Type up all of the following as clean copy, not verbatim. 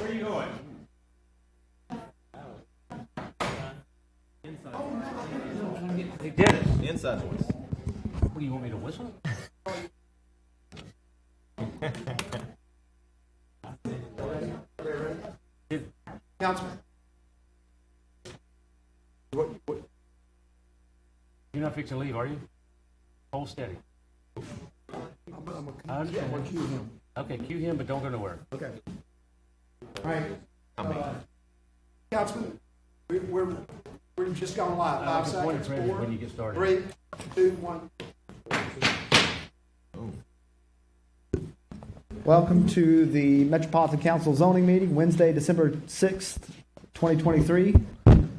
where are you going? Hey, Dennis. Inside voice. What do you want me to whistle? Councilman. What? You're not fixing to leave, are you? Hold steady. I understand. I'm cue him. Okay, cue him, but don't go nowhere. Okay. All right. Councilman, we're just gone live. 5 seconds. When you get started. 3, 2, 1. Welcome to the Metropolitan Council zoning meeting, Wednesday, December 6th, 2023.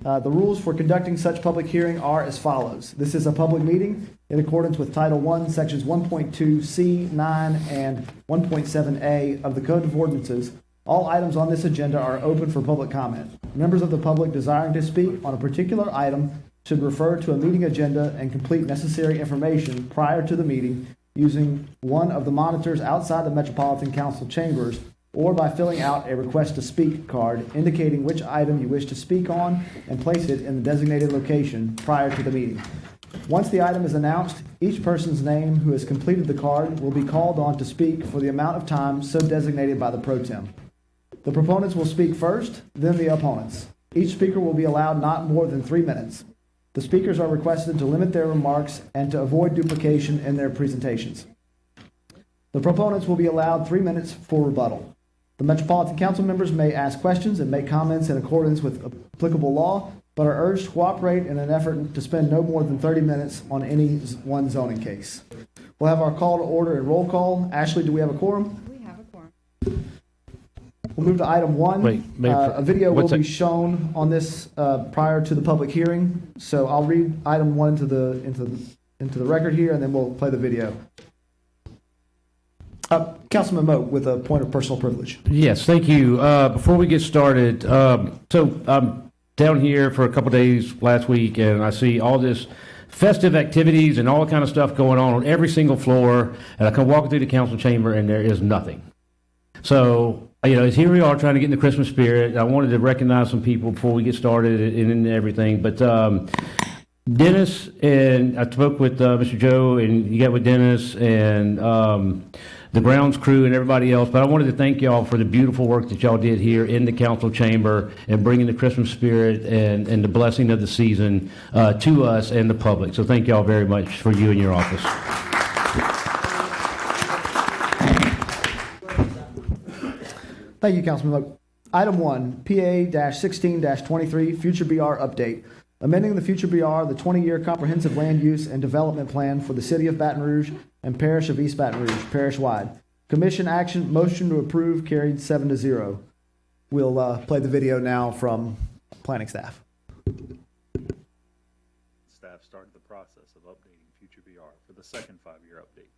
The rules for conducting such public hearing are as follows. This is a public meeting in accordance with Title I, Sections 1.2C, 9, and 1.7A of the Code of Ordinances. All items on this agenda are open for public comment. Members of the public desiring to speak on a particular item should refer to a meeting agenda and complete necessary information prior to the meeting using one of the monitors outside the Metropolitan Council chambers or by filling out a request to speak card indicating which item you wish to speak on and place it in the designated location prior to the meeting. Once the item is announced, each person's name who has completed the card will be called on to speak for the amount of time so designated by the pro tem. The proponents will speak first, then the opponents. Each speaker will be allowed not more than 3 minutes. The speakers are requested to limit their remarks and to avoid duplication in their presentations. The proponents will be allowed 3 minutes for rebuttal. The Metropolitan Council members may ask questions and make comments in accordance with applicable law, but are urged to cooperate in an effort to spend no more than 30 minutes on any one zoning case. We'll have our call to order and roll call. Ashley, do we have a quorum? We have a quorum. We'll move to item 1. A video will be shown on this prior to the public hearing. So I'll read item 1 into the record here, and then we'll play the video. Councilman Moak with a point of personal privilege. Yes, thank you. Before we get started, so I'm down here for a couple days last week, and I see all this festive activities and all that kind of stuff going on every single floor, and I come walking through the council chamber, and there is nothing. So, here we are trying to get in the Christmas spirit. I wanted to recognize some people before we get started and everything, but Dennis, and I spoke with Mr. Joe, and you got with Dennis, and the grounds crew and everybody else, but I wanted to thank y'all for the beautiful work that y'all did here in the council chamber and bringing the Christmas spirit and the blessing of the season to us and the public. So thank y'all very much for you and your office. Thank you, Councilman Moak. Item 1, PA-16-23, Future BR Update. Amending the Future BR, the 20-year comprehensive land use and development plan for the City of Baton Rouge and Parish of East Baton Rouge, parish-wide. Commission action, motion to approve, carried 7-0. We'll play the video now from planning staff. Staff started the process of updating Future BR for the second 5-year update.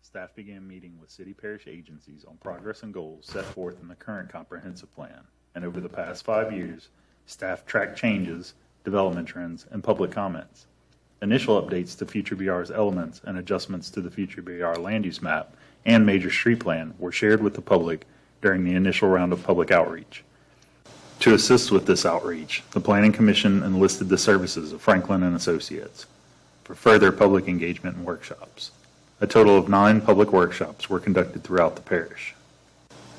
Staff began meeting with city parish agencies on progress and goals set forth in the current comprehensive plan. And over the past 5 years, staff tracked changes, development trends, and public comments. Initial updates to Future BR's elements and adjustments to the Future BR land use map and major street plan were shared with the public during the initial round of public outreach. To assist with this outreach, the Planning Commission enlisted the services of Franklin and Associates for further public engagement and workshops. A total of 9 public workshops were conducted throughout the parish.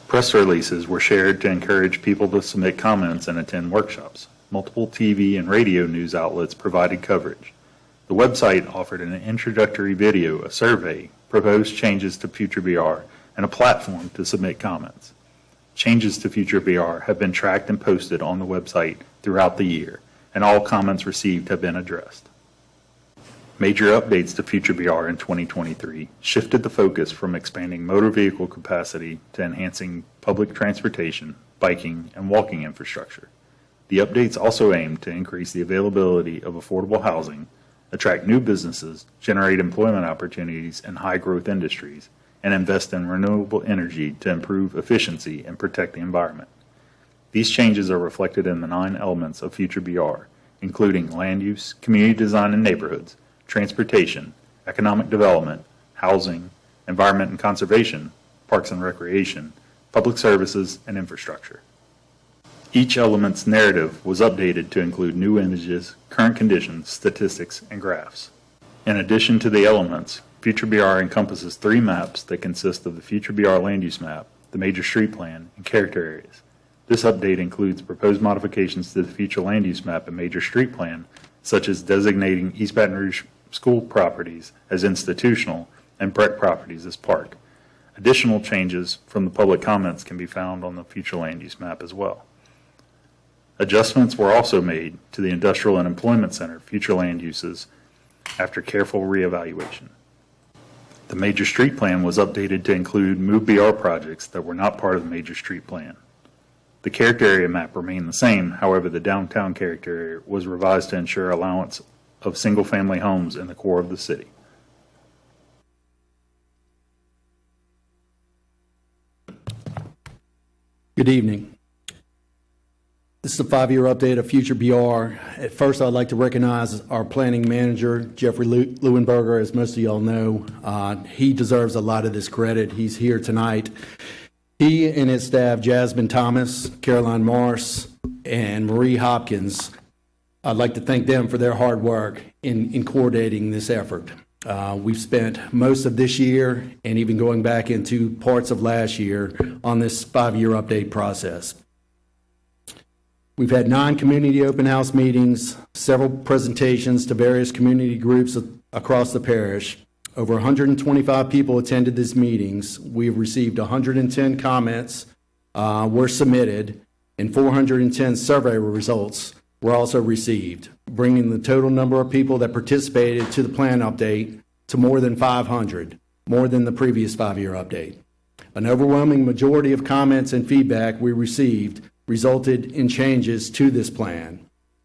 Press releases were shared to encourage people to submit comments and attend workshops. Multiple TV and radio news outlets provided coverage. The website offered an introductory video, a survey, proposed changes to Future BR, and a platform to submit comments. Changes to Future BR have been tracked and posted on the website throughout the year, and all comments received have been addressed. Major updates to Future BR in 2023 shifted the focus from expanding motor vehicle capacity to enhancing public transportation, biking, and walking infrastructure. The updates also aim to increase the availability of affordable housing, attract new businesses, generate employment opportunities in high-growth industries, and invest in renewable energy to improve efficiency and protect the environment. These changes are reflected in the 9 elements of Future BR, including land use, community design and neighborhoods, transportation, economic development, housing, environment and conservation, parks and recreation, public services, and infrastructure. Each element's narrative was updated to include new images, current conditions, statistics, and graphs. In addition to the elements, Future BR encompasses 3 maps that consist of the Future BR land use map, the major street plan, and character areas. This update includes proposed modifications to the future land use map and major street plan, such as designating East Baton Rouge school properties as institutional and Breck properties as park. Additional changes from the public comments can be found on the future land use map as well. Adjustments were also made to the Industrial and Employment Center future land uses after careful reevaluation. The major street plan was updated to include Move BR projects that were not part of the major street plan. The character area map remained the same, however, the downtown character area was revised to ensure allowance of single-family homes in the core of the city. Good evening. This is a 5-year update of Future BR. At first, I'd like to recognize our planning manager, Jeffrey Leuenberger. As most of y'all know, he deserves a lot of this credit. He's here tonight. He and his staff, Jasmine Thomas, Caroline Morse, and Marie Hopkins, I'd like to thank them for their hard work in coordinating this effort. We've spent most of this year and even going back into parts of last year on this 5-year update process. We've had 9 community open house meetings, several presentations to various community groups across the parish. Over 125 people attended these meetings. We've received 110 comments were submitted, and 410 survey results were also received, bringing the total number of people that participated to the plan update to more than 500, more than the previous 5-year update. An overwhelming majority of comments and feedback we received resulted in changes to this plan.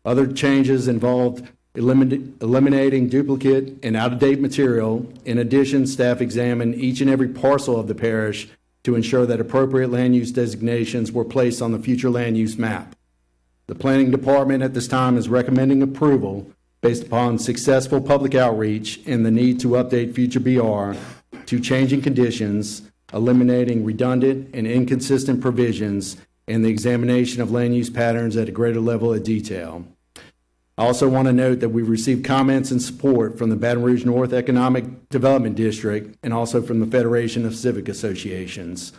Other changes involved eliminating duplicate and out-of-date material. In addition, staff examined each and every parcel of the parish to ensure that appropriate land use designations were placed on the future land use map. The planning department at this time is recommending approval based upon successful public outreach and the need to update Future BR to changing conditions, eliminating redundant and inconsistent provisions, and the examination of land use patterns at a greater level of detail. I also want to note that we've received comments and support from the Baton Rouge North Economic Development District and also from the Federation of Civic Associations.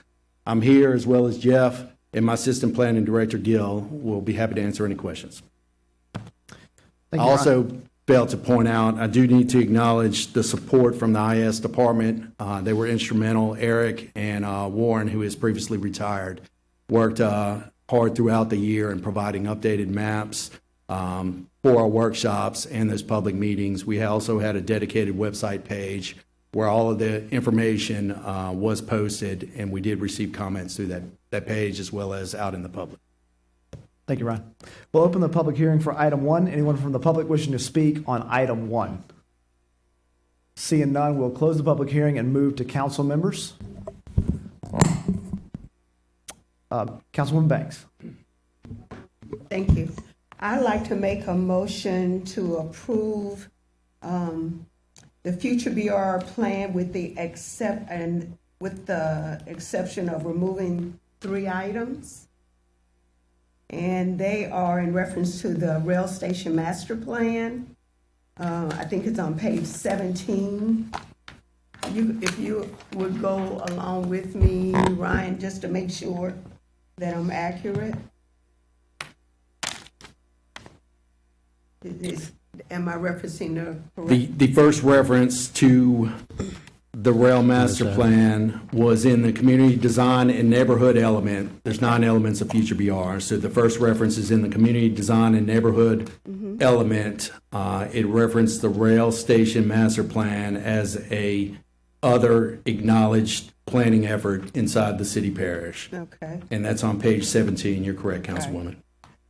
I'm here, as well as Jeff and my Assistant Planning Director, Gil, will be happy to answer any questions. I also failed to point out, I do need to acknowledge the support from the IS department. They were instrumental. Eric and Warren, who is previously retired, worked hard throughout the year in providing updated maps for our workshops and those public meetings. We also had a dedicated website page where all of the information was posted, and we did receive comments through that page as well as out in the public. Thank you, Ryan. We'll open the public hearing for item 1. Anyone from the public wishing to speak on item 1? Seeing none, we'll close the public hearing and move to council members. Councilwoman Banks. Thank you. I'd like to make a motion to approve the Future BR plan with the exception of removing 3 items. And they are in reference to the rail station master plan. I think it's on page 17. If you would go along with me, Ryan, just to make sure that I'm accurate. Am I referencing the correct? The first reference to the rail master plan was in the community design and neighborhood element. There's 9 elements of Future BR. So the first reference is in the community design and neighborhood element. It referenced the rail station master plan as a other acknowledged planning effort inside the city parish. Okay. And that's on page 17. You're correct, Councilwoman.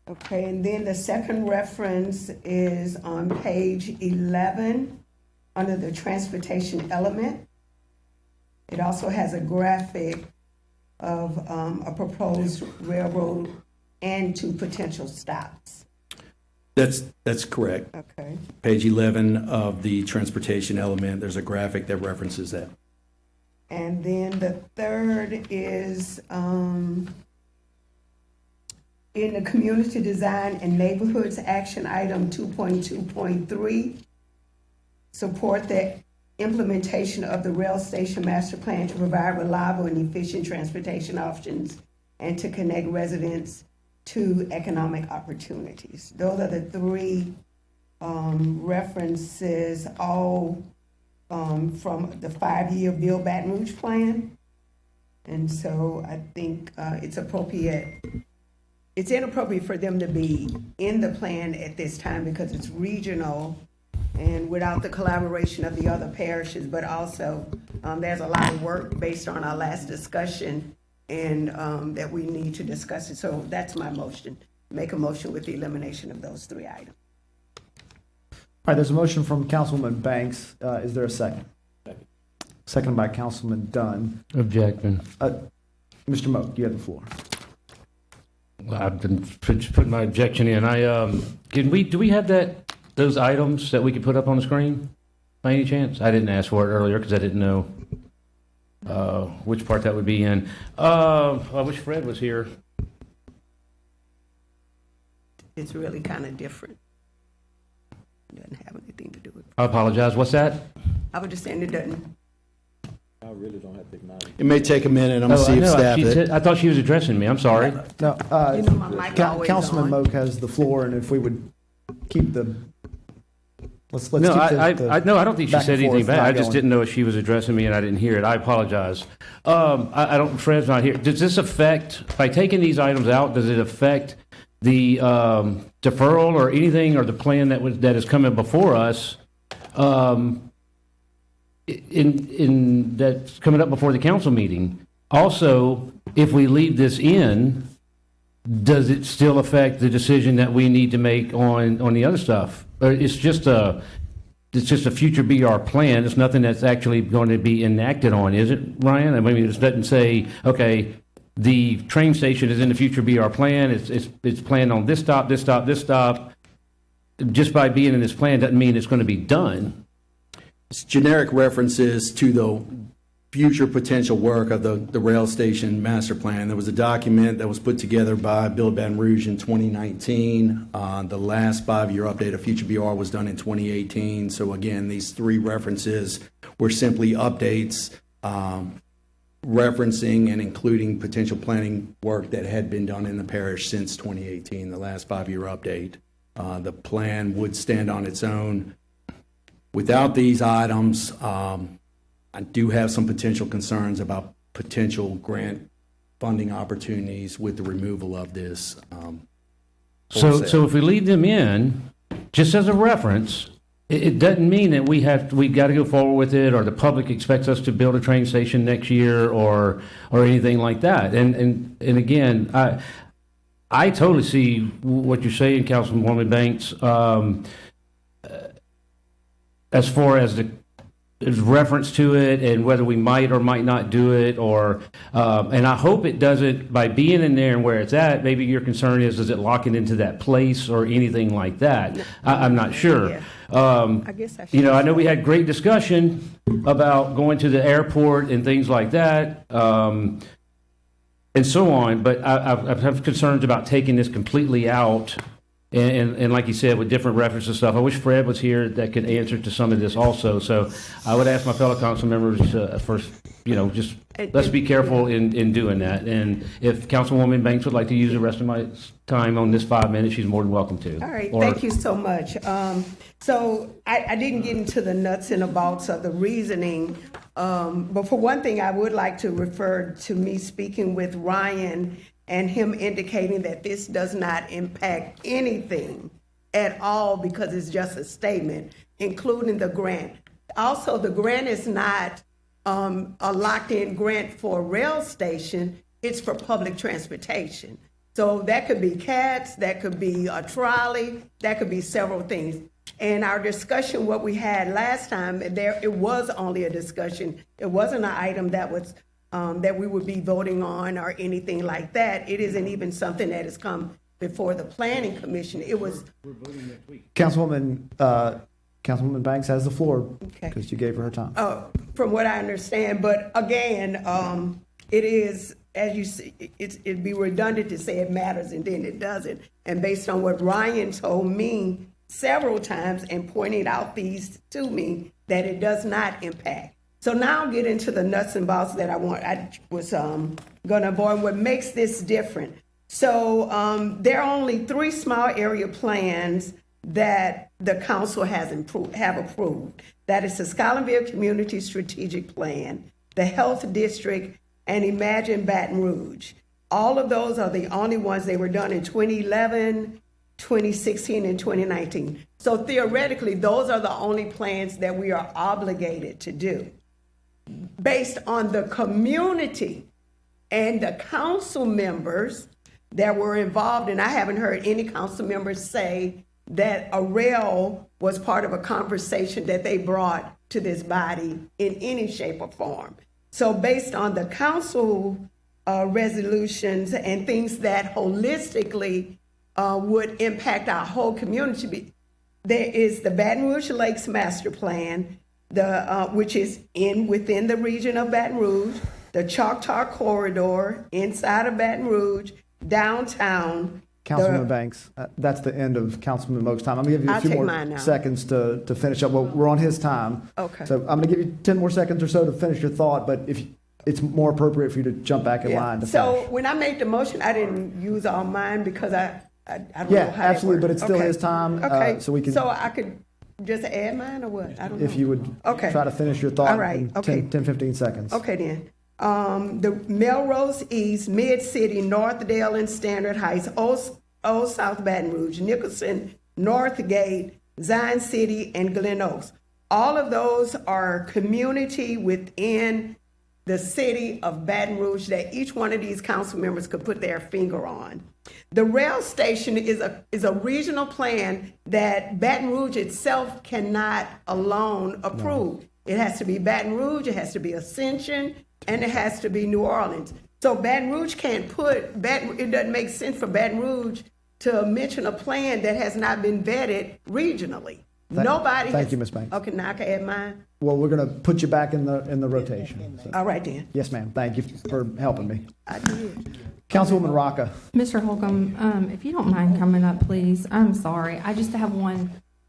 Okay, and then the second reference is on page 11 under the transportation element. It also has a graphic of a proposed railroad and 2 potential stops. That's correct. Okay. Page 11 of the transportation element, there's a graphic that references that. And then the third is In the Community Design and Neighborhoods Action Item 2.2.3, support the implementation of the rail station master plan to provide reliable and efficient transportation options and to connect residents to economic opportunities. Those are the three references, all from the 5-year Build Baton Rouge plan. And so I think it's inappropriate for them to be in the plan at this time because it's regional and without the collaboration of the other parishes, but also there's a lot of work based on our last discussion and that we need to discuss it. So that's my motion. Make a motion with the elimination of those three items. All right, there's a motion from Councilwoman Banks. Is there a second? Second by Councilman Dunn. Objection. Mr. Moak, you have the floor. I've been putting my objection in. Do we have those items that we could put up on the screen by any chance? I didn't ask for it earlier because I didn't know which part that would be in. I wish Fred was here. It's really kind of different. It doesn't have anything to do with it. I apologize. What's that? I was just saying it doesn't. It may take a minute. I'm going to see I if know. staff I thought she was addressing me. I'm sorry. No, You know my mic always Councilman on. Moak has the floor, and if we would keep the, let's No, keep I don't think she back said and anything forth bad. not I just going. didn't know if she was addressing me and I didn't hear it. I apologize. Fred's not here. Does this affect, by taking these items out, does it affect the deferral or anything or the plan that is coming before us in that's coming up before the council meeting? Also, if we leave this in, does it still affect the decision that we need to make on the other stuff? Or it's just a future BR plan. It's nothing that's actually going to be enacted on, is it, Ryan? I mean, it doesn't say, okay, the train station is in the future BR plan. It's planned on this stop, this stop, this stop. Just by being in this plan doesn't mean it's going to be done. It's generic references to the future potential work of the rail station master plan. There was a document that was put together by Build Baton Rouge in 2019. The last 5-year update of future BR was done in 2018. So again, these three references were simply updates referencing and including potential planning work that had been done in the parish since 2018, the last 5-year update. The plan would stand on its own. Without these items, I do have some potential concerns about potential grant funding opportunities with the removal of this. So if we leave them in, just as a reference, it doesn't mean that we got to go forward with it, or the public expects us to build a train station next year, or anything like that. And again, I totally see what you're saying, Councilwoman Banks. As far as the reference to it and whether we might or might not do it, or and I hope it doesn't, by being in there and where it's at. Maybe your concern is it locking into that place or anything like that? I'm not sure. Yeah. I guess I should. I know we had great discussion about going to the airport and things like that, and so on. But I have concerns about taking this completely out. And like you said, with different references and stuff, I wish Fred was here that could answer to some of this also. So I would ask my fellow council members first, just let's be careful in doing that. And if Councilwoman Banks would like to use the rest of my time on this 5 minutes, she's more than welcome to. All right, thank you so much. So I didn't get into the nuts and bolts of the reasoning, but for one thing, I would like to refer to me speaking with Ryan and him indicating that this does not impact anything at all because it's just a statement, including the grant. Also, the grant is not a locked-in grant for a rail station. It's for public transportation. So that could be CATS, that could be a trolley, that could be several things. And our discussion, what we had last time, it was only a discussion. It wasn't an item that was that we would be voting on or anything like that. It isn't even something that has come before the Planning Commission. It was. Councilwoman Banks has the floor Okay. because you gave her time. From what I understand, but again, it is as you see, it'd be redundant to say it matters and then it doesn't. And based on what Ryan told me several times and pointed out these to me, that it does not impact. So now I'll get into the nuts and bolts that I was going to avoid. What makes this different? So there are only 3 small area plans that the council have approved. That is the Scotlandville Community Strategic Plan, the Health District, and Imagine Baton Rouge. All of those are the only ones. They were done in 2011, 2016, and 2019. So theoretically, those are the only plans that we are obligated to do. Based on the community and the council members that were involved, and I haven't heard any council members say that a rail was part of a conversation that they brought to this body in any shape or form. So based on the council resolutions and things that holistically would impact our whole community, there is the Baton Rouge Lakes Master Plan, which is within the region of Baton Rouge, the Choctaw Corridor inside of BatonRouge, downtown. Councilman Banks, that's the end of Councilman Moak's time. I'm going to give you a I'll few take more mine now. seconds to finish up. Well, we're on his time. Okay. So I'm going to give you 10 more seconds or so to finish your thought, but if it's more appropriate for you to jump back in line to So finish. when I made the motion, I didn't use all mine because I don't know Yeah, how that absolutely, but works. it's still Okay. his time, Okay, so we can- So I could just add mine or what? I don't know. If you would Okay. try to finish your thought All right, in okay. 10, 15 seconds. Okay then. The Melrose East, Mid-City, Northdale, and Standard Heights, Old South Baton Rouge, Nicholson, Northgate, Zion City, and Glen Oaks. All of those are community within the city of Baton Rouge that each one of these council members could put their finger on. The rail station is a regional plan that Baton Rouge itself cannot alone approve. It has to be Baton Rouge, it has to be Ascension, and it has to be New Orleans. So Baton Rouge can't it doesn't make sense for Baton Rouge to mention a plan that has not been vetted regionally. Thank you, Ms. Banks. Okay, now I can add mine. Well, we're going to put you back in the rotation. So- All right then. Yes, ma'am. Thank you for helping me. I did. Councilwoman Rocca. Mr. Holcomb, if you don't mind coming up, please. I'm sorry. I just have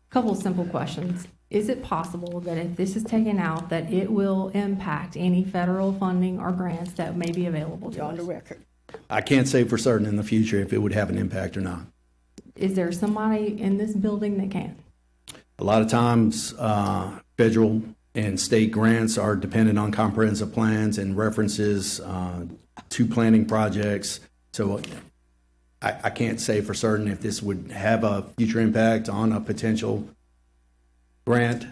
couple simple questions. Is it possible that if this is taken out, that it will impact any federal funding or grants that may be available to You're on the us? record. I can't say for certain in the future if it would have an impact or not. Is there somebody in this building that can? A lot of times, federal and state grants are dependent on comprehensive plans and references to planning projects. So I can't say for certain if this would have a future impact on a potential grant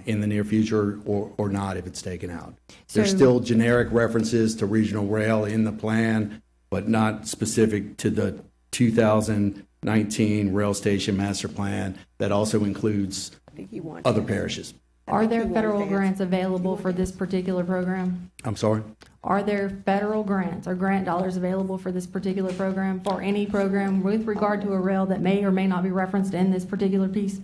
in the near future or not if it's taken out. There's So- still generic references to regional rail in the plan, but not specific to the 2019 rail station master plan that also includes I think he wants other parishes. Are there you want federal to answer. grants available for this particular program? I'm sorry? Are there federal grants or grant dollars available for this particular program, for any program with regard to a rail that may or may not be referenced in this particular piece?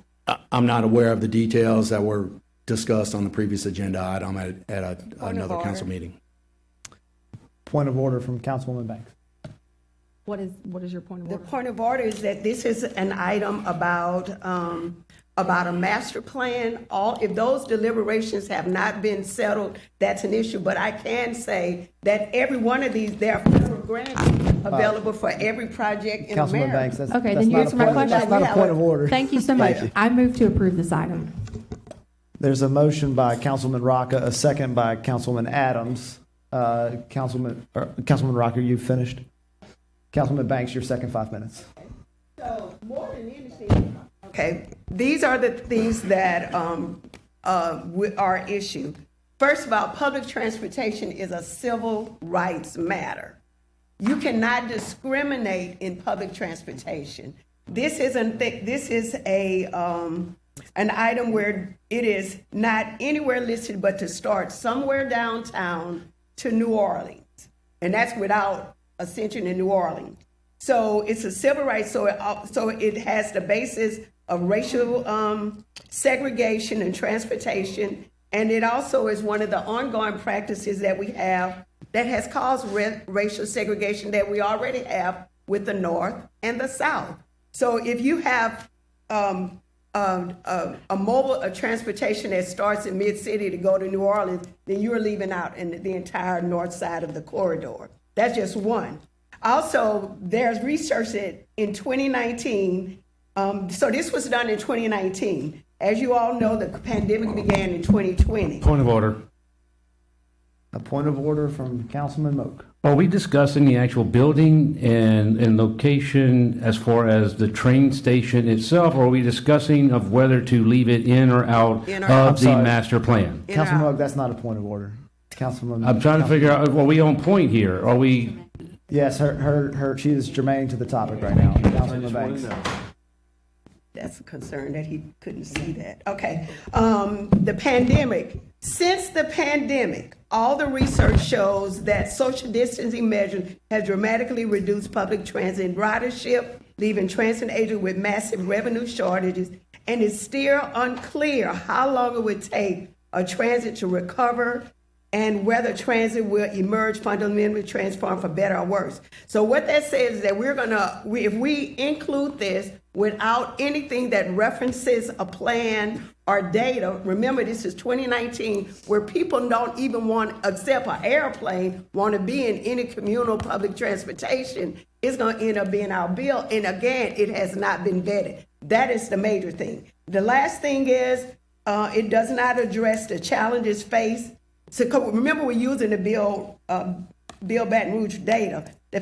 I'm not aware of the details that were discussed on the previous agenda item at another council meeting. Point of order from Councilwoman Banks. What is your point of The order? point of order is that this is an item about a master plan. If those deliberations have not been settled, that's an issue. But I can say that every one of these, there are federal grants available for every project in Councilwoman America. Banks, that's Okay, that's then not here's a my point- question. That's not a point of order. Thank you so much. Thank you. I move to approve this item. There's a motion by Councilman Rocca, a second by Councilman Adams. Councilman Rocca, you finished? Councilman Banks, your second 5 minutes. So more than anything, okay, these are the things that are issued. First of all, public transportation is a civil rights matter. You cannot discriminate in public transportation. This is an item where it is not anywhere listed but to start somewhere downtown to New Orleans, and that's without Ascension in New Orleans. So it's a civil rights, so it has the basis of racial segregation and transportation, and it also is one of the ongoing practices that we have that has caused racial segregation that we already have with the North and the South. So if you have a transportation that starts in Mid-City to go to New Orleans, then you're leaving out in the entire north side of the corridor. That's just one. Also, there's research that in 2019, so this was done in 2019. As you all know, the pandemic began in 2020. Point of order. A point of order from Councilman Moak. Are we discussing the actual building and location as far as the train station itself, or are we discussing of whether to leave it in or out In or out. of the I'm sorry. master plan? In or Councilman out. Moak, that's not a point of order. Councilman. I'm trying to figure out, are we on point here? Are we, Yes, she is germane to the topic right now. Councilman Banks. That's a concern that he couldn't see that. Okay. The pandemic. Since the pandemic, all the research shows that social distancing measures have dramatically reduced public transit ridership, leaving transit agents with massive revenue shortages, and it's still unclear how long it would take a transit to recover and whether transit will emerge fundamentally transformed for better or worse. So what that says is that if we include this without anything that references a plan or data, remember this is 2019, where people don't even want, except an airplane, want to be in any communal public transportation, it's going to end up being our bill. And again, it has not been vetted. That is the major thing. The last thing is it does not address the challenges faced. So remember, we're using the Bill Baton Rouge data. The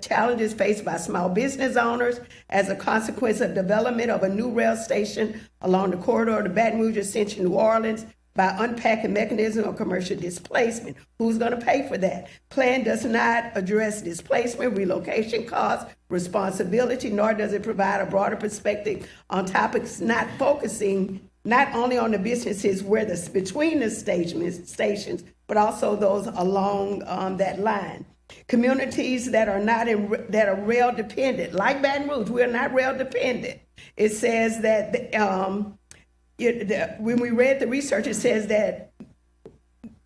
challenges faced by small business owners as a consequence of development of a new rail station along the corridor of the Baton Rouge Ascension, New Orleans, by unpacking mechanism of commercial displacement. Who's going to pay for that? Plan does not address displacement, relocation costs, responsibility, nor does it provide a broader perspective on topics not focusing not only on the businesses where between the stations, but also those along that line. Communities that are that are rail dependent, like Baton Rouge, we're not rail dependent. It says that when we read the research, it says that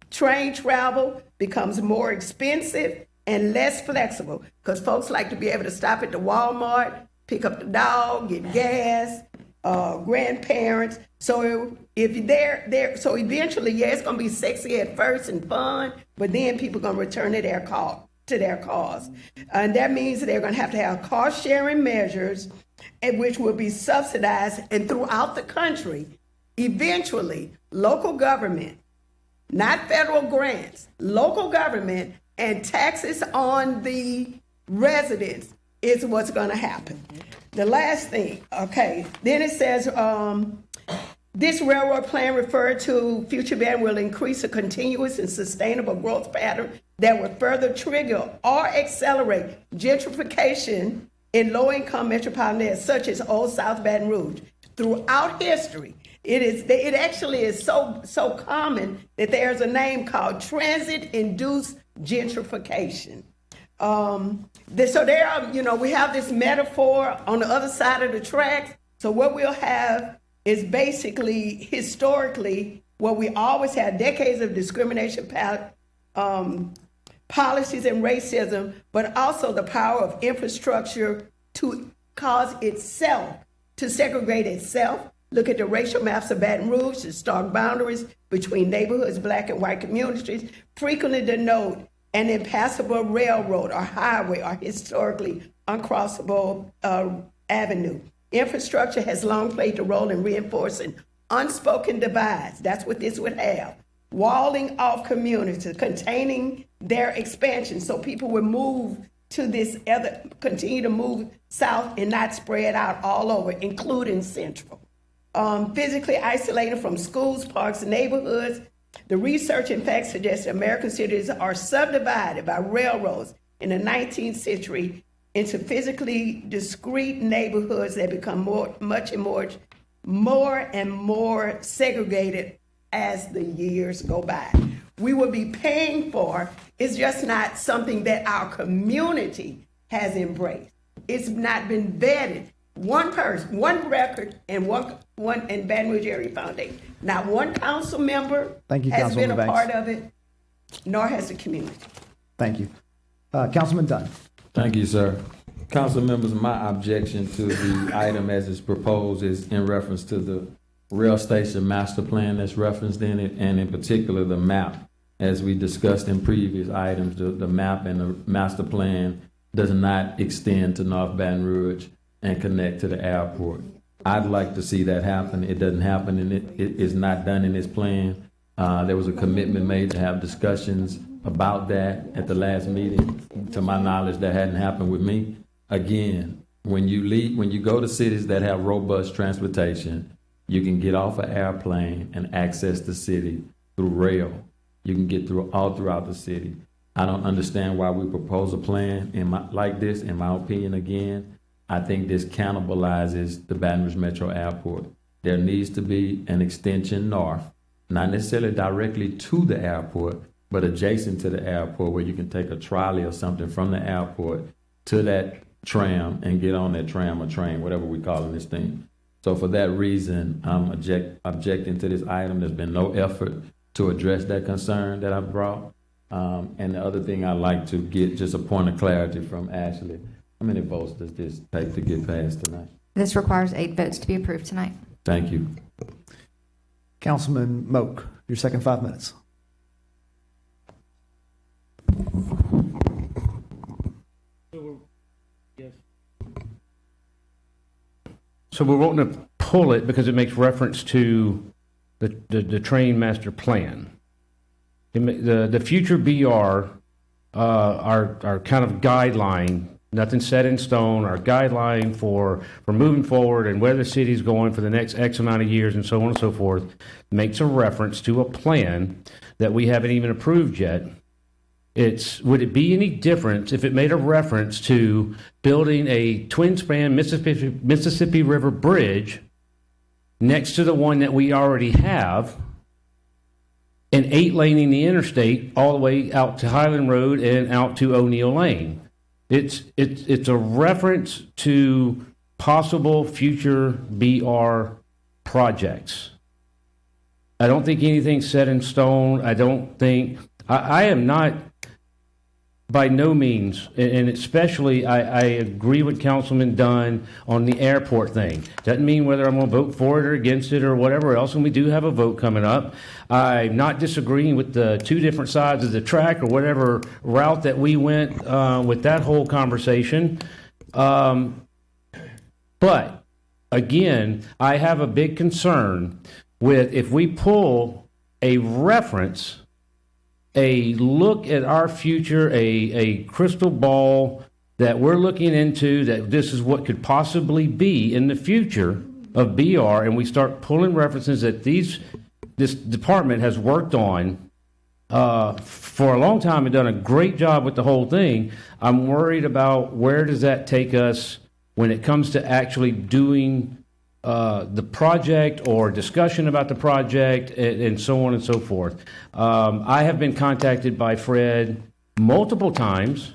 train travel becomes more expensive and less flexible because folks like to be able to stop at the Walmart, pick up the dog, get gas, grandparents. So if they're so eventually, yeah, it's gonna be sexy at first and fun, but then people gonna return to their cars, and that means they're gonna have to have cost sharing measures, which will be subsidized and throughout the country. Eventually, local government, not federal grants, local government and taxes on the residents is what's going to happen. The last thing, okay, then it says, this railroad plan referred to future ban will increase a continuous and sustainable growth pattern that will further trigger or accelerate gentrification in low-income metropolitan areas such as Old South Baton Rouge. Throughout history, it actually is so common that there's a name called transit-induced gentrification. So there are, we have this metaphor on the other side of the tracks. So what we'll have is basically historically what we always had, decades of discrimination, policies and racism, but also the power of infrastructure to cause itself, to segregate itself. Look at the racial maps of Baton Rouge, the stark boundaries between neighborhoods, black and white communities, frequently denote an impassable railroad or highway or historically uncrossable avenue. Infrastructure has long played the role in reinforcing unspoken divides. That's what this would have. Walling off communities, containing their expansion so people would move to continue to move south and not spread out all over, including central. Physically isolated from schools, parks, and neighborhoods. The research, in fact, suggests that American cities are subdivided by railroads in the 19th century into physically discrete neighborhoods that become more and more segregated as the years go by. We will be paying for, it's just not something that our community has embraced. It's not been vetted. One person, one record, and one in Baton Rouge Area Foundation. Not one council member Thank you, has been Councilwoman a Banks. part of it. nor has the community. Thank you. Councilman Dunn. Thank you, sir. Council members, my objection to the item as it's proposed is in reference to the rail station master plan that's referenced in it, and in particular, the map. As we discussed in previous items, the map and the master plan does not extend to North Baton Rouge and connect to the airport. I'd like to see that happen. It doesn't happen, and it is not done in this plan. There was a commitment made to have discussions about that at the last meeting. To my knowledge, that hadn't happened with me. Again, when you go to cities that have robust transportation, you can get off an airplane and access the city through rail. You can get through all throughout the city. I don't understand why we propose a plan like this. In my opinion, again, I think this cannibalizes the Baton Rouge Metro Airport. There needs to be an extension north, not necessarily directly to the airport, but adjacent to the airport, where you can take a trolley or something from the airport to that tram and get on that tram or train, whatever we call this thing. So for that reason, I'm objecting to this item. There's been no effort to address that concern that I've brought. And the other thing I'd like to get just a point of clarity from Ashley. How many votes does this take to get passed tonight? This requires 8 votes to be approved tonight. Thank you. Councilman Moak, your second 5 minutes. So we're wanting to pull it because it makes reference to the train master plan. The future BR, our kind of guideline, nothing set in stone, our guideline for moving forward and where the city's going for the next X amount of years and so on and so forth, makes a reference to a plan that we haven't even approved yet. Would it be any different if it made a reference to building a twin-span Mississippi River bridge next to the one that we already have, and 8-laning the interstate all the way out to Highland Road and out to O'Neill Lane? It's a reference to possible future BR projects. I don't think anything's set in stone. I am not, by no means, and especially I agree with Councilman Dunn on the airport thing. Doesn't mean whether I'm going to vote for it or against it or whatever else, and we do have a vote coming up. I'm not disagreeing with the two different sides of the track or whatever route that we went with that whole conversation. But, again, I have a big concern with if we pull a reference, a look at our future, a crystal ball that we're looking into, that this is what could possibly be in the future of BR, and we start pulling references that this department has worked on for a long time and done a great job with the whole thing. I'm worried about where does that take us when it comes to actually doing the project or discussion about the project and so on and so forth. I have been contacted by Fred multiple times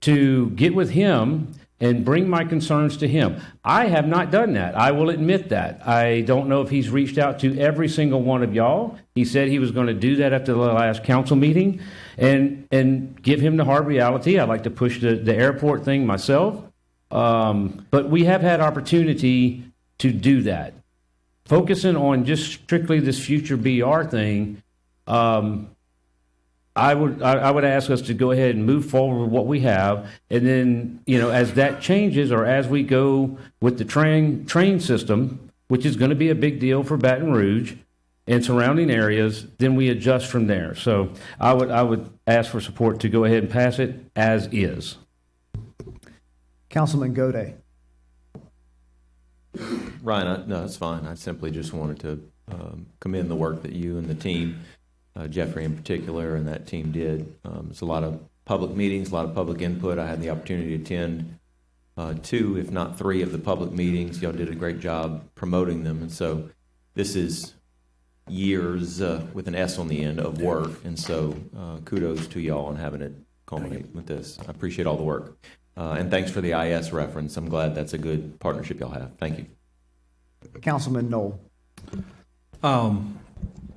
to get with him and bring my concerns to him. I have not done that. I will admit that. I don't know if he's reached out to every single one of y'all. He said he was going to do that after the last council meeting and give him the hard reality. I'd like to push the airport thing myself. But we have had opportunity to do that. Focusing on just strictly this future BR thing, I would ask us to go ahead and move forward with what we have, and then, as that changes or as we go with the train system, which is going to be a big deal for Baton Rouge and surrounding areas, then we adjust from there. So I would ask for support to go ahead and pass it as is. Councilman Gode. Ryan, no, that's fine. I simply just wanted to commend the work that you and the team, Jeffrey in particular, and that team did. It's a lot of public meetings, a lot of public input. I had the opportunity to attend 2, if not 3, of the public meetings. Y'all did a great job promoting them. And so this is years with an S on the end of work. And so kudos to y'all on having it culminate with this. I appreciate all the work. And thanks for the IS reference. I'm glad that's a good partnership y'all have. Thank you. Councilman Knoll.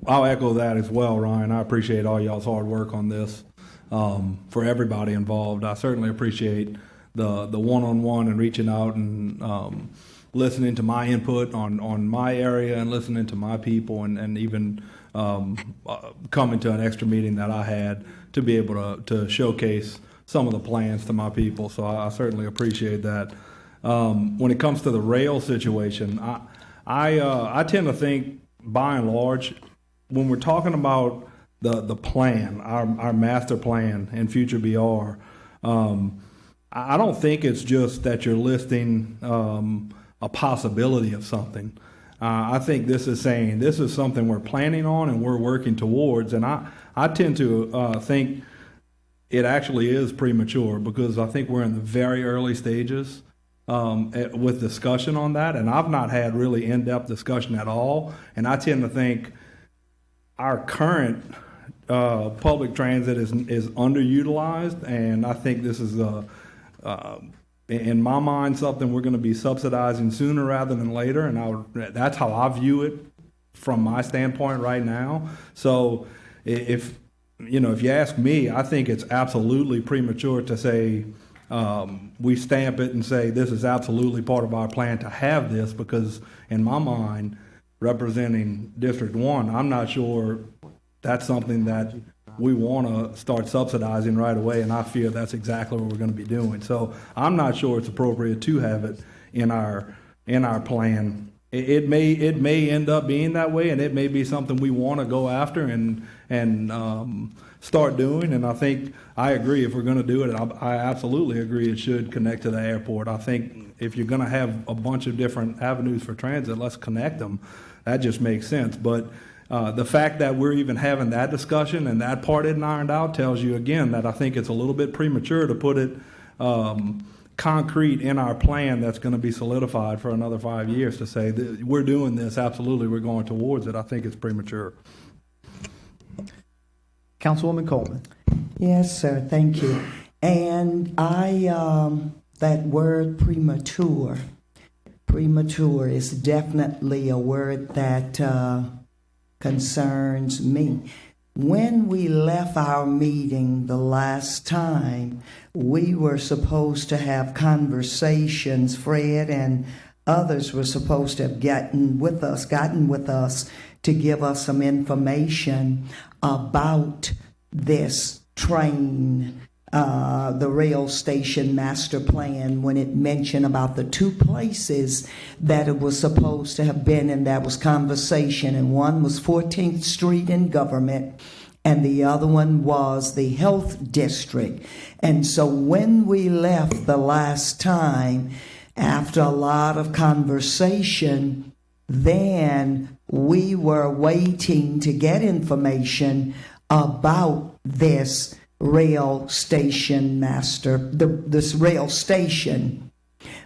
I'll echo that as well, Ryan. I appreciate all y'all's hard work on this, for everybody involved. I certainly appreciate the one-on-one and reaching out and listening to my input on my area and listening to my people, and even coming to an extra meeting that I had to be able to showcase some of the plans to my people. So I certainly appreciate that. When it comes to the rail situation, I tend to think, by and large, when we're talking about the plan, our master plan and future BR, I don't think it's just that you're listing a possibility of something. I think this is saying this is something we're planning on and we're working towards. And I tend to think it actually is premature, because I think we're in the very early stages with discussion on that. And I've not had really in-depth discussion at all. And I tend to think our current public transit is underutilized. And I think this is in my mind, something we're going to be subsidizing sooner rather than later, and that's how I view it from my standpoint right now. So, if you ask me, I think it's absolutely premature to say we stamp it and say this is absolutely part of our plan to have this, because in my mind, representing District 1, I'm not sure that's something that we want to start subsidizing right away, and I fear that's exactly what we're going to be doing. So I'm not sure it's appropriate to have it in our plan. It may end up being that way, and it may be something we want to go after and start doing. And I think I agree, if we're going to do it, I absolutely agree it should connect to the airport. I think if you're going to have a bunch of different avenues for transit, let's connect them. That just makes sense. But the fact that we're even having that discussion and that part isn't ironed out tells you, again, that I think it's a little bit premature to put it concrete in our plan that's going to be solidified for another 5 years to say that we're doing this, absolutely, we're going towards it. I think it's premature. Councilwoman Coleman. Yes, sir, thank you. And that word premature is definitely a word that concerns me. When we left our meeting the last time, we were supposed to have conversations. Fred and others were supposed to have gotten with us to give us some information about this train, the rail station master plan, when it mentioned about the two places that it was supposed to have been, and that was conversation. And one was 14th Street in Government, and the other one was the Health District. And so when we left the last time, after a lot of conversation, then we were waiting to get information about this rail station master, this rail station.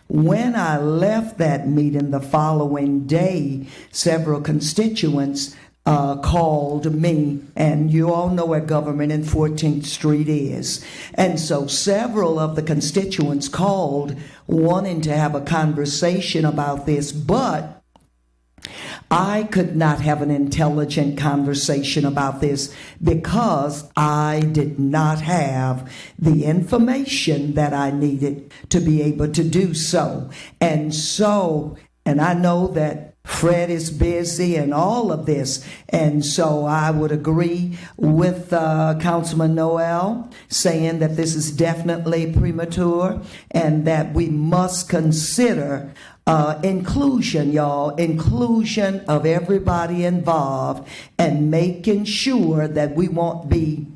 When I left that meeting the following day, several constituents called me, and you all know where Government and 14th Street is. And so several of the constituents called wanting to have a conversation about this, but I could not have an intelligent conversation about this because I did not have the information that I needed to be able to do so. And I know that Fred is busy and all of this. And so I would agree with Councilman Noel saying that this is definitely premature and that we must consider inclusion, y'all, inclusion of everybody involved, and making sure that we won't be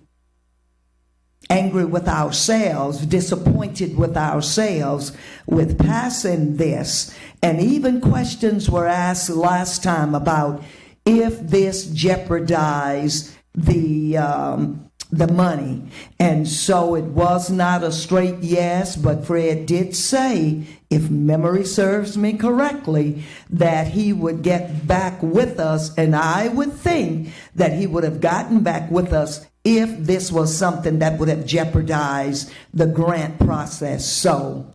angry with ourselves, disappointed with ourselves with passing this. And even questions were asked last time about if this jeopardized the money. And so it was not a straight yes, but Fred did say, if memory serves me correctly, that he would get back with us, and I would think that he would have gotten back with us if this was something that would have jeopardized the grant process. So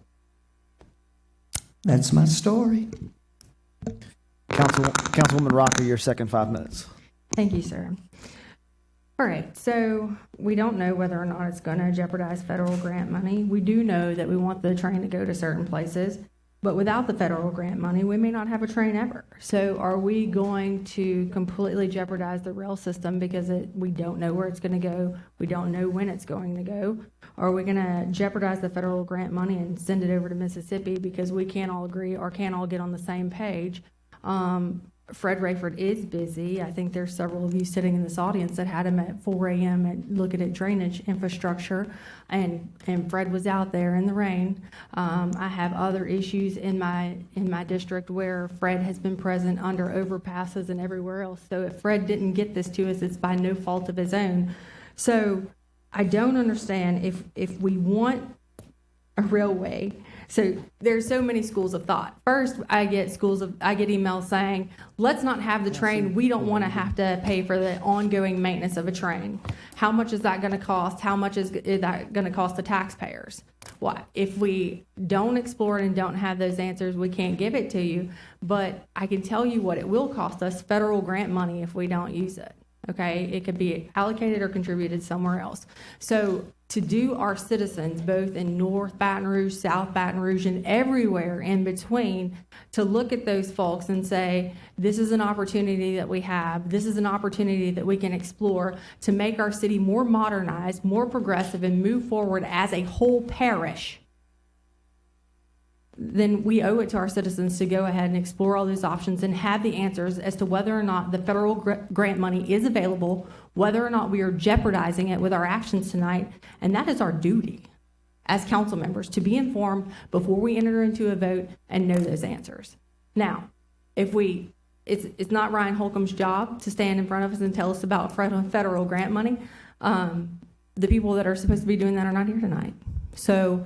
that's my story. Councilwoman Rocker, your second 5 minutes. Thank you, sir. All right, so we don't know whether or not it's going to jeopardize federal grant money. We do know that we want the train to go to certain places, but without the federal grant money, we may not have a train ever. So are we going to completely jeopardize the rail system because we don't know where it's going to go? We don't know when it's going to go. Or are we going to jeopardize the federal grant money and send it over to Mississippi because we can't all agree or can't all get on the same page? Fred Rayford is busy. I think there's several of you sitting in this audience that had him at 4 a.m. and looking at drainage infrastructure, and Fred was out there in the rain. I have other issues in my district where Fred has been present under overpasses and everywhere else. So if Fred didn't get this to us, it's by no fault of his own. So I don't understand if we want a railway. So there's so many schools of thought. First, I get emails saying, let's not have the train. We don't want to have to pay for the ongoing maintenance of a train. How much is that going to cost? How much is that going to cost the taxpayers? Well, if we don't explore it and don't have those answers, we can't give it to you. But I can tell you what it will cost us, federal grant money, if we don't use it. Okay, it could be allocated or contributed somewhere else. So to do our citizens, both in North Baton Rouge, South Baton Rouge, and everywhere in between, to look at those folks and say, this is an opportunity that we have, this is an opportunity that we can explore to make our city more modernized, more progressive, and move forward as a whole parish, then we owe it to our citizens to go ahead and explore all those options and have the answers as to whether or not the federal grant money is available, whether or not we are jeopardizing it with our actions tonight. And that is our duty as council members, to be informed before we enter into a vote and know those answers. Now, it's not Ryan Holcomb's job to stand in front of us and tell us about federal grant money. The people that are supposed to be doing that are not here tonight. So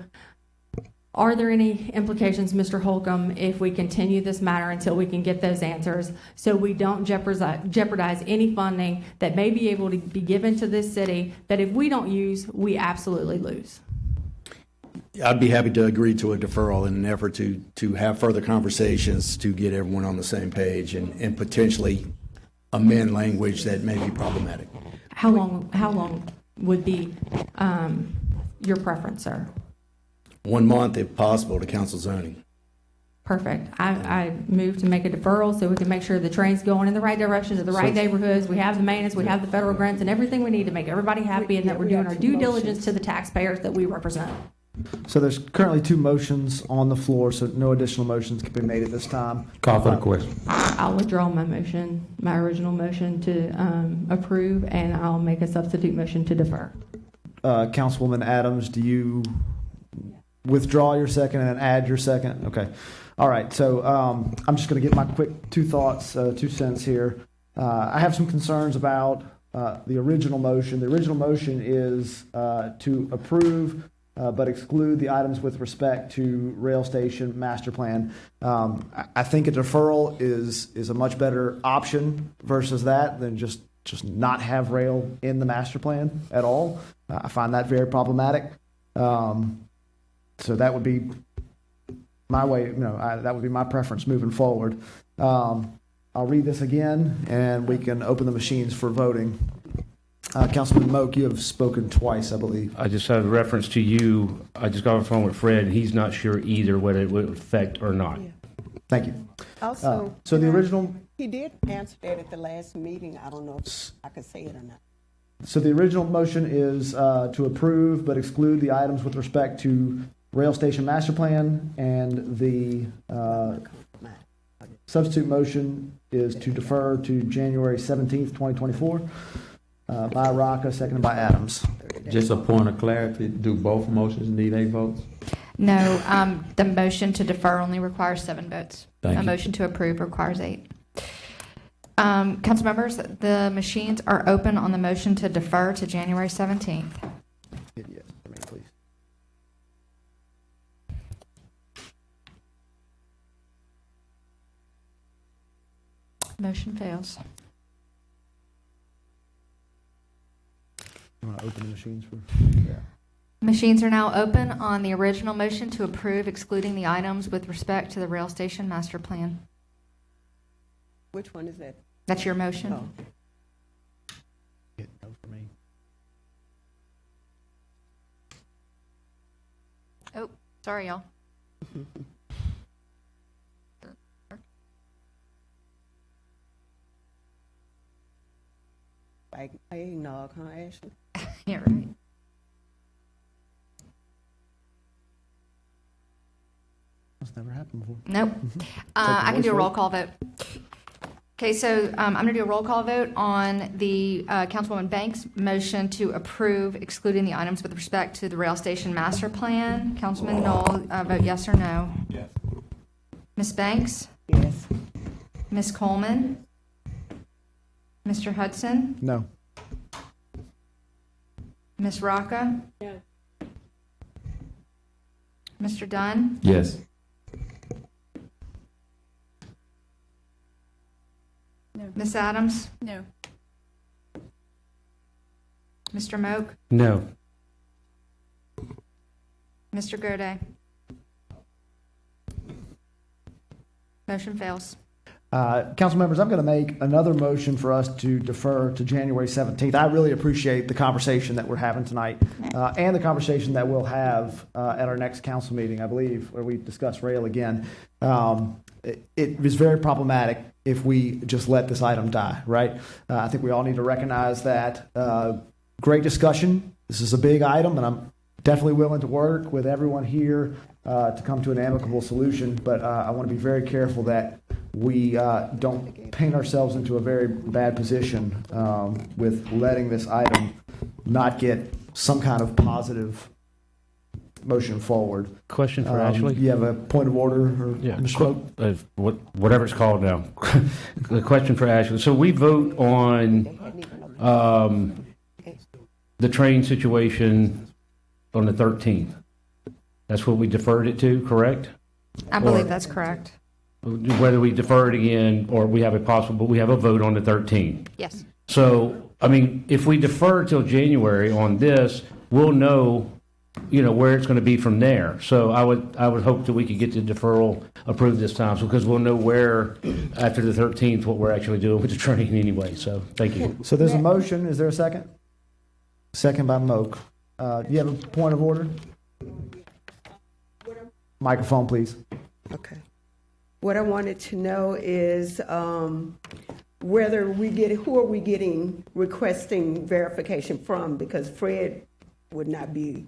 are there any implications, Mr. Holcomb, if we continue this matter until we can get those answers, so we don't jeopardize any funding that may be able to be given to this city that if we don't use, we absolutely lose? I'd be happy to agree to a deferral in an effort to have further conversations to get everyone on the same page and potentially amend language that may be problematic. How long would be your preference, sir? 1 month, if possible, to council zoning. Perfect. I move to make a deferral so we can make sure the train's going in the right direction to the right neighborhoods. We have the maintenance, we have the federal grants, and everything we need to make everybody happy, and that we're doing our due diligence to the taxpayers that we represent. So there's currently 2 motions on the floor, so no additional motions can be made at this time. Call for the question. I'll withdraw my motion, my original motion to approve, and I'll make a substitute motion to defer. Councilwoman Adams, do you withdraw your second and add your second? Okay. All right. So I'm just going to get my quick 2 thoughts, 2 cents here. I have some concerns about the original motion. The original motion is to approve but exclude the items with respect to rail station master plan. I think a deferral is a much better option versus that than just not have rail in the master plan at all. I find that very problematic. So that would be my way, that would be my preference moving forward. I'll read this again, and we can open the machines for voting. Councilman Moak, you have spoken twice, I believe. I just had a reference to you. I just got on the phone with Fred, and he's not sure either whether it would affect or not. Yeah. Thank you. Also, So the original, he did answer that at the last meeting. I don't know if I could say it or not. so the original motion is to approve but exclude the items with respect to rail station master plan, and the substitute motion is to defer to January 17th, 2024. By Rocca, seconded by Adams. Just a point of clarity, do both motions need 8 votes? No, the motion to defer only requires 7 votes. Thank A you. motion to approve requires 8. Council members, the machines are open on the motion to defer to January 17th. Yes, please. Motion fails. You want to open the machines for? Yeah. Machines are now open on the original motion to approve excluding the items with respect to the rail station master plan. Which one is that? That's your motion. Oh. Sorry, y'all. Eggnog, huh, Ashley? Yeah, right. That's never happened before. Nope. I can do a roll call vote. Okay, so I'm going to do a roll call vote on the Councilwoman Banks' motion to approve excluding the items with respect to the rail station master plan. Councilman Knoll, vote yes or no? Yes. Ms. Banks? Yes. Ms. Coleman? Mr. Hudson? No. Ms. Rocca? No. Mr. Dunn? Yes. Ms. Adams? No. Mr. Moak? No. Mr. Gode? Motion fails. Council members, I'm going to make another motion for us to defer to January 17th. I really appreciate the conversation that we're having tonight and the conversation that we'll have at our next council meeting, I believe, where we discuss rail again. It is very problematic if we just let this item die, right? I think we all need to recognize that. Great discussion. This is a big item, and I'm definitely willing to work with everyone here to come to an amicable solution, but I want to be very careful that we don't paint ourselves into a very bad position with letting this item not get some kind of positive motion forward. Question for Ashley? You have a point of order, or Yeah, Mr. Pope? whatever it's called now. The question for Ashley. So we vote on the train situation on the 13th. That's what we deferred it to, correct? I believe that's correct. Whether we defer it again or we have a vote on the 13th. Yes. So, I mean, if we defer till January on this, we'll know, where it's going to be from there. So I would hope that we could get the deferral approved this time, because we'll know where, after the 13th, what we're actually doing with the train anyway. So, thank you. So there's a motion. Is there a second? Second by Moak. Do you have a point of order? Microphone, please. Okay. What I wanted to know is whether who are we getting requesting verification from? Because Fred would not be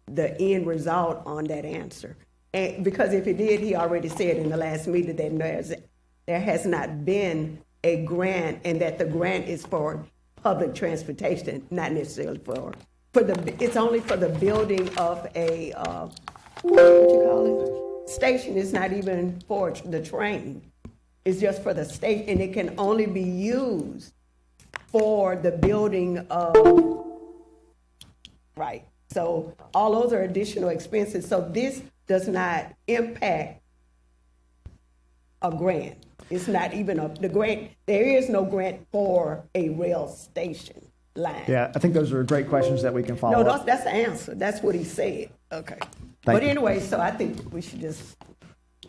the end result on that answer. And because if he did, he already said in the last meeting that there has not been a grant, and that the grant is for public transportation, not necessarily it's only for the building of a what you call it? Station. Is not even for the train. It's just for the station, and it can only be used for the building of, right. So all those are additional expenses. So this does not impact a grant. It's not even the grant. There is no grant for a rail station line. Yeah, I think those are great questions that we can follow No, up. that's the answer. That's what he said. Okay. Thank But you. anyway, so I think we should just,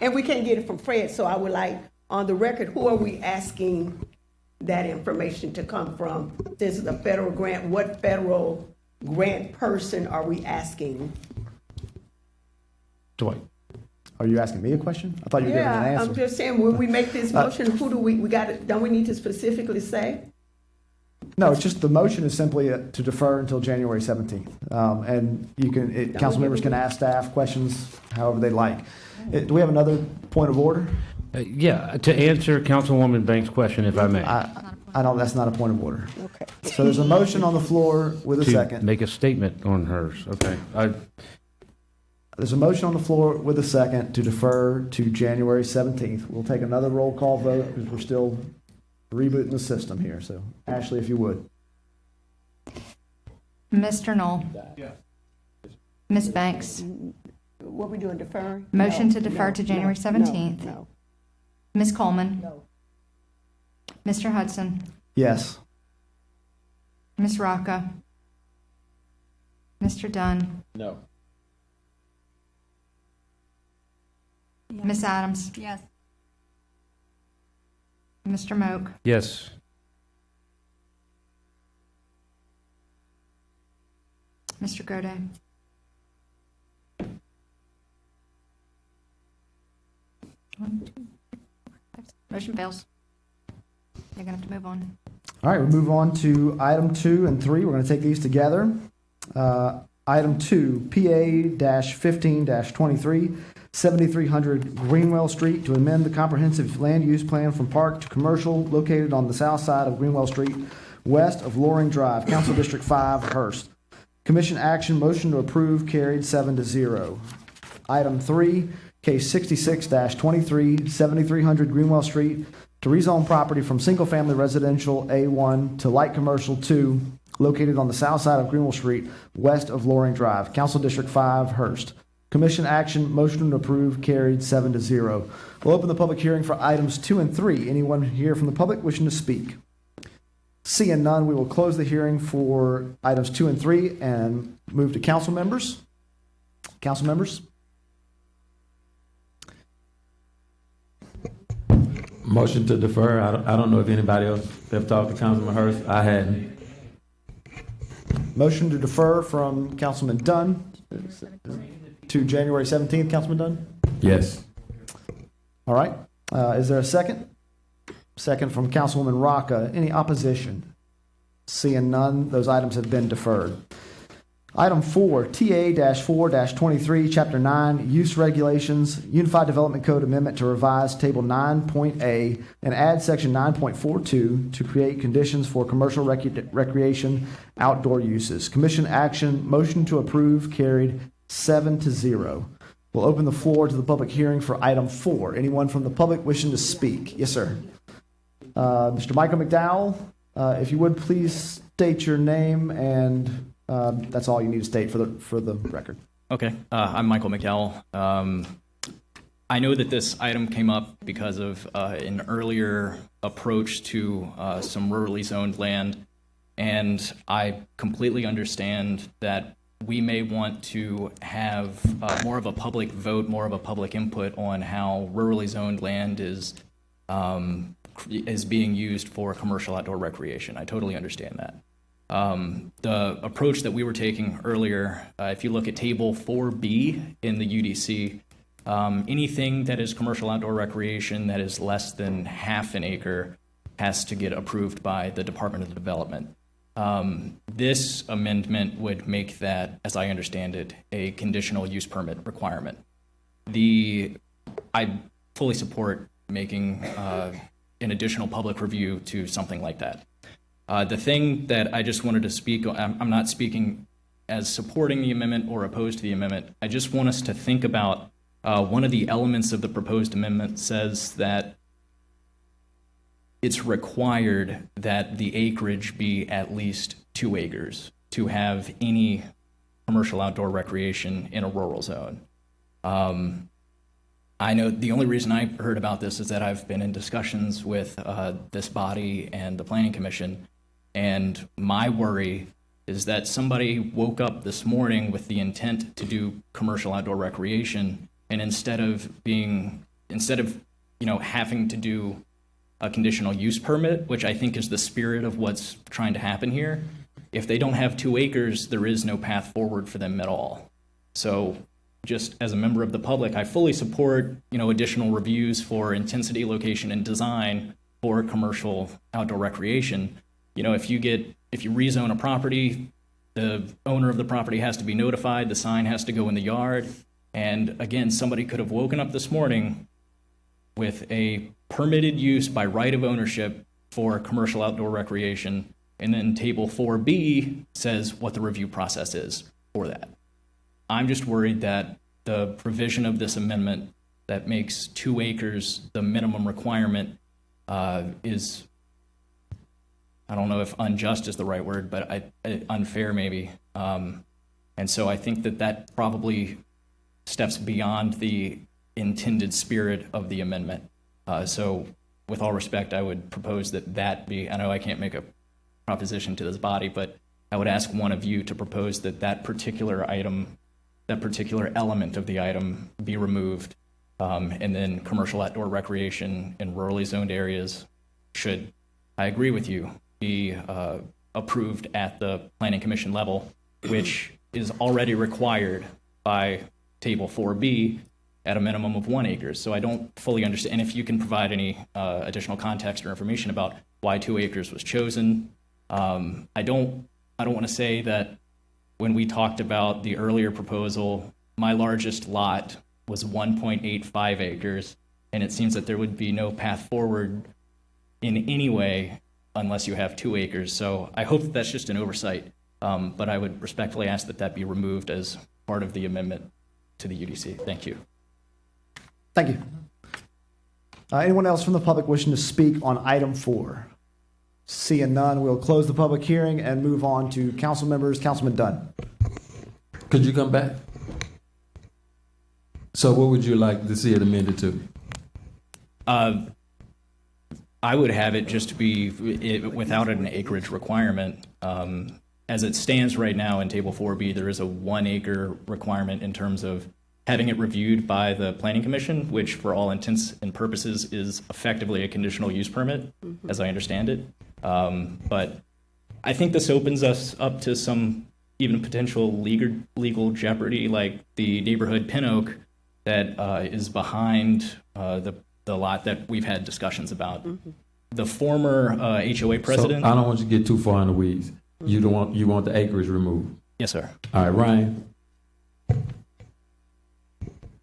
and we can't get it from Fred, so I would like, on the record, who are we asking that information to come from? This is a federal grant. What federal grant person are we asking? Dwight. Are you asking me a question? I thought you were giving an Yeah, answer. I'm just saying, when we make this motion, who do we got it, don't we need to specifically say? No, it's just the motion is simply to defer until January 17th. And council members can ask staff questions however they like. Do we have another point of order? Yeah, to answer Councilwoman Banks' question, if I may. I don't, that's not a point of order. Okay. So there's a motion on the floor with a To second. make a statement on hers, okay. There's a motion on the floor with a second to defer to January 17th. We'll take another roll call vote because we're still rebooting the system here. So Ashley, if you would. Mr. Knoll? Yes. Ms. Banks? What we doing, deferring? Motion No, to defer no, to January no, 17th. No. Ms. Coleman? No. Mr. Hudson? Yes. Ms. Rocca? Mr. Dunn? No. Ms. Adams? Yes. Mr. Moak? Yes. Mr. Gode? Motion fails. You're going to have to move on. All right, we move on to item 2 and 3. We're going to take these together. Item 2, PA-15-23, 7300 Greenwell Street, to amend the comprehensive land use plan from park to commercial located on the south side of Greenwell Street, west of Loring Drive, Council District 5, Hearst. Commission action, motion to approve, carried 7-0. Item 3, case 66-23, 7300 Greenwell Street, to rezone property from single-family residential A1 to light commercial 2, located on the south side of Greenwell Street, west of Loring Drive, Council District 5, Hearst. Commission action, motion to approve, carried 7-0. We'll open the public hearing for items 2 and 3. Anyone here from the public wishing to speak? Seeing none, we will close the hearing for items 2 and 3 and move to council members. Council members? Motion to defer. I don't know if anybody else have talked to Councilman Hurst. I hadn't. Motion to defer from Councilman Dunn to January 17th, Councilman Dunn? Yes. All right. Is there a second? Second from Councilwoman Rocca. Any opposition? Seeing none, those items have been deferred. Item 4, TA-4-23, Chapter 9, Use Regulations, Unified Development Code Amendment to revise Table 9.A and add Section 9.42 to create conditions for commercial recreation outdoor uses. Commission action, motion to approve, carried 7-0. We'll open the floor to the public hearing for item 4. Anyone from the public wishing to speak? Yes, sir. Mr. Michael McDowell, if you would please state your name and that's all you need to state for the record. Okay, I'm Michael McDowell. I know that this item came up because of an earlier approach to some rurally zoned land, and I completely understand that we may want to have more of a public vote, more of a public input on how rurally zoned land is being used for commercial outdoor recreation. I totally understand that. The approach that we were taking earlier, if you look at Table 4B in the UDC, anything that is commercial outdoor recreation that is less than half an acre has to get approved by the Department of Development. This amendment would make that, as I understand it, a conditional use permit requirement. I fully support making an additional public review to something like that. The thing that I just wanted to speak on, I'm not speaking as supporting the amendment or opposed to the amendment. I just want us to think about one of the elements of the proposed amendment says that it's required that the acreage be at least 2 acres to have any commercial outdoor recreation in a rural zone. I know the only reason I heard about this is that I've been in discussions with this body and the Planning Commission. And my worry is that somebody woke up this morning with the intent to do commercial outdoor recreation, and instead of having to do a conditional use permit, which I think is the spirit of what's trying to happen here, if they don't have 2 acres, there is no path forward for them at all. So just as a member of the public, I fully support, additional reviews for intensity, location, and design for commercial outdoor recreation. If you rezone a property, the owner of the property has to be notified, the sign has to go in the yard. And again, somebody could have woken up this morning with a permitted use by right of ownership for commercial outdoor recreation, and then Table 4B says what the review process is for that. I'm just worried that the provision of this amendment that makes 2 acres the minimum requirement is, I don't know if unjust is the right word, but unfair maybe. And so I think that probably steps beyond the intended spirit of the amendment. So with all respect, I would propose that be, I know I can't make a proposition to this body, but I would ask one of you to propose that particular item, that particular element of the item be removed, and then commercial outdoor recreation in rurally zoned areas should, I agree with you, be approved at the Planning Commission level, which is already required by Table 4B, at a minimum of 1 acre. So I don't fully understand. And if you can provide any additional context or information about why 2 acres was chosen. I don't want to say that when we talked about the earlier proposal, my largest lot was 1.85 acres, and it seems that there would be no path forward in any way unless you have 2 acres. So I hope that that's just an oversight, but I would respectfully ask that that be removed as part of the amendment to the UDC. Thank you. Thank you. Anyone else from the public wishing to speak on item 4? Seeing none, we'll close the public hearing and move on to council members. Councilman Dunn. Could you come back? So what would you like to see it amended to? I would have it just to be without an acreage requirement. As it stands right now in Table 4B, there is a 1 acre requirement in terms of having it reviewed by the Planning Commission, which for all intents and purposes is effectively a conditional use permit, as I understand it. But I think this opens us up to some even potential legal jeopardy, like the neighborhood pin oak that is behind the lot that we've had discussions about. The former HOA president. So I don't want you to get too far in the weeds. You want the acreage removed. Yes, sir. All right, Ryan. Am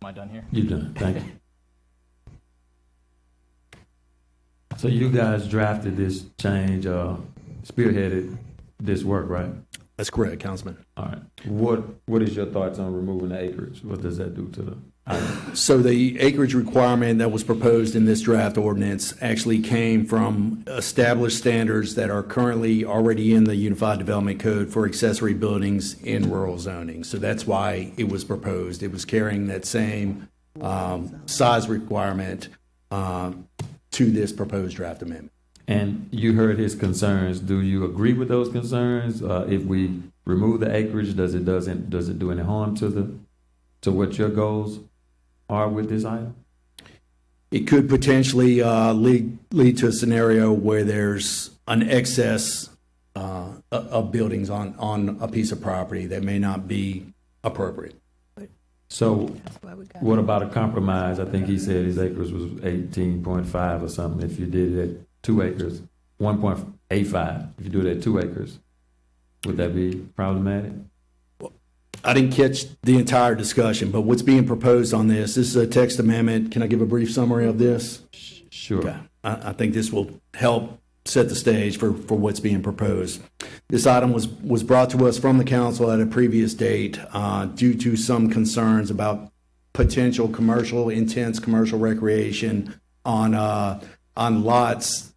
I done here? You're done. Thank you. So you guys drafted this change, spearheaded this work, right? That's correct, Councilman. All right. What is your thoughts on removing the acreage? What does that do to the item? So the acreage requirement that was proposed in this draft ordinance actually came from established standards that are currently already in the Unified Development Code for accessory buildings in rural zoning. So that's why it was proposed. It was carrying that same size requirement to this proposed draft amendment. And you heard his concerns. Do you agree with those concerns? If we remove the acreage, does it do any harm to what your goals are with this item? It could potentially lead to a scenario where there's an excess of buildings on a piece of property that may not be appropriate. So what about a compromise? I think he said his acres was 18.5 or something. If you did it at 2 acres, 1.85. If you do it at 2 acres, would that be problematic? I didn't catch the entire discussion, but what's being proposed on this is a text amendment. Can I give a brief summary of this? Sure. Okay. I think this will help set the stage for what's being proposed. This item was brought to us from the council at a previous date due to some concerns about potential intense commercial recreation on lots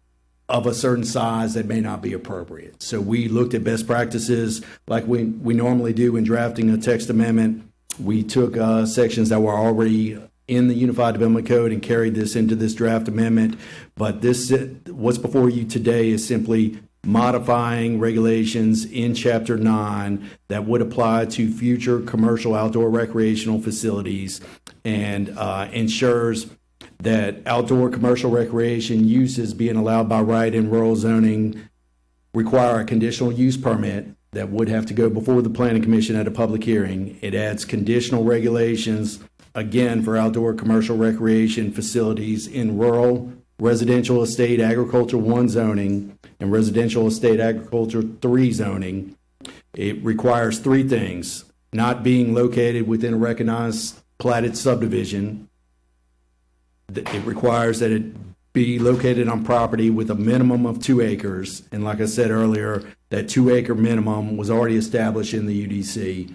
of a certain size that may not be appropriate. So we looked at best practices like we normally do in drafting a text amendment. We took sections that were already in the Unified Development Code and carried this into this draft amendment. But what's before you today is simply modifying regulations in Chapter 9 that would apply to future commercial outdoor recreational facilities and ensures that outdoor commercial recreation uses being allowed by right in rural zoning require a conditional use permit that would have to go before the Planning Commission at a public hearing. It adds conditional regulations, again, for outdoor commercial recreation facilities in rural, residential estate agriculture 1 zoning, and residential estate agriculture 3 zoning. It requires 3 things: not being located within a recognized platted subdivision. It requires that it be located on property with a minimum of 2 acres. And like I said earlier, that 2 acre minimum was already established in the UDC.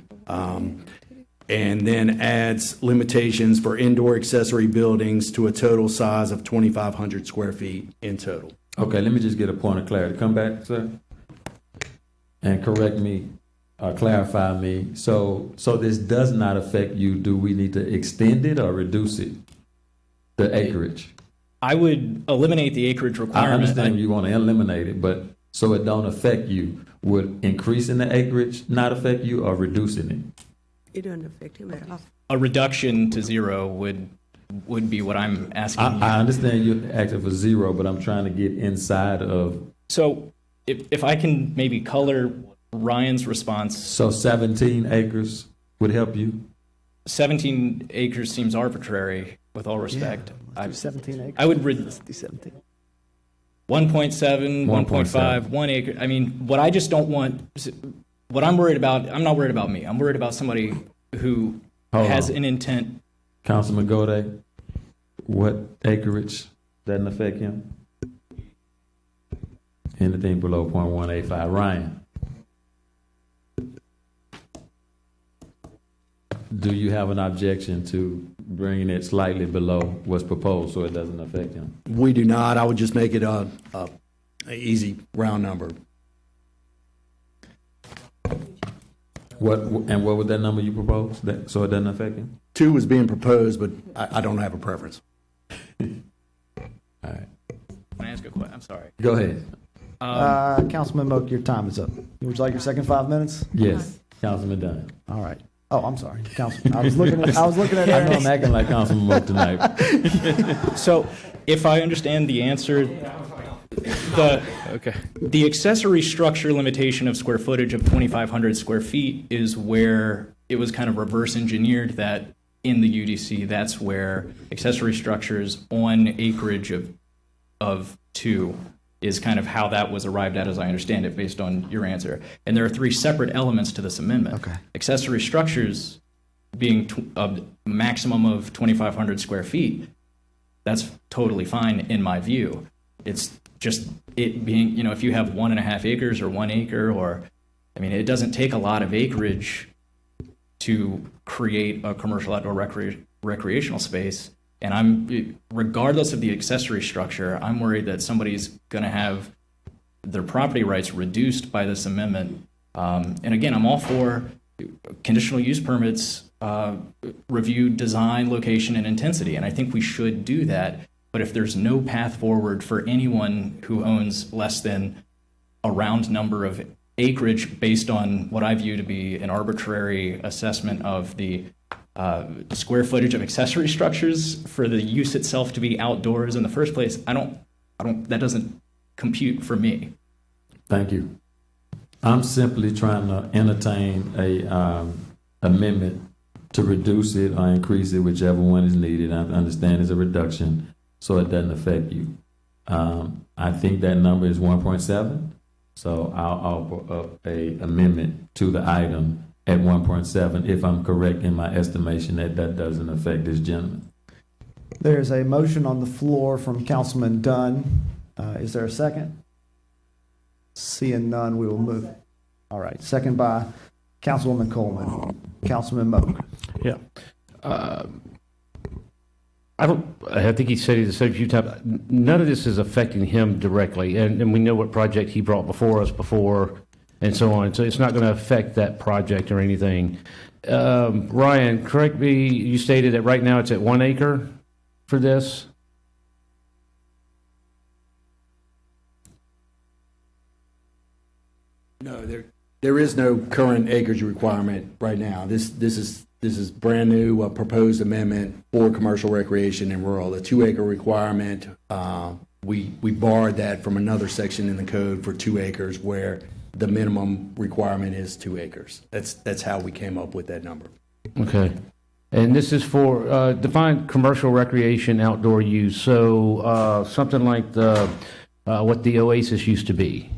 And then adds limitations for indoor accessory buildings to a total size of 2,500 square feet in total. Okay, let me just get a point of clarity. Come back, sir, and correct me, clarify me. So this does not affect you. Do we need to extend it or reduce it, the acreage? I would eliminate the acreage requirement. I understand you want to eliminate it, but so it don't affect you. Would increasing the acreage not affect you or reducing it? It doesn't affect him at all. A reduction to 0 would be what I'm asking you. I understand you're asking for 0, but I'm trying to get inside of. So if I can maybe color Ryan's response. So 17 acres would help you? 17 acres seems arbitrary, with all respect. Let's do 17 acres. I would, Let's do 17. 1.7, 1.5, 1 acre. I mean, what I just don't want, what I'm worried about, I'm not worried about me. I'm worried about somebody who Hold has on. an intent. Councilman Gode, what acreage doesn't affect him? Anything below .185. Ryan? Do you have an objection to bringing it slightly below what's proposed so it doesn't affect him? We do not. I would just make it a easy round number. What would that number you propose, that, so it doesn't affect him? 2 was being proposed, but I don't have a preference. All right. Can I ask a question? I'm sorry. Go ahead. Councilman Moak, your time is up. Would you like your second 5 minutes? Yes, Councilman Dunn. All right. Oh, I'm sorry, Councilman. I was looking at I know I'm acting like Councilman Moak tonight. So, if I understand the answer, the accessory structure limitation of square footage of 2,500 square feet is where it was kind of reverse engineered that in the UDC, that's where accessory structures on acreage of 2 is kind of how that was arrived at, as I understand it, based on your answer. And there are 3 separate elements to this amendment. Okay. Accessory structures being a maximum of 2,500 square feet, that's totally fine in my view. It's just it being, if you have 1.5 acres or 1 acre, it doesn't take a lot of acreage to create a commercial outdoor recreational space. And regardless of the accessory structure, I'm worried that somebody's going to have their property rights reduced by this amendment. And again, I'm all for conditional use permits, review design, location, and intensity. And I think we should do that. But if there's no path forward for anyone who owns less than a round number of acreage based on what I view to be an arbitrary assessment of the square footage of accessory structures for the use itself to be outdoors in the first place, that doesn't compute for me. Thank you. I'm simply trying to entertain a amendment to reduce it or increase it, whichever one is needed. I understand it's a reduction, so it doesn't affect you. I think that number is 1.7, so I'll offer up a amendment to the item at 1.7, if I'm correct in my estimation that doesn't affect this gentleman. There's a motion on the floor from Councilman Dunn. Is there a second? Seeing none, we will move. All right, second by Councilwoman Coleman. Councilman Moak. Yeah. I think he said it a few times. None of this is affecting him directly, and we know what project he brought before us before, and so on. So it's not going to affect that project or anything. Ryan, correct me, you stated that right now it's at 1 acre for this? No, there is no current acreage requirement right now. This is brand new, a proposed amendment for commercial recreation in rural. A 2 acre requirement, we borrowed that from another section in the code for 2 acres where the minimum requirement is 2 acres. That's how we came up with that number. Okay. And this is for, define commercial recreation outdoor use. So something like what the Oasis used to be.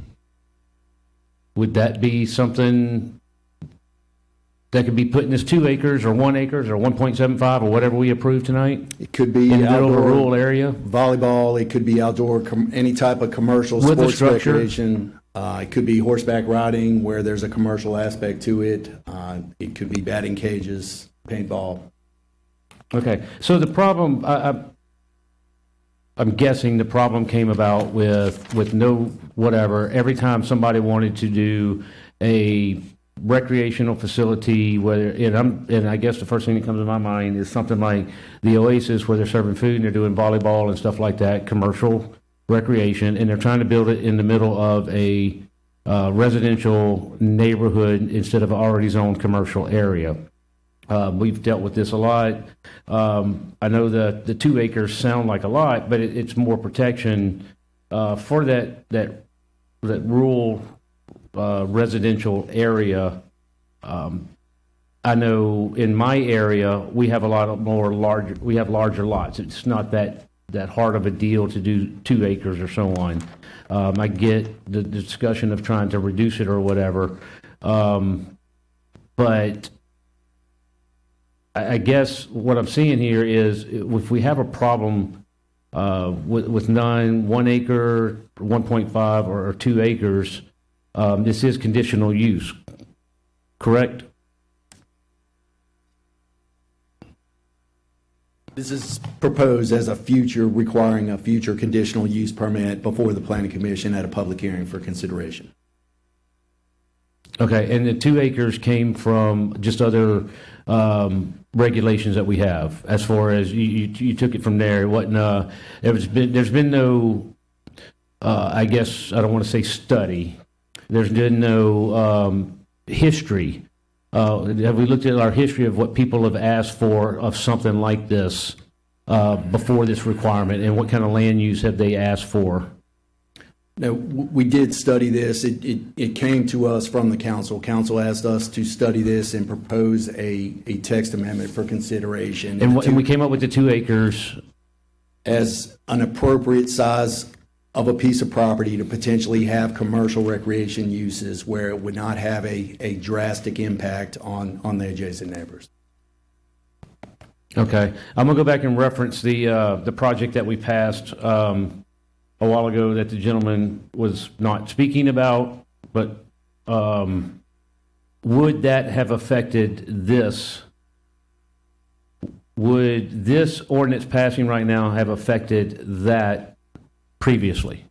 Would that be something that could be put in this 2 acres or 1 acres or 1.75 or whatever we approve tonight? It could be in the middle of a outdoor rural area? Volleyball, it could be outdoor, any type of commercial With the sports structure? recreation. It could be horseback riding where there's a commercial aspect to it. It could be batting cages, paintball. Okay, so the problem, I'm guessing the problem came about with no whatever, every time somebody wanted to do a recreational facility, whether, and I guess the first thing that comes to my mind is something like the Oasis where they're serving food and they're doing volleyball and stuff like that, commercial recreation, and they're trying to build it in the middle of a residential neighborhood instead of an already zoned commercial area. We've dealt with this a lot. I know the 2 acres sound like a lot, but it's more protection for that rural residential area. I I know in my area, we have a lot of we have larger lots. It's not that hard of a deal to do 2 acres or so on. I get the discussion of trying to reduce it or whatever. But I guess what I'm seeing here is if we have a problem with 1 acre, 1.5, or 2 acres, this is conditional use, correct? This is proposed as requiring a future conditional use permit before the planning commission at a public hearing for consideration. Okay, and the 2 acres came from just other regulations that we have, as far as you took it from there. It wasn't, there's been no, I guess, I don't want to say study. There's been no history. Have we looked at our history of what people have asked for of something like this before this requirement, and what kind of land use have they asked for? No, we did study this. It came to us from the council. Council asked us to study this and propose a text amendment for consideration. And we came up with the 2 acres. As an appropriate size of a piece of property to potentially have commercial recreation uses where it would not have a drastic impact on the adjacent neighbors. Okay, I'm gonna go back and reference the project that we passed a while ago that the gentleman was not speaking about, but would that have affected this? Would this ordinance passing right now have affected that previously?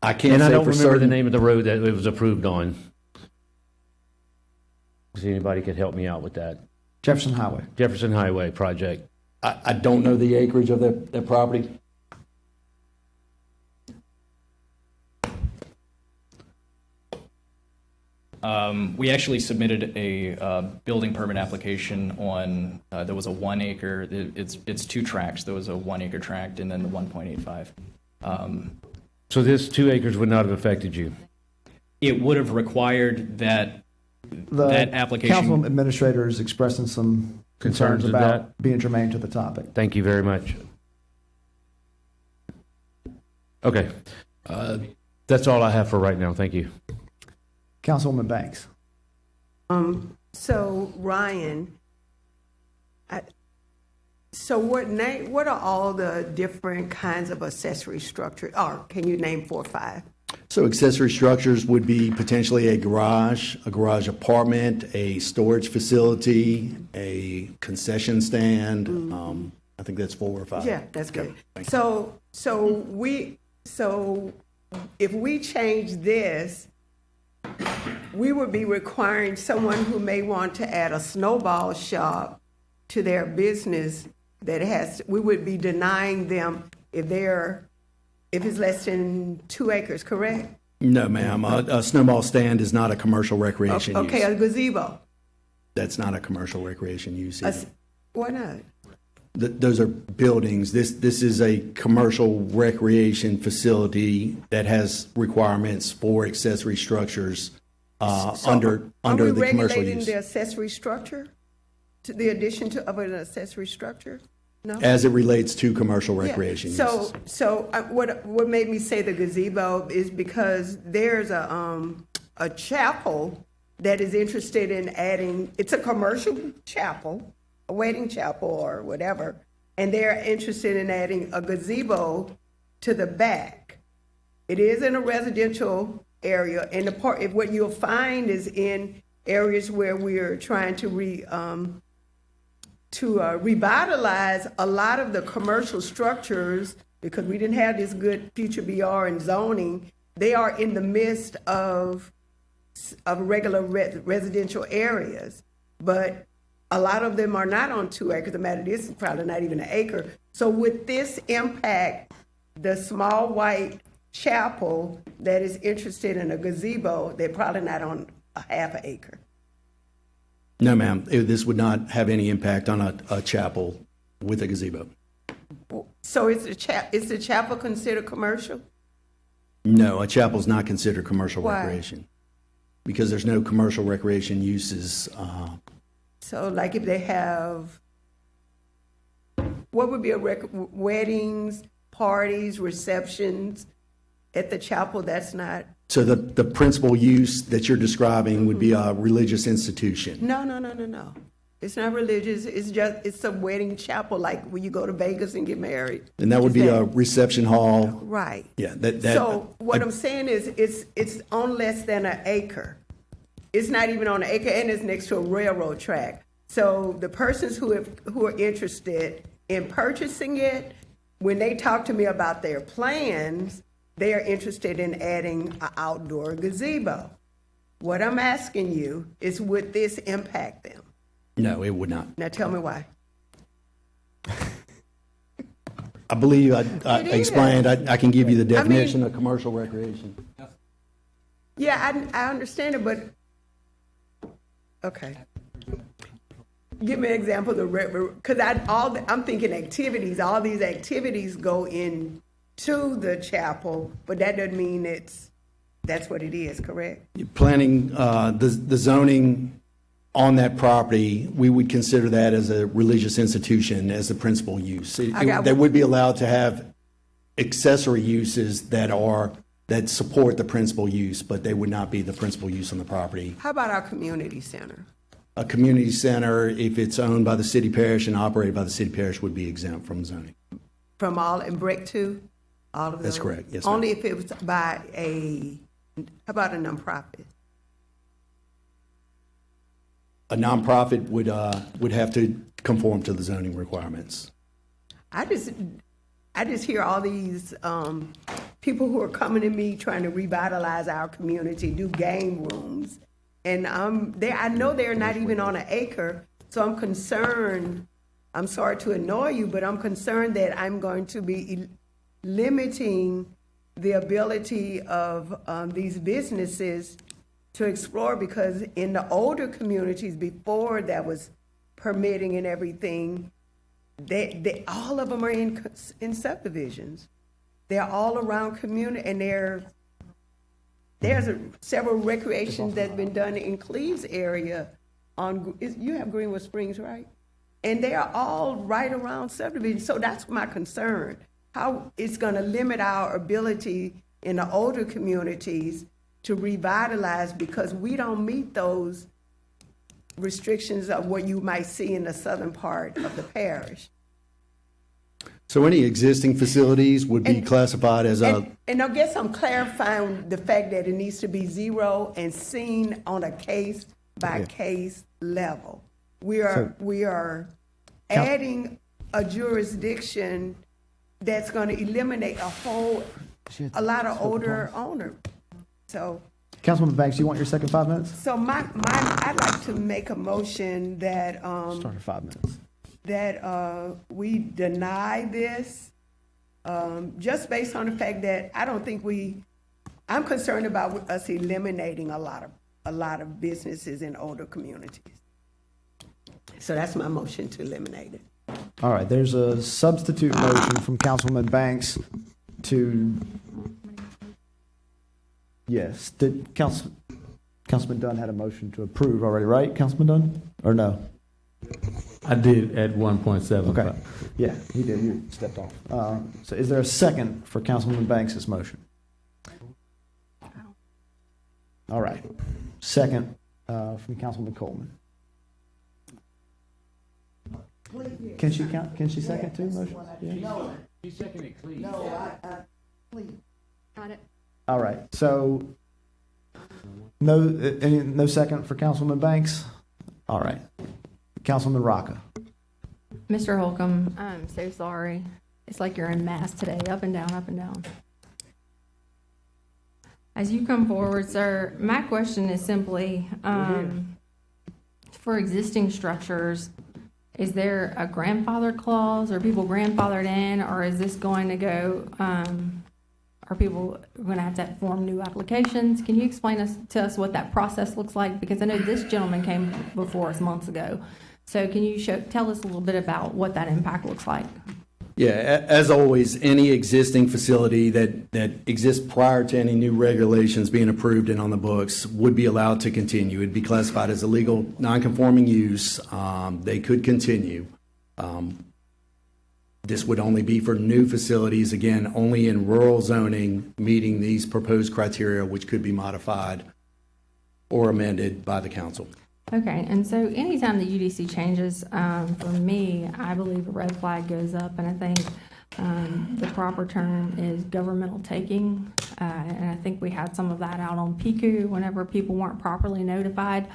I can't And say I don't for remember the certain. name of the road that it was approved on. If anybody could help me out with that. Jefferson Highway. Jefferson Highway project. I don't know the acreage of that property. We actually submitted a building permit application on, there was a 1 acre, it's 2 tracts. There was a 1 acre tract and then the 1.85. So this 2 acres would not have affected you? It would have required that that application. Council administrator is expressing some Concerns concerns with about that? being germane to the topic. Thank you very much. Okay. That's all I have for right now. Thank you. Councilwoman Banks. So Ryan, so what are all the different kinds of accessory structure, or can you name 4 or 5? So accessory structures would be potentially a garage apartment, a storage facility, a concession stand. I think that's 4 or 5. Yeah, that's good. Thank you. So if we change this, we would be requiring someone who may want to add a snowball shop to their business we would be denying them if it's less than 2 acres, correct? No, ma'am. A snowball stand is not a commercial recreation use. Okay, a gazebo. That's not a commercial recreation use either. Why not? Those are buildings. This is a commercial recreation facility that has requirements for accessory structures under the commercial Are we regulating use. the accessory structure? To the addition of an accessory structure? No? As it relates to commercial recreation uses. So what made me say the gazebo is because there's a chapel that is interested in adding, it's a commercial chapel, a wedding chapel or whatever, and they're interested in adding a gazebo to the back. It is in a residential area, and what you'll find is in areas where we're trying to revitalize a lot of the commercial structures, because we didn't have this good future BR and zoning. They are in the midst of regular residential areas, but a lot of them are not on 2 acres. The matter is probably not even an acre. So would this impact the small white chapel that is interested in a gazebo? They're probably not on a half an acre. No, ma'am. This would not have any impact on a chapel with a gazebo. So is the chapel considered commercial? No, a chapel is not considered commercial Why? recreation because there's no commercial recreation uses. So like if they have, what would be weddings, parties, receptions at the chapel? That's not, So the principal use that you're describing would be a religious institution. no. It's not religious. It's a wedding chapel, like when you go to Vegas and get married. And that would be a reception hall. Right. Yeah, that. So what I'm saying is, it's on less than an acre. It's not even on an acre, and it's next to a railroad track. So the persons who are interested in purchasing it, when they talk to me about their plans, they are interested in adding an outdoor gazebo. What I'm asking you is, would this impact them? No, it would not. Now tell me why. I believe I It is. explained, I can give you the definition of commercial recreation. Yeah, I understand it, but, okay. Give me an example of the, because I'm thinking activities, all these activities go into the chapel, but that doesn't mean that's what it is, correct? Planning, the zoning on that property, we would consider that as a religious institution as the principal use. They would be allowed to have accessory uses that support the principal use, but they would not be the principal use on the property. How about our community center? A community center, if it's owned by the city parish and operated by the city parish, would be exempt from zoning. From all, and break two? All of those? That's correct, yes, ma'am. Only if it was by how about a nonprofit? A nonprofit would have to conform to the zoning requirements. I just hear all these people who are coming to me trying to revitalize our community, do game rooms, and I know they're not even on an acre, so I'm concerned. I'm sorry to annoy you, but I'm concerned that I'm going to be limiting the ability of these businesses to explore, because in the older communities before that was permitting and everything, they all of them are in subdivisions. They're all around community, and there's several recreations that's been done in Cleve's area. You have Greenwood Springs, right? And they are all right around subdivisions. So that's my concern. How it's going to limit our ability in the older communities to revitalize, because we don't meet those restrictions of what you might see in the southern part of the parish. So any existing facilities would be classified as And I guess I'm clarifying the fact that it needs to be zero and seen on a case-by-case level. We are adding a jurisdiction that's going to eliminate a lot of older owners. So, Councilwoman Banks, you want your second 5 minutes? so I'd like to make a motion that Start at 5 minutes. that we deny this, just based on the fact that I don't think I'm concerned about us eliminating a lot of businesses in older communities. So that's my motion, to eliminate it. All right, there's a substitute motion from Councilwoman Banks to, yes, Councilman Dunn had a motion to approve already, right, Councilman Dunn? Or no? I did at 1.75. Okay, yeah, he did, you stepped off. So is there a second for Councilwoman Banks' motion? All right, second from Councilman Coleman. Can she second too, motion? Yeah. She seconded Cleve. Got it. All right, so no second for Councilwoman Banks? All right, Councilman Rocca. Mr. Holcomb, I'm so sorry. It's like you're in mass today, up and down, up and down. As you come forward, sir, my question is simply, for existing structures, is there a grandfather clause? Are people grandfathered in, or is this going to go, are people going to have to form new applications? Can you explain to us what that process looks like? Because I know this gentleman came before us months ago. So can you tell us a little bit about what that impact looks like? Yeah, as always, any existing facility that exists prior to any new regulations being approved and on the books would be allowed to continue. It'd be classified as a legal non-conforming use. They could continue. This would only be for new facilities, again, only in rural zoning, meeting these proposed criteria, which could be modified or amended by the council. Okay, and so anytime the UDC changes, for me, I believe a red flag goes up, and I think the proper term is governmental taking, and I think we had some of that out on PICU whenever people weren't properly notified.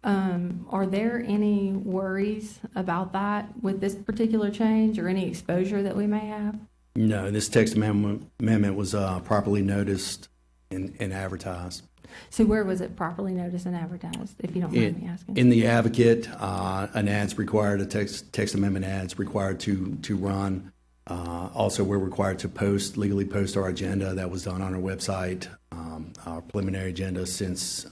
Are there any worries about that with this particular change, or any exposure that we may have? No, this text amendment was properly noticed and advertised. So where was it properly noticed and advertised, if you don't mind me asking? In the Advocate, an ad's required, a text amendment ad's required to run. Also, we're required to legally post our agenda. That was done on our website. Our preliminary agenda, since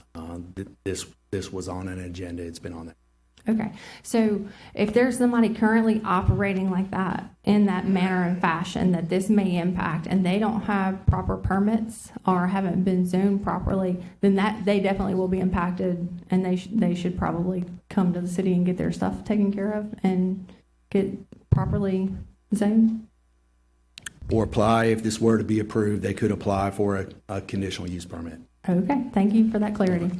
this was on an agenda, it's been on there. Okay, so if there's somebody currently operating like that, in that manner and fashion that this may impact, and they don't have proper permits or haven't been zoned properly, then they definitely will be impacted, and they should probably come to the city and get their stuff taken care of and get properly zoned? Or apply, if this were to be approved, they could apply for a conditional use permit. Okay, thank you for that clarity.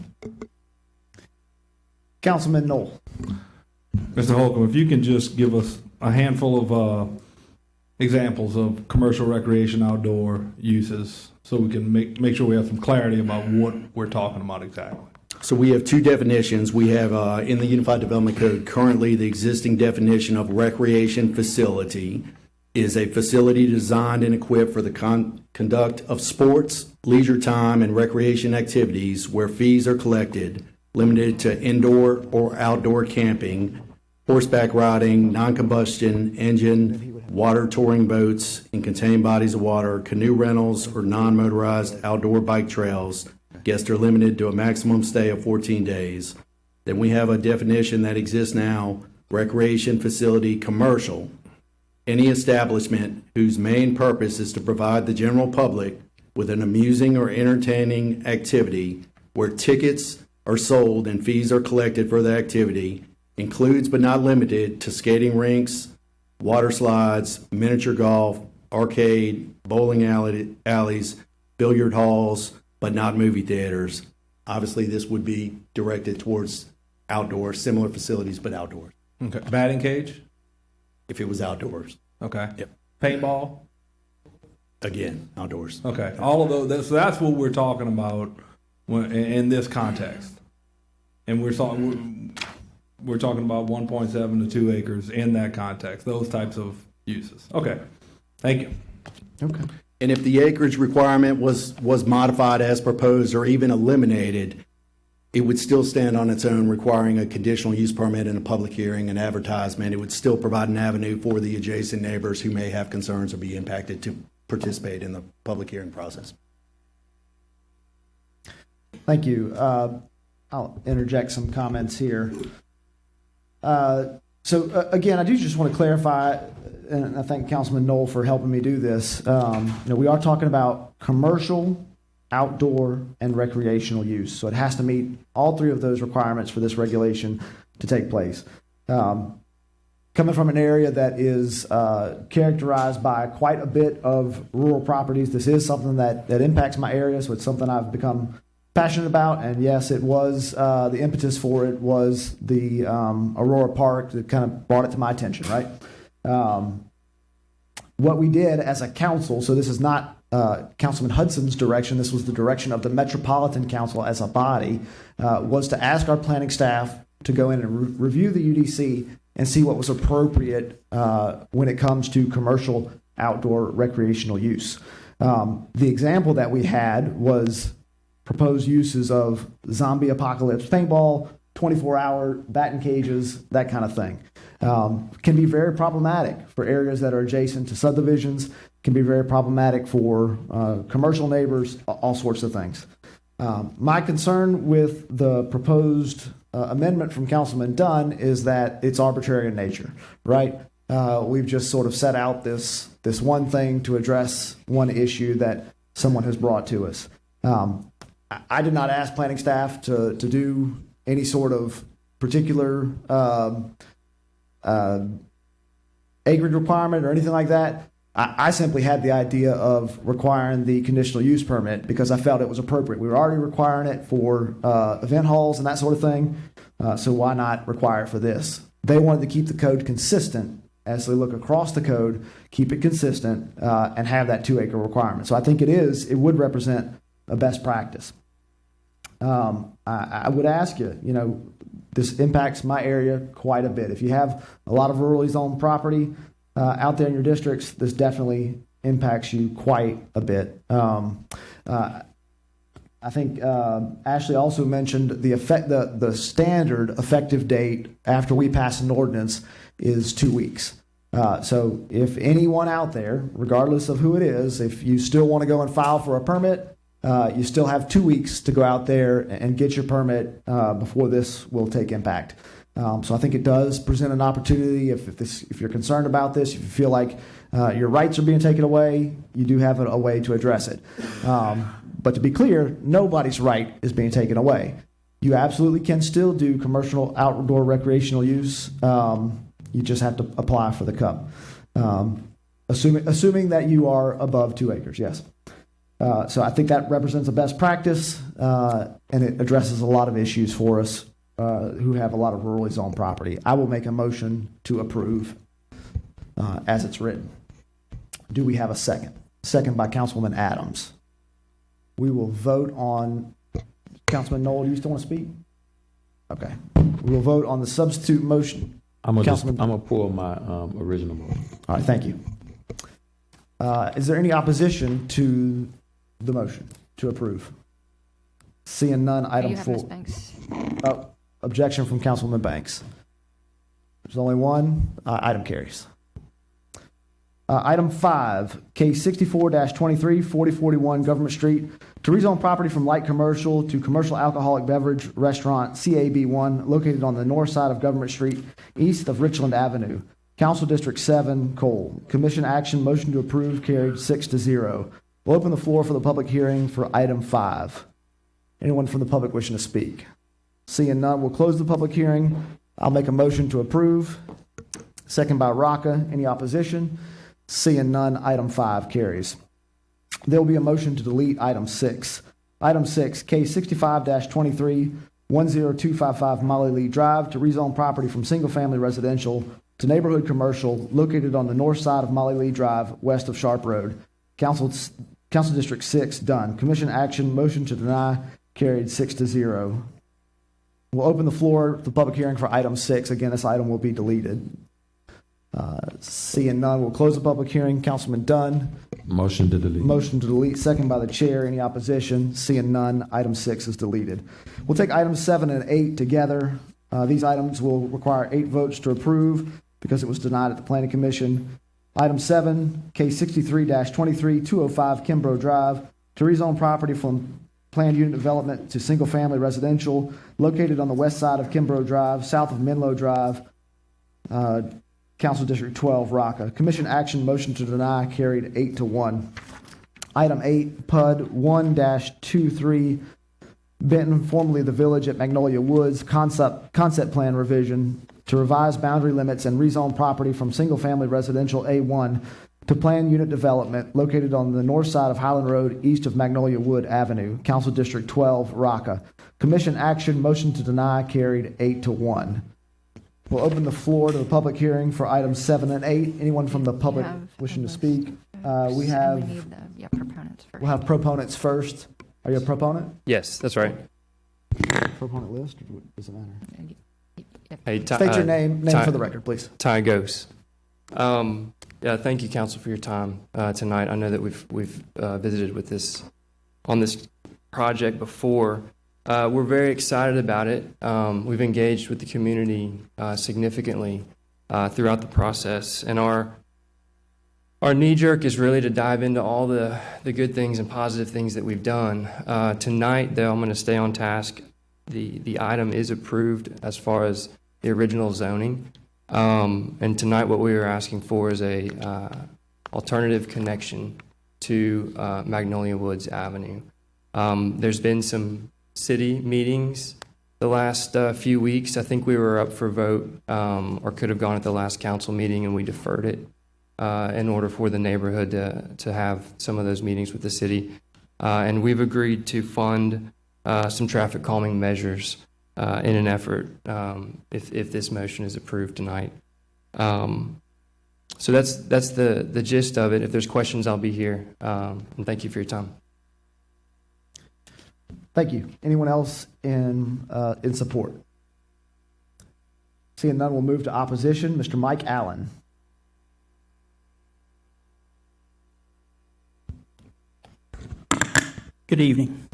Councilman Knoll. Mr. Holcomb, if you can just give us a handful of examples of commercial recreation outdoor uses so we can make sure we have some clarity about what we're talking about exactly. So we have two definitions. We have in the Unified Development Code, currently the existing definition of recreation facility is a facility designed and equipped for the conduct of sports, leisure time, and recreation activities where fees are collected, limited to indoor or outdoor camping, horseback riding, non-combustion engine, water touring boats in contained bodies of water, canoe rentals, or non-motorized outdoor bike trails. Guests are limited to a maximum stay of 14 days. Then we have a definition that exists now, recreation facility commercial. Any establishment whose main purpose is to provide the general public with an amusing or entertaining activity where tickets are sold and fees are collected for the activity, includes but not limited to skating rinks, water slides, miniature golf, arcade, bowling alleys, billiard halls, but not movie theaters. Obviously, this would be directed towards outdoors, similar facilities, but outdoors, Okay. Batting cage? if it was outdoors. Okay. Yep. Paintball? Again, outdoors. Okay. All of those, so that's what we're talking about in this context. And we're talking about 1.7 to 2 acres in that context, those types of uses. Okay. Thank you. Okay. And if the acreage requirement was modified as proposed or even eliminated, it would still stand on its own, requiring a conditional use permit and a public hearing and advertisement. It would still provide an avenue for the adjacent neighbors who may have concerns or be impacted to participate in the public hearing process. Thank you. I'll interject some comments here. Again, I do just want to clarify, and I thank Councilman Knoll for helping me do this. We are talking about commercial, outdoor, and recreational use. So it has to meet all three of those requirements for this regulation to take place. Coming from an area that is characterized by quite a bit of rural properties, this is something that impacts my area, so it's something I've become passionate about. And yes, it was the impetus for it was the Aurora Park that kind of brought it to my attention, right? What we did as a council, so this is not Councilman Hudson's direction, this was the direction of the Metropolitan Council as a body, was to ask our planning staff to go in and review the UDC and see what was appropriate when it comes to commercial outdoor recreational use. The example that we had was proposed uses of zombie apocalypse paintball, 24-hour batting cages, that kind of thing. Can be very problematic for areas that are adjacent to subdivisions, can be very problematic for commercial neighbors, all sorts of things. My concern with the proposed amendment from Councilman Dunn is that it's arbitrary in nature, right? We've just sort of set out this one thing to address one issue that someone has brought to us. I did not ask planning staff to do any sort of particular acreage requirement or anything like that. I simply had the idea of requiring the conditional use permit because I felt it was appropriate. We were already requiring it for event halls and that sort of thing, so why not require it for this? They wanted to keep the code consistent as they look across the code, keep it consistent, and have that 2-acre requirement. So I think it would represent a best practice. I would ask you, this impacts my area quite a bit. If you have a lot of rurally zoned property out there in your districts, this definitely impacts you quite a bit. I think Ashley also mentioned the standard effective date after we pass an ordinance is 2 weeks. So if anyone out there, regardless of who it is, if you still want to go and file for a permit, you still have 2 weeks to go out there and get your permit before this will take impact. So I think it does present an opportunity. If you're concerned about this, if you feel like your rights are being taken away, you do have a way to address it. But to be clear, nobody's right is being taken away. You absolutely can still do commercial outdoor recreational use. You just have to apply for the cup, assuming that you are above 2 acres. Yes. So I think that represents a best practice, and it addresses a lot of issues for us who have a lot of rurally zoned property. I will make a motion to approve as it's written. Do we have a second? Second by Councilwoman Adams. We will vote on, Councilman Knoll, do you still want to speak? Okay. We will vote on the substitute motion. I'm gonna pull my original motion. All right, thank you. Is there any opposition to the motion to approve? Seeing none, item You have 4. Ms. Banks. Objection from Councilwoman Banks. There's only one. Item carries. Item 5, case 64-23, 4041 Government Street, to rezone property from light commercial to commercial alcoholic beverage restaurant CAB1 located on the north side of Government Street, east of Richland Avenue. Council District 7, Cole. Commission action, motion to approve, carried 6-0. We'll open the floor for the public hearing for item 5. Anyone from the public wishing to speak? Seeing none, we'll close the public hearing. I'll make a motion to approve. Second by Rocca. Any opposition? Seeing none, item 5 carries. There will be a motion to delete item 6. Item 6, case 65-23, 10255 Molly Lee Drive, to rezone property from single-family residential to neighborhood commercial located on the north side of Molly Lee Drive, west of Sharp Road. Council District 6, done. Commission action, motion to deny, carried 6-0. We'll open the floor to the public hearing for item 6. Again, this item will be deleted. Seeing none, we'll close the public hearing. Councilman Dunn. Motion to delete. Motion to delete, second by the chair. Any opposition? Seeing none, item 6 is deleted. We'll take items 7 and 8 together. These items will require 8 votes to approve because it was denied at the Planning Commission. Item 7, case 63-23, 205 Kimbrough Drive, to rezone property from planned unit development to single-family residential located on the west side of Kimbrough Drive, south of Menlo Drive, Council District 12, Rocca. Commission action, motion to deny, carried 8-1. Item 8, PUD 1-23, Benton, formerly the Village at Magnolia Woods, concept plan revision to revise boundary limits and rezone property from single-family residential A1 to planned unit development located on the north side of Highland Road, east of Magnolia Wood Avenue, Council District 12, Rocca. Commission action, motion to deny, carried 8-1. We'll open the floor to the public hearing for items 7 and 8. Anyone from the public wishing to speak? We have proponents first. We'll have proponents first. Are you a proponent? Yes, that's right. Proponent list, or does it matter? Hey, State your name for the record, please. Ty Gose. Yeah, thank you, Council, for your time tonight. I know that we've visited with this on this project before. We're very excited about it. We've engaged with the community significantly throughout the process, and our knee jerk is really to dive into all the good things and positive things that we've done. Tonight, though, I'm going to stay on task. The item is approved as far as the original zoning. And tonight, what we are asking for is a alternative connection to Magnolia Woods Avenue. There's been some city meetings the last few weeks. I think we were up for vote, or could have gone at the last council meeting, and we deferred it in order for the neighborhood to have some of those meetings with the city. And we've agreed to fund some traffic calming measures in an effort if this motion is approved tonight. So that's the gist of it. If there's questions, I'll be here. And thank you for your time. Thank you. Anyone else in support? Seeing none, we'll move to opposition. Mr. Mike Allen. Good evening.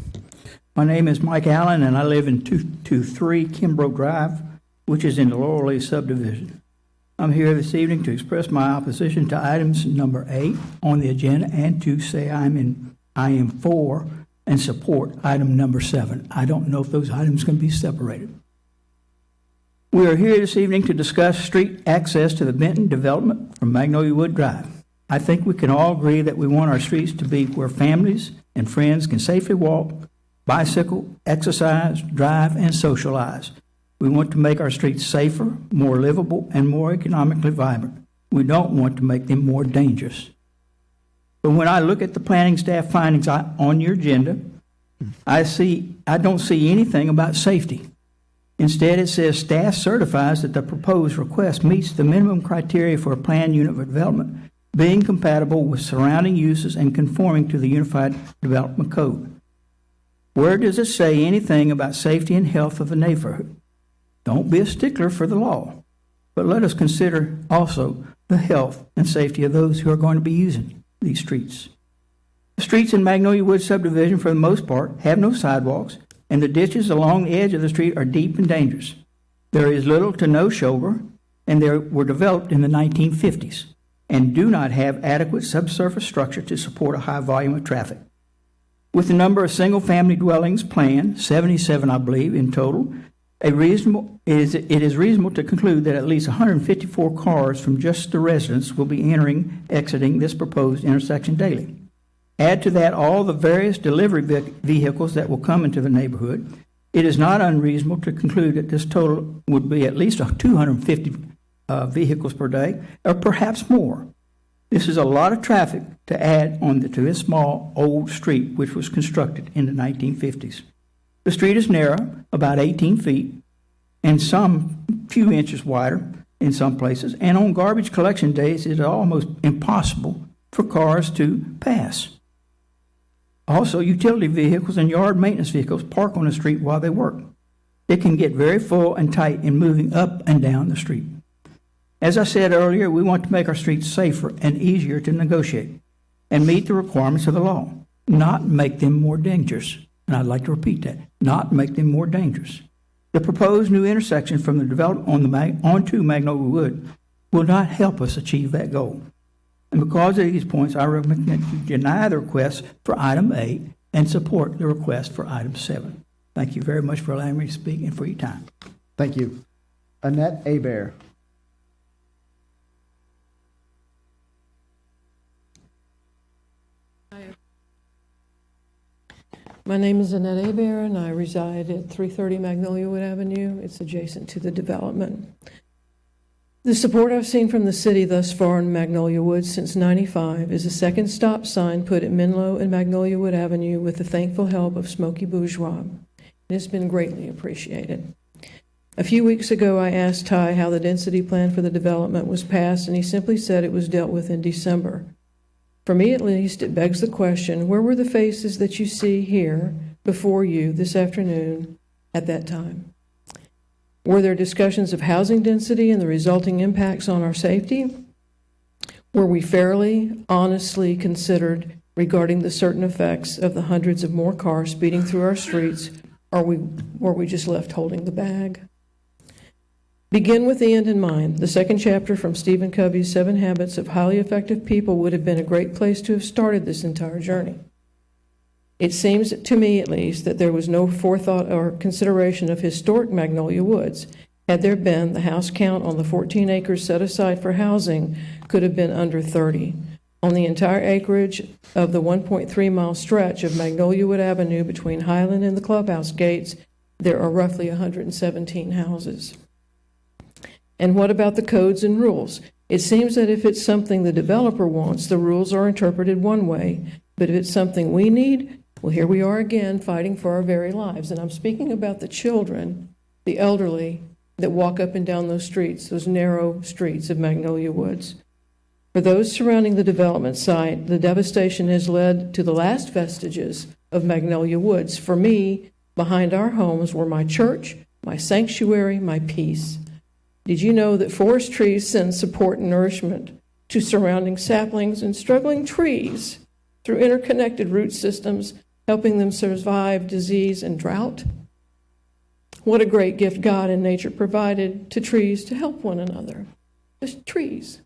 My name is Mike Allen, and I live in 223 Kimbrough Drive, which is in the Laurel Lee subdivision. I'm here this evening to express my opposition to items number 8 on the agenda and to say I am for and support item number 7. I don't know if those items can be separated. We are here this evening to discuss street access to the Benton development from Magnolia Wood Drive. I think we can all agree that we want our streets to be where families and friends can safely walk, bicycle, exercise, drive, and socialize. We want to make our streets safer, more livable, and more economically vibrant. We don't want to make them more dangerous. But when I look at the planning staff findings on your agenda, I don't see anything about safety. Instead, it says staff certifies that the proposed request meets the minimum criteria for a planned unit of development, being compatible with surrounding uses and conforming to the Unified Development Code. Where does it say anything about safety and health of the neighborhood? Don't be a stickler for the law, but let us consider also the health and safety of those who are going to be using these streets. The streets in Magnolia Woods subdivision, for the most part, have no sidewalks, and the ditches along the edge of the street are deep and dangerous. There is little to no shoulder, and they were developed in the 1950s and do not have adequate subsurface structure to support a high volume of traffic. With the number of single-family dwellings planned, 77, I believe, in total, it is reasonable to conclude that at least 154 cars from just the residents will be exiting this proposed intersection daily. Add to that all the various delivery vehicles that will come into the neighborhood. It is not unreasonable to conclude that this total would be at least 250 vehicles per day, or perhaps more. This is a lot of traffic to add on to this small old street which was constructed in the 1950s. The street is narrow, about 18 feet, and some few inches wider in some places, and on garbage collection days it is almost impossible for cars to pass. Also, utility vehicles and yard maintenance vehicles park on the street while they work. It can get very full and tight in moving up and down the street. As I said earlier, we want to make our streets safer and easier to negotiate and meet the requirements of the law, not make them more dangerous. And I'd like to repeat that, not make them more dangerous. The proposed new intersection from the development onto Magnolia Wood will not help us achieve that goal. And because of these points, I recommend that you deny the request for item 8 and support the request for item 7. Thank you very much for allowing me to speak and for your time. Thank you. Annette Hebert. My name is Annette Hebert, and I reside at 330 Magnolia Wood Avenue. It's adjacent to the development. The support I've seen from the city thus far in Magnolia Woods since '95 is a second stop sign put at Menlo and Magnolia Wood Avenue with the thankful help of Smokey Bourgeois. It has been greatly appreciated. A few weeks ago, I asked Ty how the density plan for the development was passed, and he simply said it was dealt with in December. For me, at least, it begs the question, where were the faces that you see here before you this afternoon at that time? Were there discussions of housing density and the resulting impacts on our safety? Were we fairly, honestly considered regarding the certain effects of the hundreds of more cars speeding through our streets, or were we just left holding the bag? Begin with the end in mind. The second chapter from Stephen Covey's 7 Habits of Highly Effective People would have been a great place to have started this entire journey. It seems, to me at least, that there was no forethought or consideration of historic Magnolia Woods Had there been, the house count on the 14 acres set aside for housing could have been under 30. On the entire acreage of the 1.3-mile stretch of Magnolia Wood Avenue between Highland and the clubhouse gates, there are roughly 117 houses. And what about the codes and rules? It seems that if it's something the developer wants, the rules are interpreted one way. But if it's something we need, well, here we are again fighting for our very lives. And I'm speaking about the children, the elderly, that walk up and down those streets, those narrow streets of Magnolia Woods. For those surrounding the development site, the devastation has led to the last vestiges of Magnolia Woods. For me, behind our homes were my church, my sanctuary, my peace. Did you know that forest trees send support and nourishment to surrounding saplings and struggling trees through interconnected root systems, helping them survive disease and drought? What a great gift God and nature provided to trees to help one another. Just trees.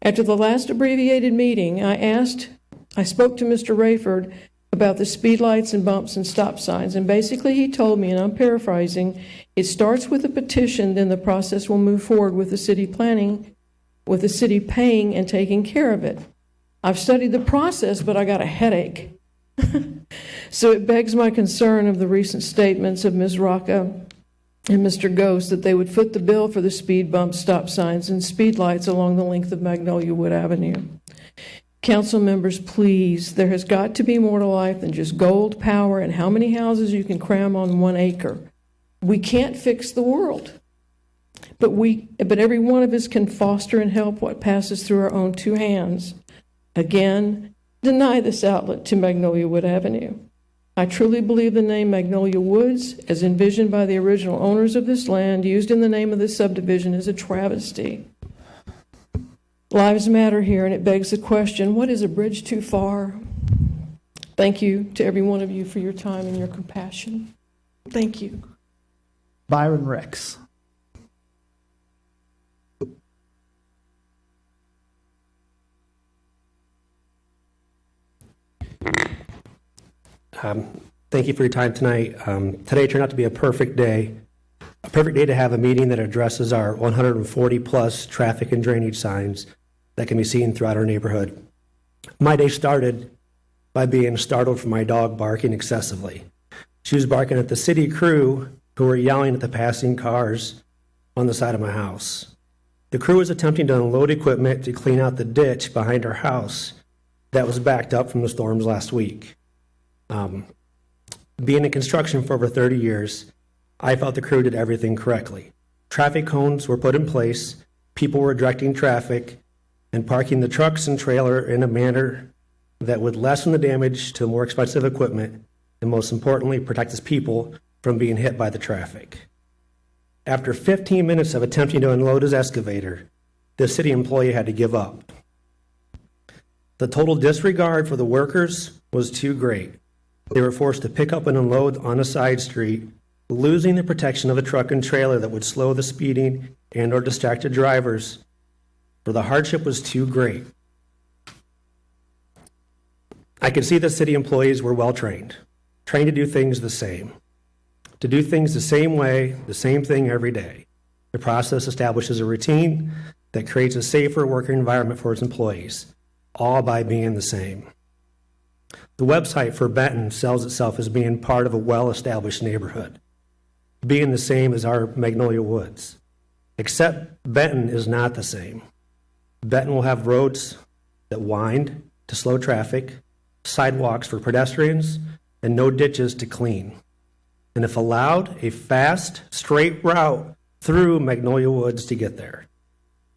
After the last abbreviated meeting, I spoke to Mr. Rayford about the speed lights and bumps and stop signs, and basically he told me, and I'm paraphrasing, it starts with a petition, then the process will move forward with the city planning, with the city paying and taking care of it. I've studied the process, but I got a headache. So it begs my concern of the recent statements of Ms. Rocca and Mr. Ghost that they would foot the bill for the speed bumps, stop signs, and speed lights along the length of Magnolia Wood Avenue. Council members, please, there has got to be more to life than just gold, power, and how many houses you can cram on 1 acre. We can't fix the world, but every one of us can foster and help what passes through our own 2 hands. Again, deny this outlet to Magnolia Wood Avenue. I truly believe the name Magnolia Woods, as envisioned by the original owners of this land, used in the name of this subdivision, is a travesty. Lives matter here, and it begs the question, what is a bridge too far? Thank you to every one of you for your time and your compassion. Thank you. Byron Rex. Thank you for your time tonight. Today turned out to be a perfect day to have a meeting that addresses our 140-plus traffic and drainage signs that can be seen throughout our neighborhood. My day started by being startled from my dog barking excessively. She was barking at the city crew who were yelling at the passing cars on the side of my house. The crew was attempting to unload equipment to clean out the ditch behind our house that was backed up from the storms last week. Being in construction for over 30 years, I felt the crew did everything correctly. Traffic cones were put in place, people were directing traffic, and parking the trucks and trailer in a manner that would lessen the damage to more expensive equipment, and most importantly, protect its people from being hit by the traffic. After 15 minutes of attempting to unload his excavator, the city employee had to give up. The total disregard for the workers was too great. They were forced to pick up and unload on a side street, losing the protection of a truck and trailer that would slow the speeding and or distracted drivers, for the hardship was too great. I could see the city employees were well trained to do things the same. To do things the same way, the same thing every day. The process establishes a routine that creates a safer working environment for its employees, all by being the same. The website for Benton sells itself as being part of a well-established neighborhood, being the same as our Magnolia Woods. Except Benton is not the same. Benton will have roads that wind to slow traffic, sidewalks for pedestrians, and no ditches to clean. And if allowed, a fast, straight route through Magnolia Woods to get there.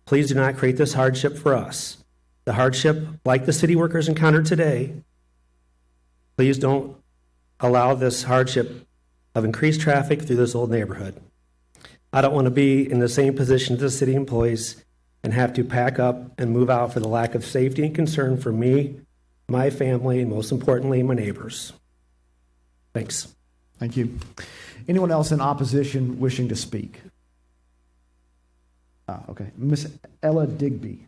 Please do not create this hardship for us. The hardship, like the city workers encountered today, please don't allow this hardship of increased traffic through this old neighborhood. I don't want to be in the same position as the city employees and have to pack up and move out for the lack of safety and concern for me, my family, and most importantly, my neighbors. Thanks. Thank you. Anyone else in opposition wishing to speak? Okay. Miss Ella Digby.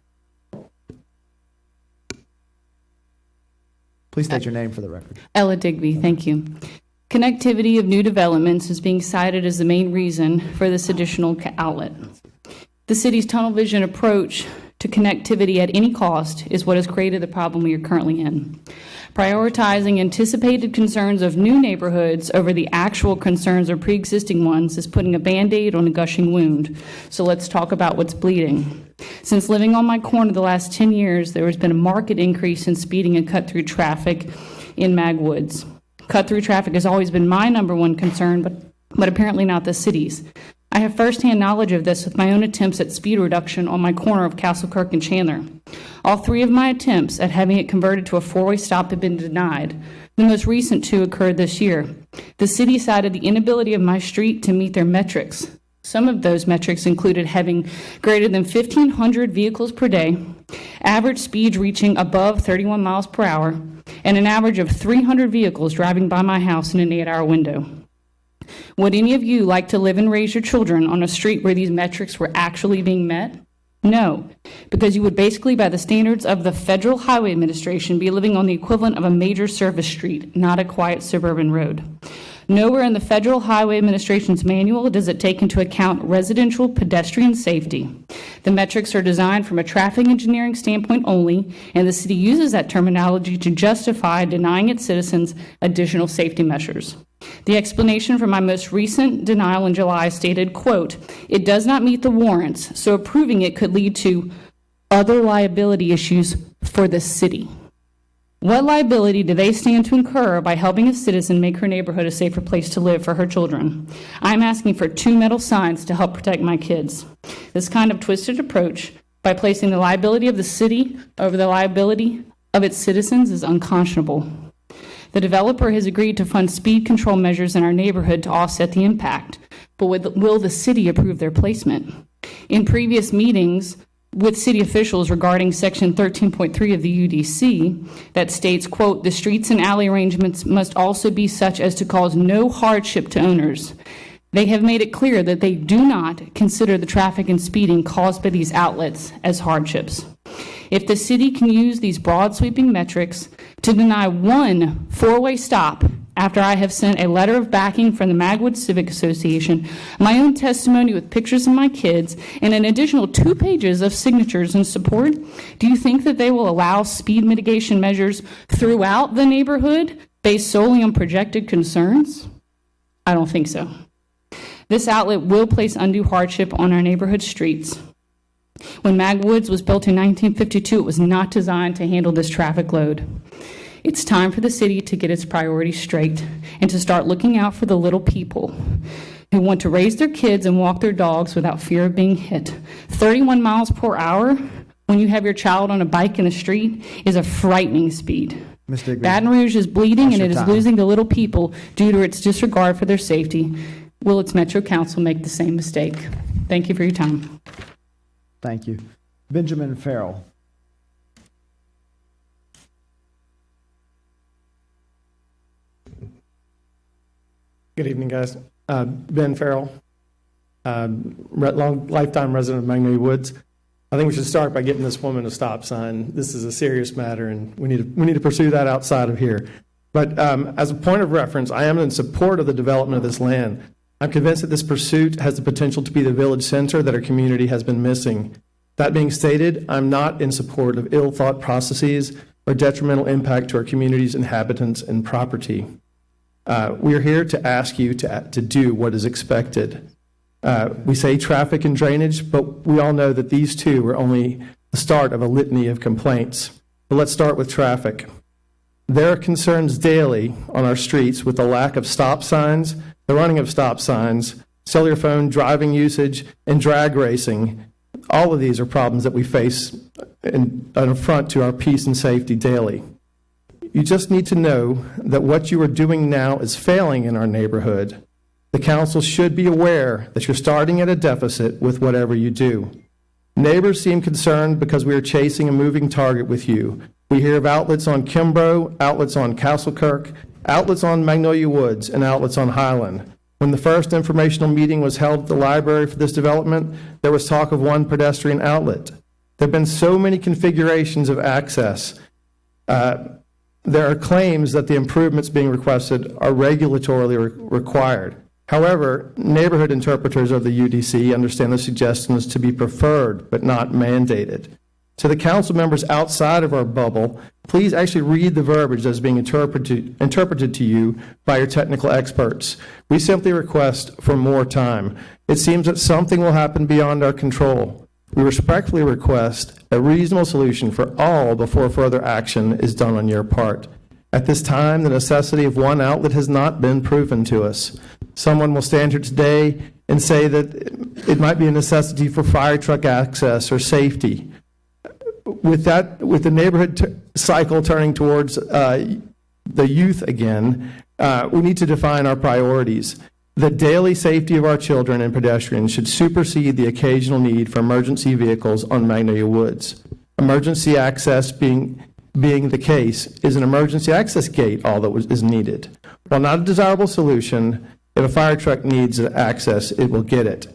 Please state your name for the record. Ella Digby, thank you. Connectivity of new developments is being cited as the main reason for this additional outlet. The city's tunnel vision approach to connectivity at any cost is what has created the problem we are currently in. Prioritizing anticipated concerns of new neighborhoods over the actual concerns of pre-existing ones is putting a Band-Aid on a gushing wound. So let's talk about what's bleeding. Since living on my corner the last 10 years, there has been a marked increase in speeding and cut-through traffic in Mag Woods. Cut-through traffic has always been my number one concern, but apparently not the city's. I have firsthand knowledge of this with my own attempts at speed reduction on my corner of Castle Kirk and Chandler. All three of my attempts at having it converted to a four-way stop have been denied. The most recent two occurred this year. The city cited the inability of my street to meet their metrics. Some of those metrics included having greater than 1,500 vehicles per day, average speeds reaching above 31 miles per hour, and an average of 300 vehicles driving by my house in an 8-hour window. Would any of you like to live and raise your children on a street where these metrics were actually being met? No, because you would basically, by the standards of the Federal Highway Administration, be living on the equivalent of a major service street, not a quiet suburban road. Nowhere in the Federal Highway Administration's manual does it take into account residential pedestrian safety. The metrics are designed from a traffic engineering standpoint only, and the city uses that terminology to justify denying its citizens additional safety measures. The explanation for my most recent denial in July stated, quote, "It does not meet the warrants, so approving it could lead to other liability issues for the city." What liability do they stand to incur by helping a citizen make her neighborhood a safer place to live for her children? I'm asking for 2 metal signs to help protect my kids. This kind of twisted approach, by placing the liability of the city over the liability of its citizens, is unconscionable. The developer has agreed to fund speed control measures in our neighborhood to offset the impact, but will the city approve their placement? In previous meetings with city officials regarding Section 13.3 of the UDC that states, quote, "The streets and alley arrangements must also be such as to cause no hardship to owners." They have made it clear that they do not consider the traffic and speeding caused by these outlets as hardships. If the city can use these broad sweeping metrics to deny one four-way stop after I have sent a letter of backing from the Magwood Civic Association, my own testimony with pictures of my kids, and an additional 2 pages of signatures in support, do you think that they will allow speed mitigation measures throughout the neighborhood based solely on projected concerns? I don't think so. This outlet will place undue hardship on our neighborhood streets. When Magwoods was built in 1952, it was not designed to handle this traffic load. It's time for the city to get its priorities straight and to start looking out for the little people who want to raise their kids and walk their dogs without fear of being hit. 31 miles per hour when you have your child on a bike in the street is a frightening speed. Baton Rouge is bleeding and it is losing the little people due to its disregard for their safety. Will its Metro Council make the same mistake? Thank you for your time. Thank you. Benjamin Farrell. Good evening, guys. Ben Farrell, lifetime resident of Magnolia Woods. I think we should start by getting this woman a stop sign. This is a serious matter, and we need to pursue that outside of here. But as a point of reference, I am in support of the development of this land. I'm convinced that this pursuit has the potential to be the village center that our community has been missing. That being stated, I'm not in support of ill-thought processes or detrimental impact to our community's inhabitants and property. We are here to ask you to do what is expected. We say traffic and drainage, but we all know that these two are only the start of a litany of complaints. But let's start with traffic. There are concerns daily on our streets with the lack of stop signs, the running of stop signs, cellular phone driving usage, and drag racing. All of these are problems that we face in an affront to our peace and safety daily. You just need to know that what you are doing now is failing in our neighborhood. The council should be aware that you're starting at a deficit with whatever you do. Neighbors seem concerned because we are chasing a moving target with you. We hear of outlets on Kimbrough, outlets on Castle Kirk, outlets on Magnolia Woods, and outlets on Highland. When the first informational meeting was held at the library for this development, there was talk of one pedestrian outlet. There have been so many configurations of access. there are claims that the improvements being requested are regulatorily required. However, neighborhood interpreters of the UDC understand the suggestions to be preferred but not mandated. To the council members outside of our bubble, please actually read the verbiage that is being interpreted to you by your technical experts. We simply request for more time. It seems that something will happen beyond our control. We respectfully request a reasonable solution for all before further action is done on your part. At this time, the necessity of one outlet has not been proven to us. Someone will stand here today and say that it might be a necessity for fire truck access or safety. With the neighborhood cycle turning towards the youth again, we need to define our priorities. The daily safety of our children and pedestrians should supersede the occasional need for emergency vehicles on Magnolia Woods. Emergency access being the case, is an emergency access gate all that is needed. While not a desirable solution, if a fire truck needs access, it will get it.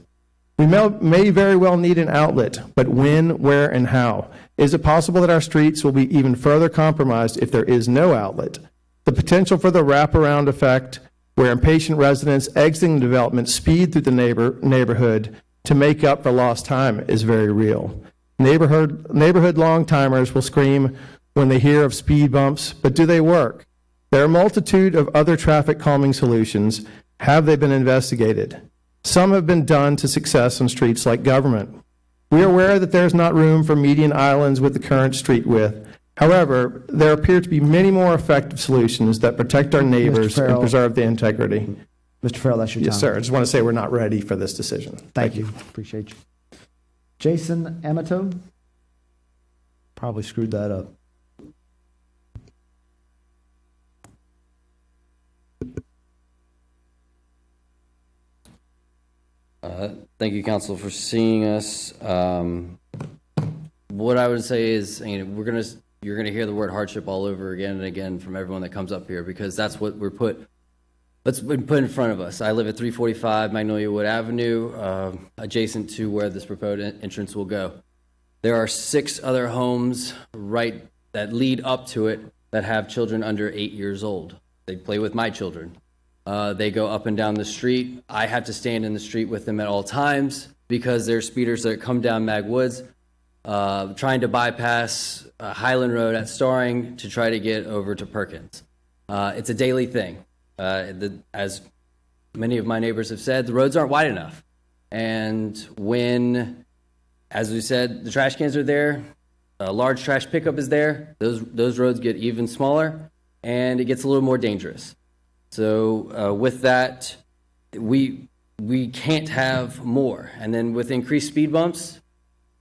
We may very well need an outlet, but when, where, and how? Is it possible that our streets will be even further compromised if there is no outlet? The potential for the wraparound effect, where impatient residents exiting the development speed through the neighborhood to make up for lost time, is very real. Neighborhood long-timers will scream when they hear of speed bumps, but do they work? There are a multitude of other traffic calming solutions. Have they been investigated? Some have been done to success on streets like Government. We are aware that there is not room for median islands with the current street width. However, there appear to be many more effective solutions that protect our neighbors and preserve the integrity. Mr. Farrell, that's your time. Yes, sir. I just want to say we're not ready for this decision. Thank you. Appreciate you. Jason Amato? Probably screwed that up. Thank you, Council, for seeing us. What I would say is, you're gonna hear the word hardship all over again and again from everyone that comes up here, because that's what that's been put in front of us. I live at 345 Magnolia Wood Avenue, adjacent to where this proposed entrance will go. There are 6 other homes that lead up to it that have children under 8 years old. They play with my children. They go up and down the street. I have to stand in the street with them at all times because there's speeders that come down Mag Woods trying to bypass Highland Road at Starring to try to get over to Perkins. It's a daily thing. As many of my neighbors have said, the roads aren't wide enough. And when, as we said, the trash cans are there, a large trash pickup is there, those roads get even smaller and it gets a little more dangerous. So with that, we can't have more. And then with increased speed bumps,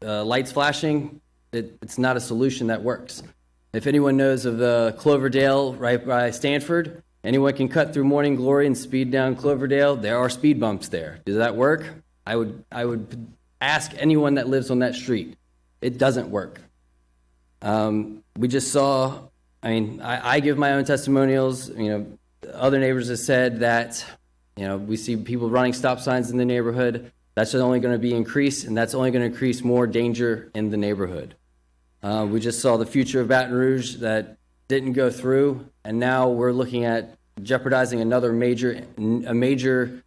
lights flashing, it's not a solution that works. If anyone knows of the Cloverdale right by Stanford, anyone can cut through Morning Glory and speed down Cloverdale. There are speed bumps there. Does that work? I would ask anyone that lives on that street. It doesn't work. We just saw, I give my own testimonials, other neighbors have said that, we see people running stop signs in the neighborhood. That's only going to be increased, and that's only going to increase more danger in the neighborhood. We just saw the future of Baton Rouge that didn't go through, and now we're looking at jeopardizing another major neighborhood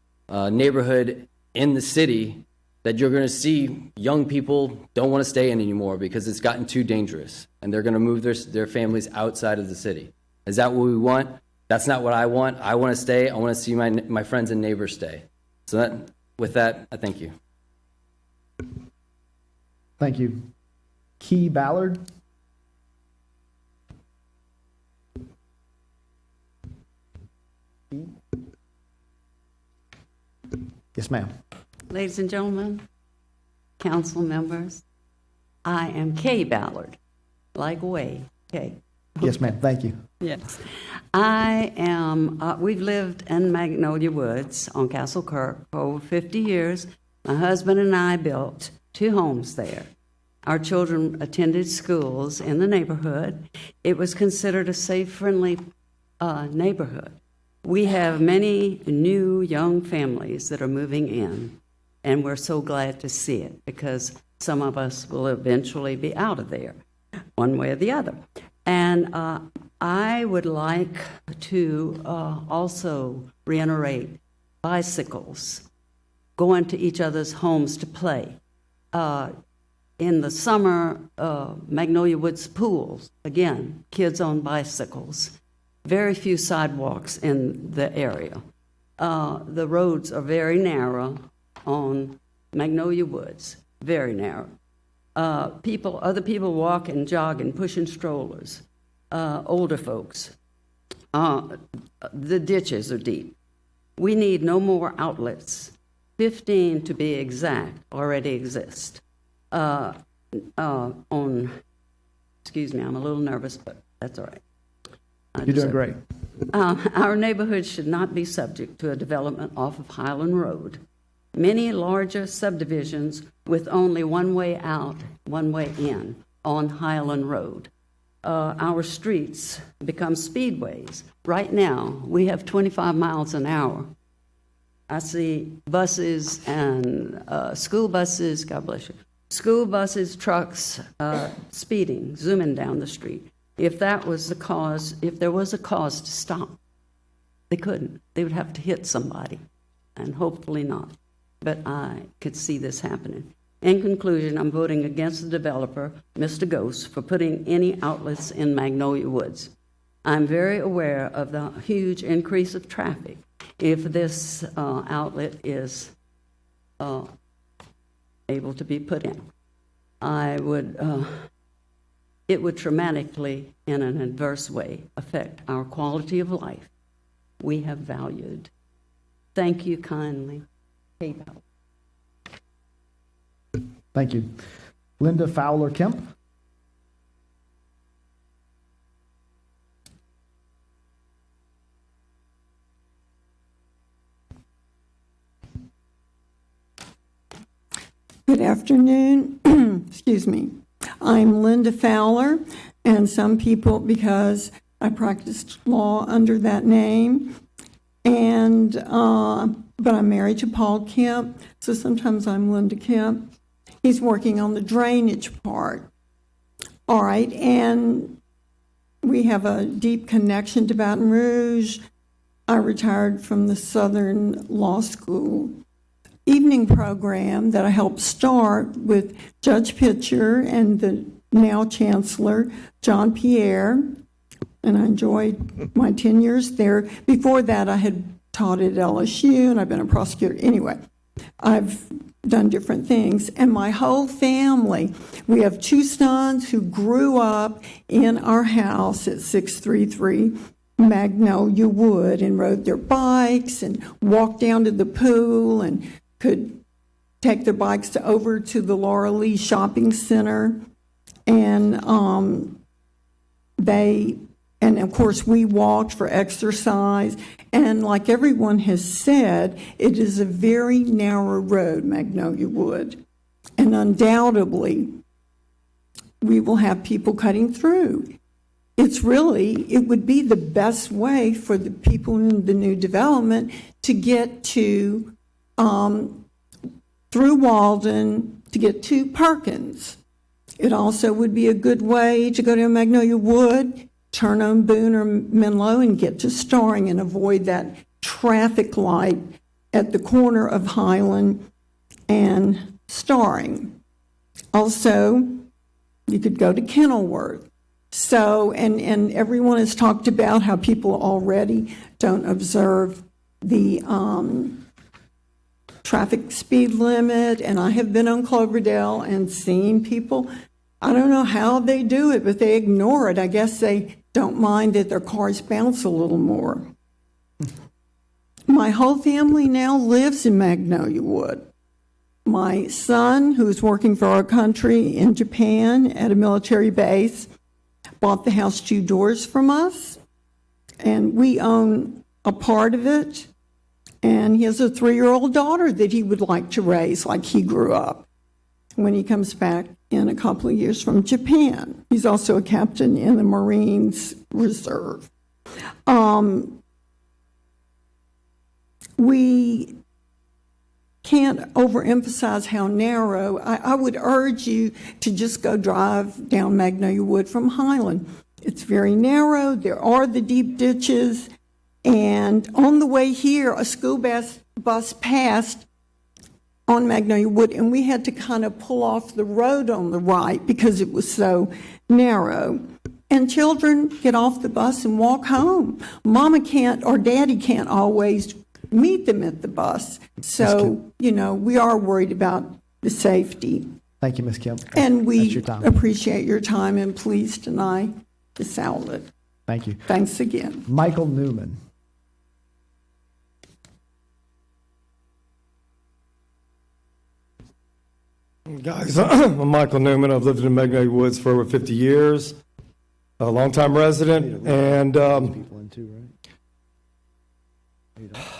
in the city that you're going to see young people don't want to stay in anymore because it's gotten too dangerous, and they're going to move their families outside of the city. Is that what we want? That's not what I want. I want to stay. I want to see my friends and neighbors stay. So with that, I thank you. Thank you. Key Ballard? Yes, ma'am. Ladies and gentlemen, council members, I am Kay Ballard, like Way, Kay. Yes, ma'am. Thank you. Yes. I am, we've lived in Magnolia Woods on Castle Kirk for over 50 years. My husband and I built 2 homes there. Our children attended schools in the neighborhood. It was considered a safe, friendly neighborhood. We have many new young families that are moving in, and we're so glad to see it because some of us will eventually be out of there, one way or the other. And I would like to also reiterate bicycles, going to each other's homes to play. In the summer, Magnolia Woods pools, again, kids on bicycles. Very few sidewalks in the area. The roads are very narrow on Magnolia Woods, very narrow. Other people walking, jogging, pushing strollers, older folks. The ditches are deep. We need no more outlets. 15, to be exact, already exist. Excuse me, I'm a little nervous, but that's all right. You're doing great. Our neighborhood should not be subject to a development off of Highland Road. Many larger subdivisions with only one way out, one way in on Highland Road. Our streets become speedways. Right now, we have 25 miles an hour. I see buses and school buses, God bless you, school buses, trucks speeding, zooming down the street. If that was the cause, if there was a cause to stop, they couldn't. They would have to hit somebody, and hopefully not. But I could see this happening. In conclusion, I'm voting against the developer, Mr. Ghost, for putting any outlets in Magnolia Woods. I'm very aware of the huge increase of traffic if this outlet is able to be put in. It would dramatically, in an adverse way, affect our quality of life we have valued. Thank you kindly. PayPal. Thank you. Linda Fowler Kemp. Good afternoon. Excuse me. I'm Linda Fowler, and some people, because I practiced law under that name, and but I'm married to Paul Kemp, so sometimes I'm Linda Kemp. He's working on the drainage part. All right, and we have a deep connection to Baton Rouge. I retired from the Southern Law School evening program that I helped start with Judge Pitcher and the now Chancellor, John Pierre, and I enjoyed my 10 years there. Before that, I had taught at LSU, and I've been a prosecutor. Anyway, I've done different things, and my whole family, we have 2 sons who grew up in our house at 633 Magnolia Wood and rode their bikes and walked down to the pool and could take their bikes over to the Laura Lee Shopping Center. And and of course we walked for exercise. And like everyone has said, it is a very narrow road, Magnolia Wood. And undoubtedly, we will have people cutting through. It would be the best way for the people in the new development to get to through Walden to get to Perkins. It also would be a good way to go to Magnolia Wood, turn on Boone or Menlo and get to Starring and avoid that traffic light at the corner of Highland and Starring. Also, you could go to Kenilworth. So, and everyone has talked about how people already don't observe the traffic speed limit, and I have been on Cloverdale and seen people, I don't know how they do it, but they ignore it. I guess they don't mind that their cars bounce a little more. My whole family now lives in Magnolia Wood. My son, who's working for our country in Japan at a military base, bought the house 2 doors from us, and we own a part of it. And he has a 3-year-old daughter that he would like to raise like he grew up when he comes back in a couple of years from Japan. He's also a captain in the Marines Reserve. We can't overemphasize how narrow. I would urge you to just go drive down Magnolia Wood from Highland. It's very narrow. There are the deep ditches. And on the way here, a school bus passed on Magnolia Wood, and we had to kind of pull off the road on the right because it was so narrow. And children get off the bus and walk home. Mama can't or daddy can't always meet them at the bus. So, you know, we are worried about the safety. Thank you, Ms. Kim. And That's we your time. appreciate your time and please deny this outlet. Thank you. Thanks again. Michael Newman. Guys, I'm Michael Newman. I've lived in Magnolia Woods for over 50 years, a longtime resident, and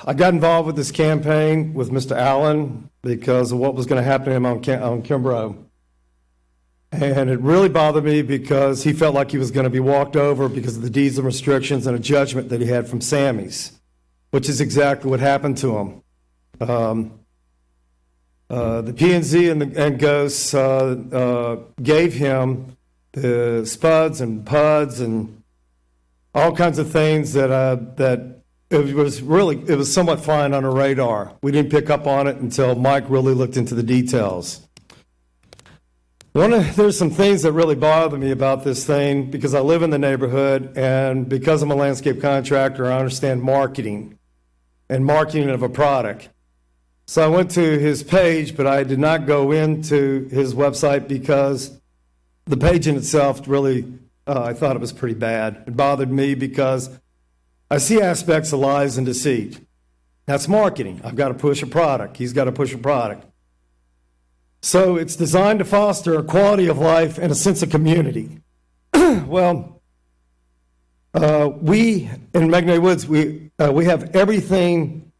I got involved with this campaign with Mr. Allen because of what was going to happen to him on Kimbrough. And it really bothered me because he felt like he was going to be walked over because of the diesel restrictions and a judgment that he had from Sammy's, which is exactly what happened to him. The P&Z and Ghosts gave him the spuds and puds and all kinds of things that it was somewhat flying on a radar. We didn't pick up on it until Mike really looked into the details. There's some things that really bother me about this thing because I live in the neighborhood, and because I'm a landscape contractor, I understand marketing and marketing of a product. So I went to his page, but I did not go into his website because the page in itself really, I thought it was pretty bad. It bothered me because I see aspects of lies and deceit. That's marketing. I've got to push a product. He's got to push a product. So it's designed to foster a quality of life and a sense of community. Well, we in Magnolia Woods, we have everything.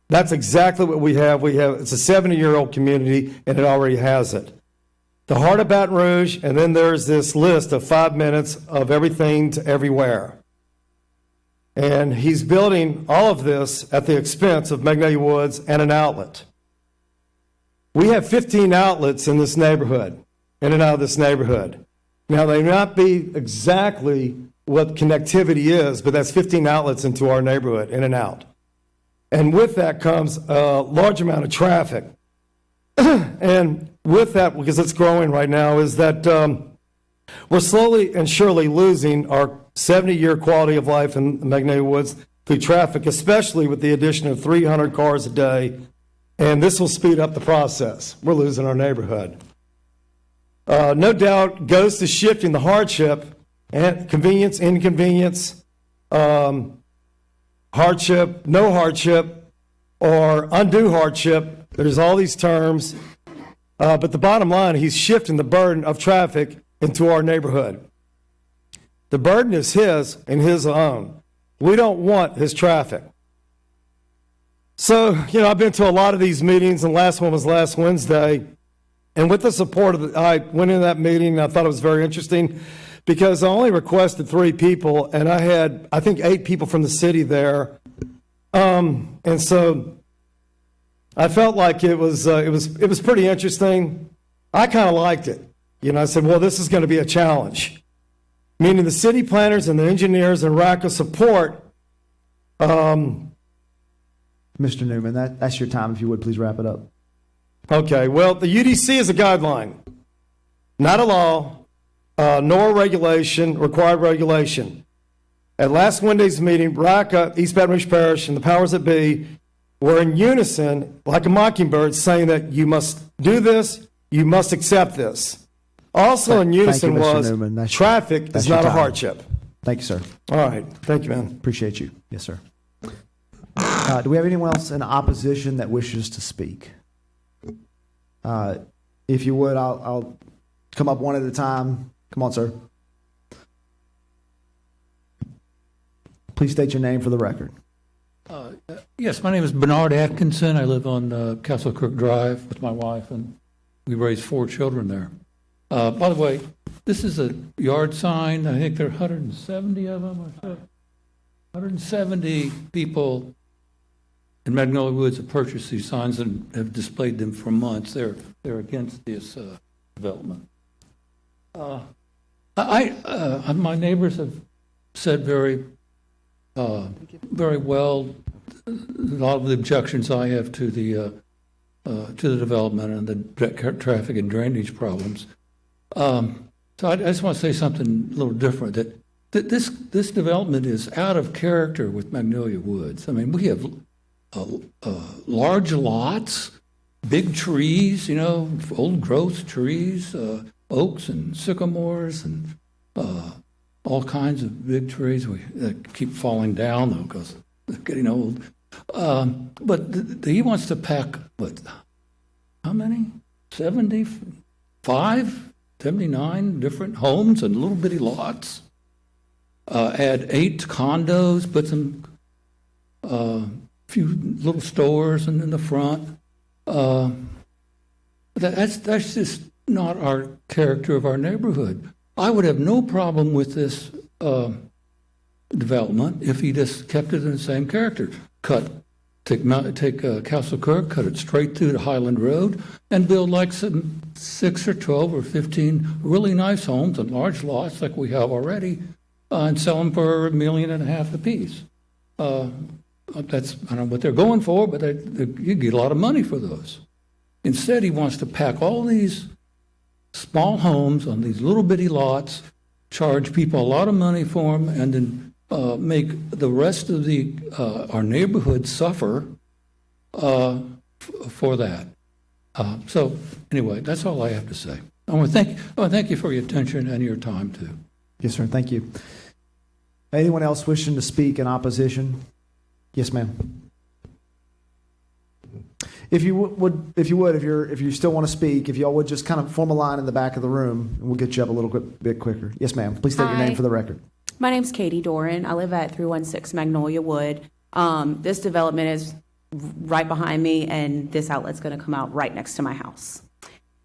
That's exactly what we have. It's a 70-year-old community, and it already has it. The Heart of Baton Rouge, and then there's this list of 5 minutes of everything to everywhere. And he's building all of this at the expense of Magnolia Woods and an outlet. We have 15 outlets in this neighborhood, in and out of this neighborhood. Now, they may not be exactly what connectivity is, but that's 15 outlets into our neighborhood, in and out. And with that comes a large amount of traffic. And with that, because it's growing right now, is that we're slowly and surely losing our 70-year quality of life in Magnolia Woods through traffic, especially with the addition of 300 cars a day. And this will speed up the process. We're losing our neighborhood. No doubt, Ghost is shifting the hardship and convenience, inconvenience, hardship, no hardship, or undue hardship. There's all these terms. But the bottom line, he's shifting the burden of traffic into our neighborhood. The burden is his and his alone. We don't want his traffic. So, I've been to a lot of these meetings, and the last one was last Wednesday. And with the support I went into that meeting, and I thought it was very interesting because I only requested 3 people, and I had, I think, 8 people from the city there. And so I felt like it was pretty interesting. I kind of liked it. I said, well, this is going to be a challenge. Meaning the city planners and the engineers and RACA support. Mr. Newman, that's your time. If you would, please wrap it up. Okay, well, the UDC is a guideline, not a law, nor a regulation, required regulation. At last Wednesday's meeting, RACA, East Baton Rouge Parish, and the powers that be were in unison, like a mockingbird, saying that you must do this, you must accept this. Also in unison was traffic is not a hardship. Thank you, sir. All right. Thank you, man. Appreciate you. Yes, sir. Do we have anyone else in opposition that wishes to speak? If you would, I'll come up one at a time. Come on, sir. Please state your name for the record. Yes, my name is Bernard Atkinson. I live on Castle Creek Drive with my wife, and we raised 4 children there. By the way, this is a yard sign. I think there are 170 of them or so. 170 people in Magnolia Woods have purchased these signs and have displayed them for months. They're against this development. My neighbors have said very well a lot of the objections I have to the development and the traffic and drainage problems. So I just want to say something a little different, that this development is out of character with Magnolia Woods. I mean, we have large lots, big trees, old growth trees, oaks and sycamores and all kinds of big trees. That keep falling down, though, because they're getting old. But he wants to pack, how many? 75, 79 different homes and little bitty lots. Add 8 condos, put some few little stores in the front. That's just not our character of our neighborhood. I would have no problem with this development if he just kept it in the same character. Take Castle Kirk, cut it straight through to Highland Road, and build like some 6 or 12 or 15 really nice homes and large lots like we have already, and sell them for $1.5 million apiece. I don't know what they're going for, but you get a lot of money for those. Instead, he wants to pack all these small homes on these little bitty lots, charge people a lot of money for them, and then make the rest of our neighborhood suffer for that. So anyway, that's all I have to say. I want to thank you for your attention and your time too. Yes, sir. Thank you. Anyone else wishing to speak in opposition? Yes, ma'am. If you still want to speak, if y'all would just kind of form a line in the back of the room, and we'll get you up a little bit quicker. Yes, ma'am. Please state your name for the record. My name's Katie Doran. I live at 316 Magnolia Wood. This development is right behind me, and this outlet's going to come out right next to my house.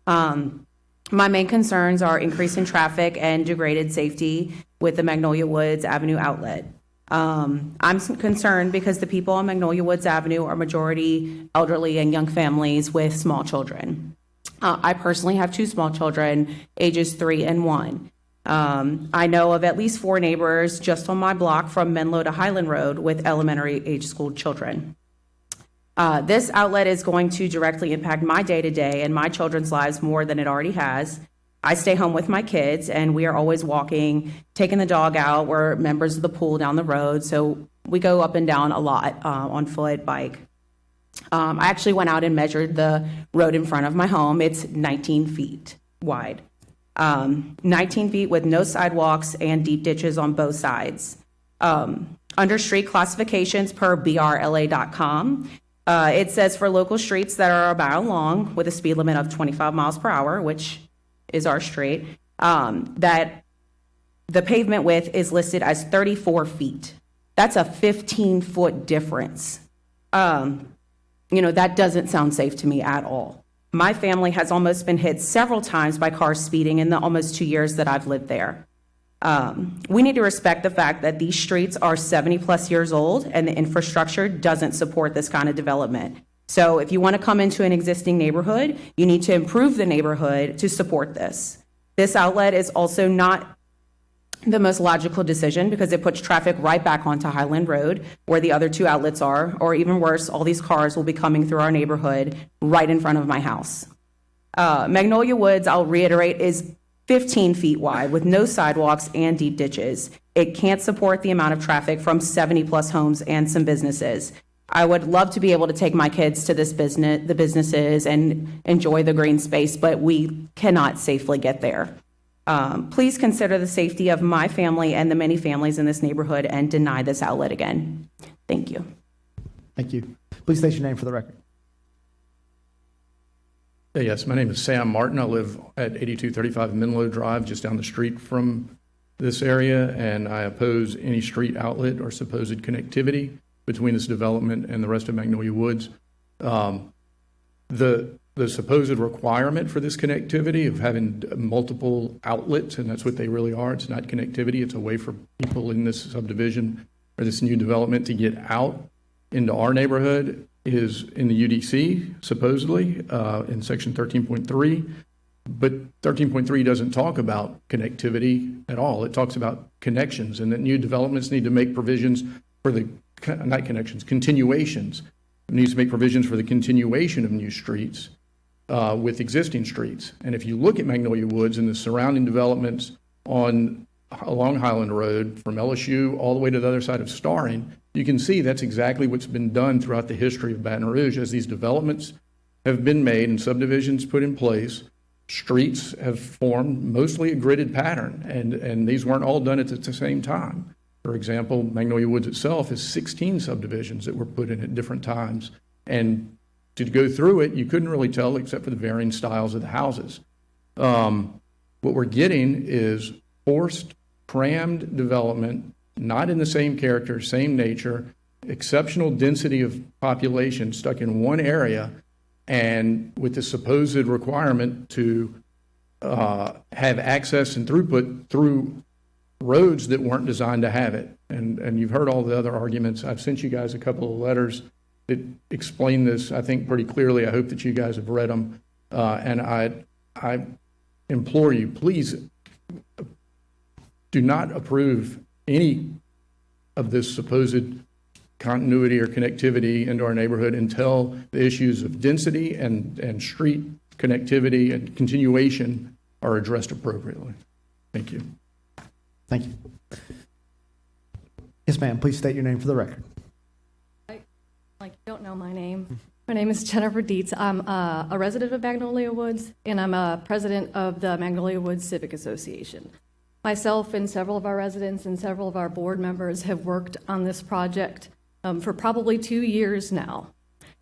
My main concerns are increasing traffic and degraded safety with the Magnolia Woods Avenue outlet. I'm concerned because the people on Magnolia Woods Avenue are majority elderly and young families with small children. I personally have 2 small children, ages 3 and 1. I know of at least 4 neighbors just on my block from Menlo to Highland Road with elementary age school children. This outlet is going to directly impact my day-to-day and my children's lives more than it already has. I stay home with my kids, and we are always walking, taking the dog out. We're members of the pool down the road, so we go up and down a lot on foot, bike. I actually went out and measured the road in front of my home. It's 19 feet wide. 19 feet with no sidewalks and deep ditches on both sides. Under street classifications per brla.com, it says for local streets that are a mile long with a speed limit of 25 miles per hour, which is our street, that the pavement width is listed as 34 feet. That's a 15-foot difference. That doesn't sound safe to me at all. My family has almost been hit several times by cars speeding in the almost 2 years that I've lived there. We need to respect the fact that these streets are 70-plus years old and the infrastructure doesn't support this kind of development. So if you want to come into an existing neighborhood, you need to improve the neighborhood to support this. This outlet is also not the most logical decision because it puts traffic right back onto Highland Road where the other 2 outlets are, or even worse, all these cars will be coming through our neighborhood right in front of my house. Magnolia Woods, I'll reiterate, is 15 feet wide with no sidewalks and deep ditches. It can't support the amount of traffic from 70-plus homes and some businesses. I would love to be able to take my kids to the businesses and enjoy the green space, but we cannot safely get there. Please consider the safety of my family and the many families in this neighborhood and deny this outlet again. Thank you. Thank you. Please state your name for the record. Yes, my name is Sam Martin. I live at 8235 Menlo Drive, just down the street from this area, and I oppose any street outlet or supposed connectivity between this development and the rest of Magnolia Woods. The supposed requirement for this connectivity of having multiple outlets, and that's what they really are, it's not connectivity, it's a way for people in this subdivision or this new development to get out into our neighborhood, is in the UDC, supposedly, in section 13.3. But 13.3 doesn't talk about connectivity at all. It talks about connections, and that new developments need to make provisions for the, not connections, continuations. It needs to make provisions for the continuation of new streets with existing streets. And if you look at Magnolia Woods and the surrounding developments along Highland Road from LSU all the way to the other side of Starring, you can see that's exactly what's been done throughout the history of Baton Rouge. As these developments have been made and subdivisions put in place, streets have formed mostly a gridded pattern, and these weren't all done at the same time. For example, Magnolia Woods itself is 16 subdivisions that were put in at different times, and to go through it, you couldn't really tell except for the varying styles of the houses. What we're getting is forced, crammed development, not in the same character, same nature, exceptional density of population stuck in one area, and with the supposed requirement to have access and throughput through roads that weren't designed to have it. And you've heard all the other arguments. I've sent you guys a couple of letters that explain this, I think, pretty clearly. I hope that you guys have read them. And I implore you, please do not approve any of this supposed continuity or connectivity into our neighborhood until the issues of density and street connectivity and continuation are addressed appropriately. Thank you. Thank you. Yes, ma'am. Please state your name for the record. Like, you don't know my name. My name is Jennifer Dietz. I'm a resident of Magnolia Woods, and I'm a president of the Magnolia Woods Civic Association. Myself and several of our residents and several of our board members have worked on this project for probably 2 years now.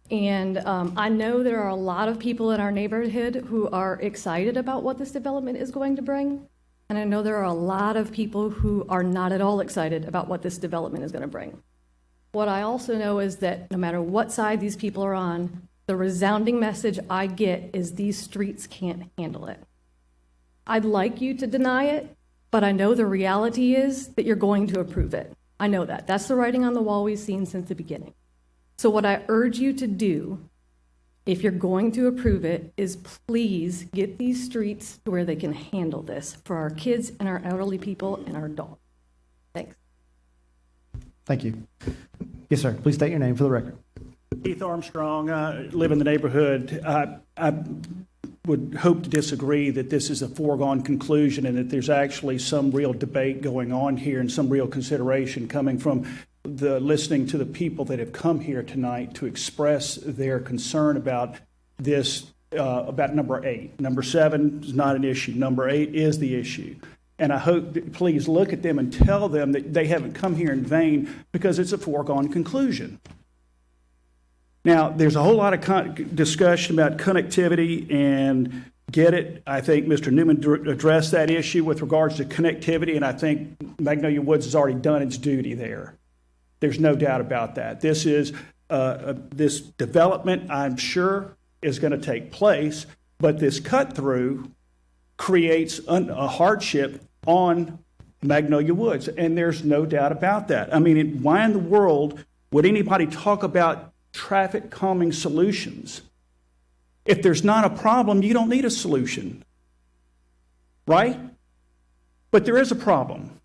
And I know there are a lot of people in our neighborhood who are excited about what this development is going to bring. And I know there are a lot of people who are not at all excited about what this development is going to bring. What I also know is that no matter what side these people are on, the resounding message I get is these streets can't handle it. I'd like you to deny it, but I know the reality is that you're going to approve it. I know that. That's the writing on the wall we've seen since the beginning. So what I urge you to do, if you're going to approve it, is please get these streets to where they can handle this for our kids and our elderly people and our dogs. Thanks. Thank you. Yes, sir. Please state your name for the record. Keith Armstrong, I live in the neighborhood. I would hope to disagree that this is a foregone conclusion and that there's actually some real debate going on here and some real consideration coming from the listening to the people that have come here tonight to express their concern about this, about number 8. Number 7 is not an issue. Number 8 is the issue. And I hope that please look at them and tell them that they haven't come here in vain because it's a foregone conclusion. Now, there's a whole lot of discussion about connectivity and get it. I think Mr. Newman addressed that issue with regards to connectivity, and I think Magnolia Woods has already done its duty there. There's no doubt about that. This is this development, I'm sure, is going to take place, but this cut through creates a hardship on Magnolia Woods, and there's no doubt about that. I mean, why in the world would anybody talk about traffic calming solutions? If there's not a problem, you don't need a solution, right? But there is a problem.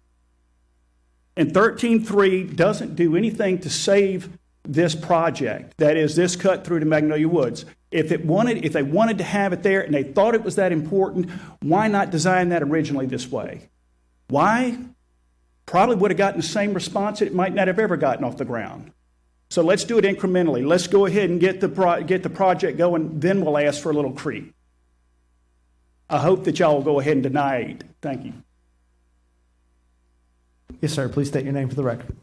And 13.3 doesn't do anything to save this project. That is, this cut through to Magnolia Woods. If they wanted to have it there and they thought it was that important, why not design that originally this way? Why? Probably would have gotten the same response it might not have ever gotten off the ground. So let's do it incrementally. Let's go ahead and get the project going, then we'll ask for a little creep. I hope that y'all will go ahead and deny it. Thank you. Yes, sir. Please state your name for the record.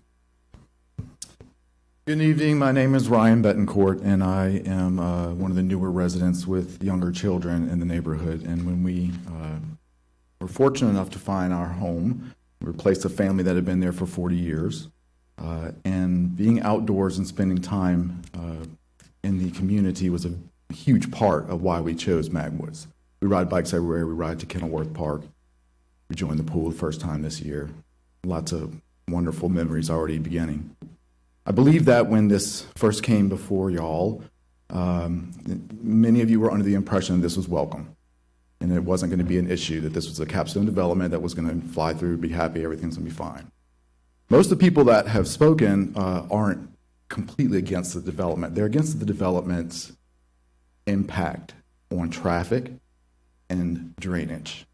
Good evening. My name is Ryan Betancourt, and I am one of the newer residents with younger children in the neighborhood. And when we were fortunate enough to find our home, we replaced a family that had been there for 40 years. And being outdoors and spending time in the community was a huge part of why we chose Magwoods. We ride bikes everywhere. We ride to Kenilworth Park. We joined the pool the first time this year. Lots of wonderful memories already beginning. I believe that when this first came before y'all, many of you were under the impression this was welcome. and it wasn't going to be an issue, that this was a capstone development that was going to fly through, be happy, everything's going to be fine. Most of the people that have spoken aren't completely against the development. They're against the development's impact on traffic and drainage.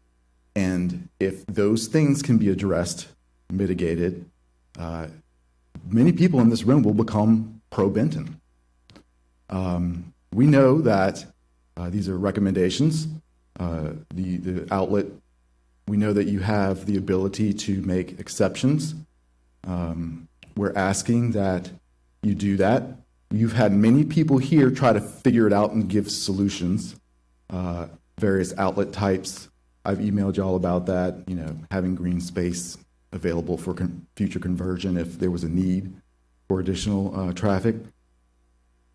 And if those things can be addressed, mitigated, many people in this room will become pro-Benton. We know that these are recommendations. The outlet, we know that you have the ability to make exceptions. We're asking that you do that. You've had many people here try to figure it out and give solutions, various outlet types. I've emailed y'all about that, having green space available for future conversion if there was a need for additional traffic.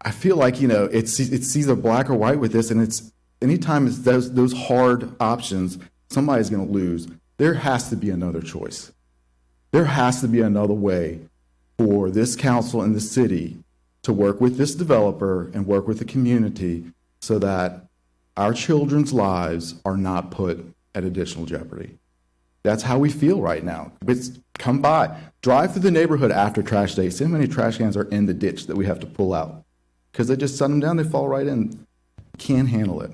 I feel like, it's either black or white with this, and it's anytime it's those hard options, somebody's going to lose. There has to be another choice. There has to be another way for this council and the city to work with this developer and work with the community so that our children's lives are not put at additional jeopardy. That's how we feel right now. Come by, drive through the neighborhood after trash day. See how many trash cans are in the ditch that we have to pull out. Because they just set them down, they fall right in. Can't handle it.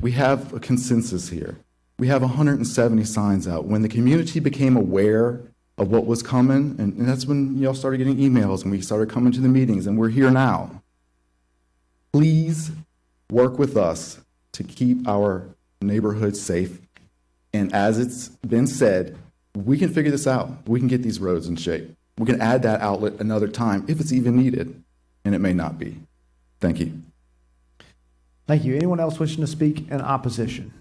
We have a consensus here. We have 170 signs out. When the community became aware of what was coming, and that's when y'all started getting emails and we started coming to the meetings, and we're here now. Please work with us to keep our neighborhood safe. And as it's been said, we can figure this out. We can get these roads in shape. We can add that outlet another time if it's even needed, and it may not be. Thank you. Thank you. Anyone else wishing to speak in opposition?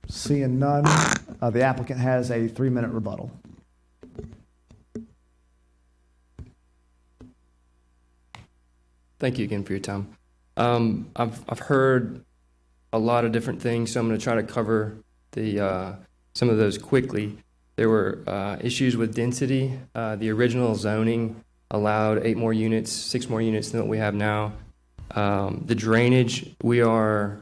Seeing none, the applicant has a 3-minute rebuttal. Thank you again for your time. I've heard a lot of different things, so I'm going to try to cover some of those quickly. There were issues with density. The original zoning allowed 6 more units than what we have now. The drainage, we are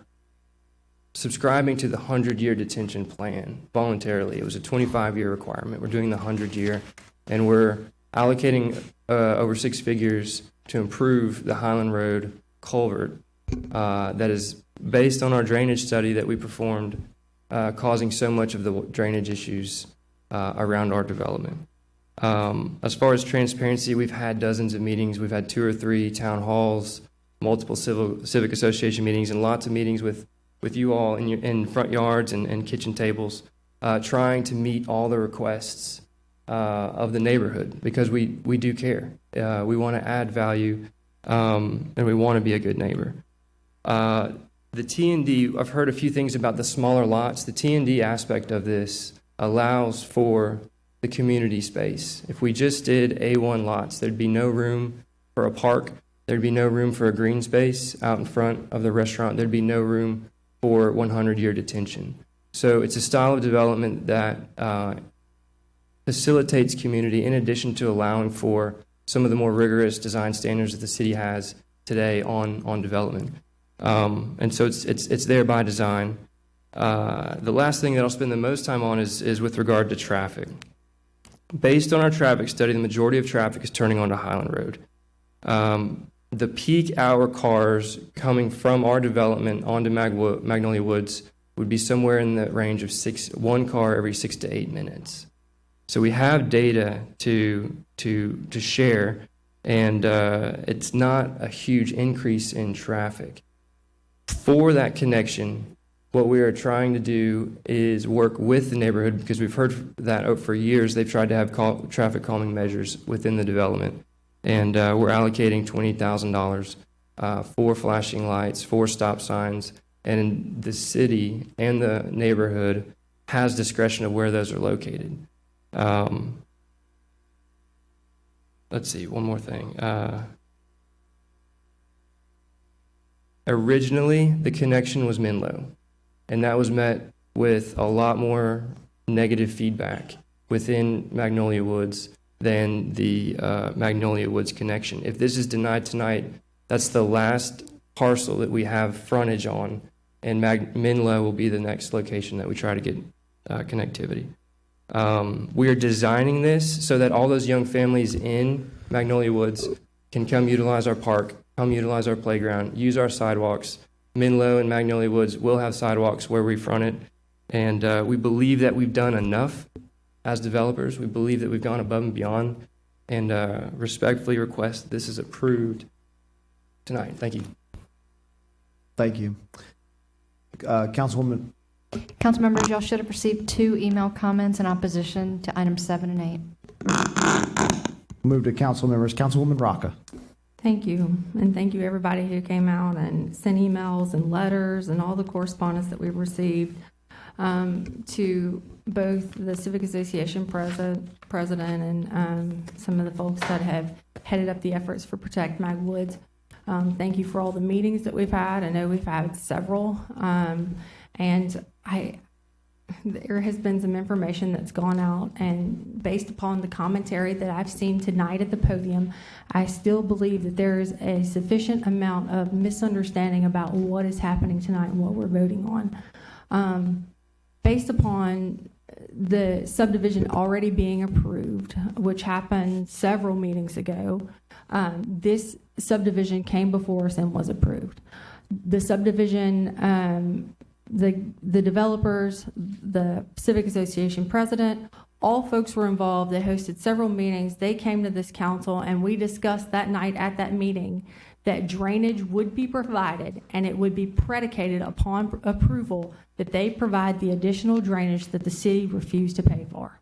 subscribing to the 100-year detention plan voluntarily. It was a 25-year requirement. We're doing the 100-year, and we're allocating over 6 figures to improve the Highland Road culvert that is based on our drainage study that we performed, causing so much of the drainage issues around our development. As far as transparency, we've had dozens of meetings. We've had 2 or 3 town halls, multiple civic association meetings, and lots of meetings with you all in front yards and kitchen tables, trying to meet all the requests of the neighborhood, because we do care. We want to add value, and we want to be a good neighbor. The T&D, I've heard a few things about the smaller lots. The T&D aspect of this allows for the community space. If we just did A1 lots, there'd be no room for a park. There'd be no room for a green space out in front of the restaurant. There'd be no room for 100-year detention. So it's a style of development that facilitates community, in addition to allowing for some of the more rigorous design standards that the city has today on development. And so it's there by design. The last thing that I'll spend the most time on is with regard to traffic. Based on our traffic study, the majority of traffic is turning onto Highland Road. The peak hour cars coming from our development onto Magnolia Woods would be somewhere in the range of 1 car every 6 to 8 minutes. So we have data to share, and it's not a huge increase in traffic. For that connection, what we are trying to do is work with the neighborhood, because we've heard that for years they've tried to have traffic calming measures within the development. And we're allocating $20,000 for flashing lights, for stop signs, and the city and the neighborhood has discretion of where those are located. Let's see, one more thing. Originally, the connection was Menlo, and that was met with a lot more negative feedback within Magnolia Woods than the Magnolia Woods connection. If this is denied tonight, that's the last parcel that we have frontage on, and Menlo will be the next location that we try to get connectivity. We are designing this so that all those young families in Magnolia Woods can come utilize our park, come utilize our playground, use our sidewalks. Menlo and Magnolia Woods will have sidewalks where we front it, and we believe that we've done enough as developers. We believe that we've gone above and beyond, and respectfully request that this is approved tonight. Thank you. Thank you. Councilwoman. Council members, y'all should have received 2 email comments in opposition to items 7 and 8. Move to council members. Councilwoman Rocca. Thank you, and thank you everybody who came out and sent emails and letters and all the correspondence that we've received to both the Civic Association president and some of the folks that have headed up the efforts for Protect Mag Woods. Thank you for all the meetings that we've had. I know we've had several, and there has been some information that's gone out, and based upon the commentary that I've seen tonight at the podium, I still believe that there is a sufficient amount of misunderstanding about what is happening tonight and what we're voting on. Based upon the subdivision already being approved, which happened several meetings ago, this subdivision came before us and was approved. The subdivision, the developers, the Civic Association president, all folks were involved. They hosted several meetings. They came to this council, and we discussed that night at that meeting that drainage would be provided, and it would be predicated upon approval that they provide the additional drainage that the city refused to pay for.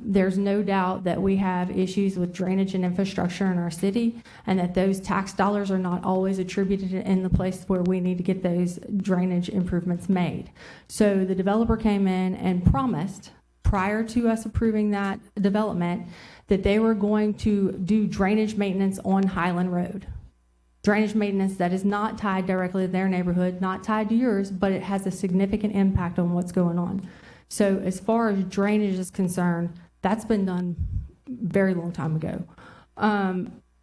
There's no doubt that we have issues with drainage and infrastructure in our city, and that those tax dollars are not always attributed in the place where we need to get those drainage improvements made. So the developer came in and promised, prior to us approving that development, that they were going to do drainage maintenance on Highland Road. Drainage maintenance that is not tied directly to their neighborhood, not tied to yours, but it has a significant impact on what's going on. So as far as drainage is concerned, that's been done a very long time ago.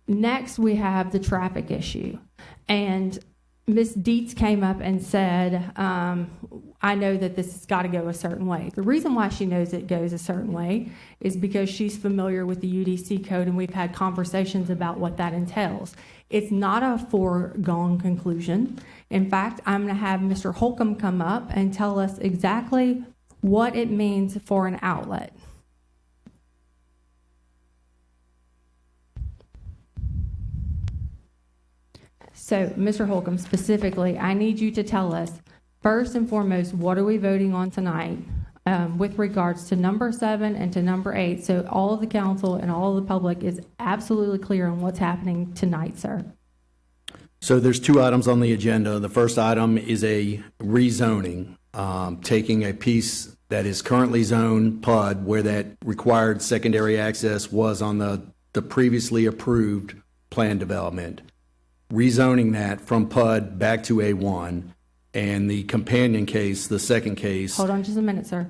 Next, we have the traffic issue. And Ms. Dietz came up and said, I know that this has got to go a certain way. The reason why she knows it goes a certain way is because she's familiar with the UDC code, and we've had conversations about what that entails. It's not a foregone conclusion. In fact, I'm going to have Mr. Holcomb come up and tell us exactly what it means for an outlet. So, Mr. Holcomb, specifically, I need you to tell us, first and foremost, what are we voting on tonight with regards to number 7 and to number 8, so all of the council and all of the public is absolutely clear on what's happening tonight, sir. So there's 2 items on the agenda. The first item is a rezoning, taking a piece that is currently zoned PUD, where that required secondary access was on the previously approved plan development, rezoning that from PUD back to A1, and the companion case, the second case. Hold on just a minute, sir.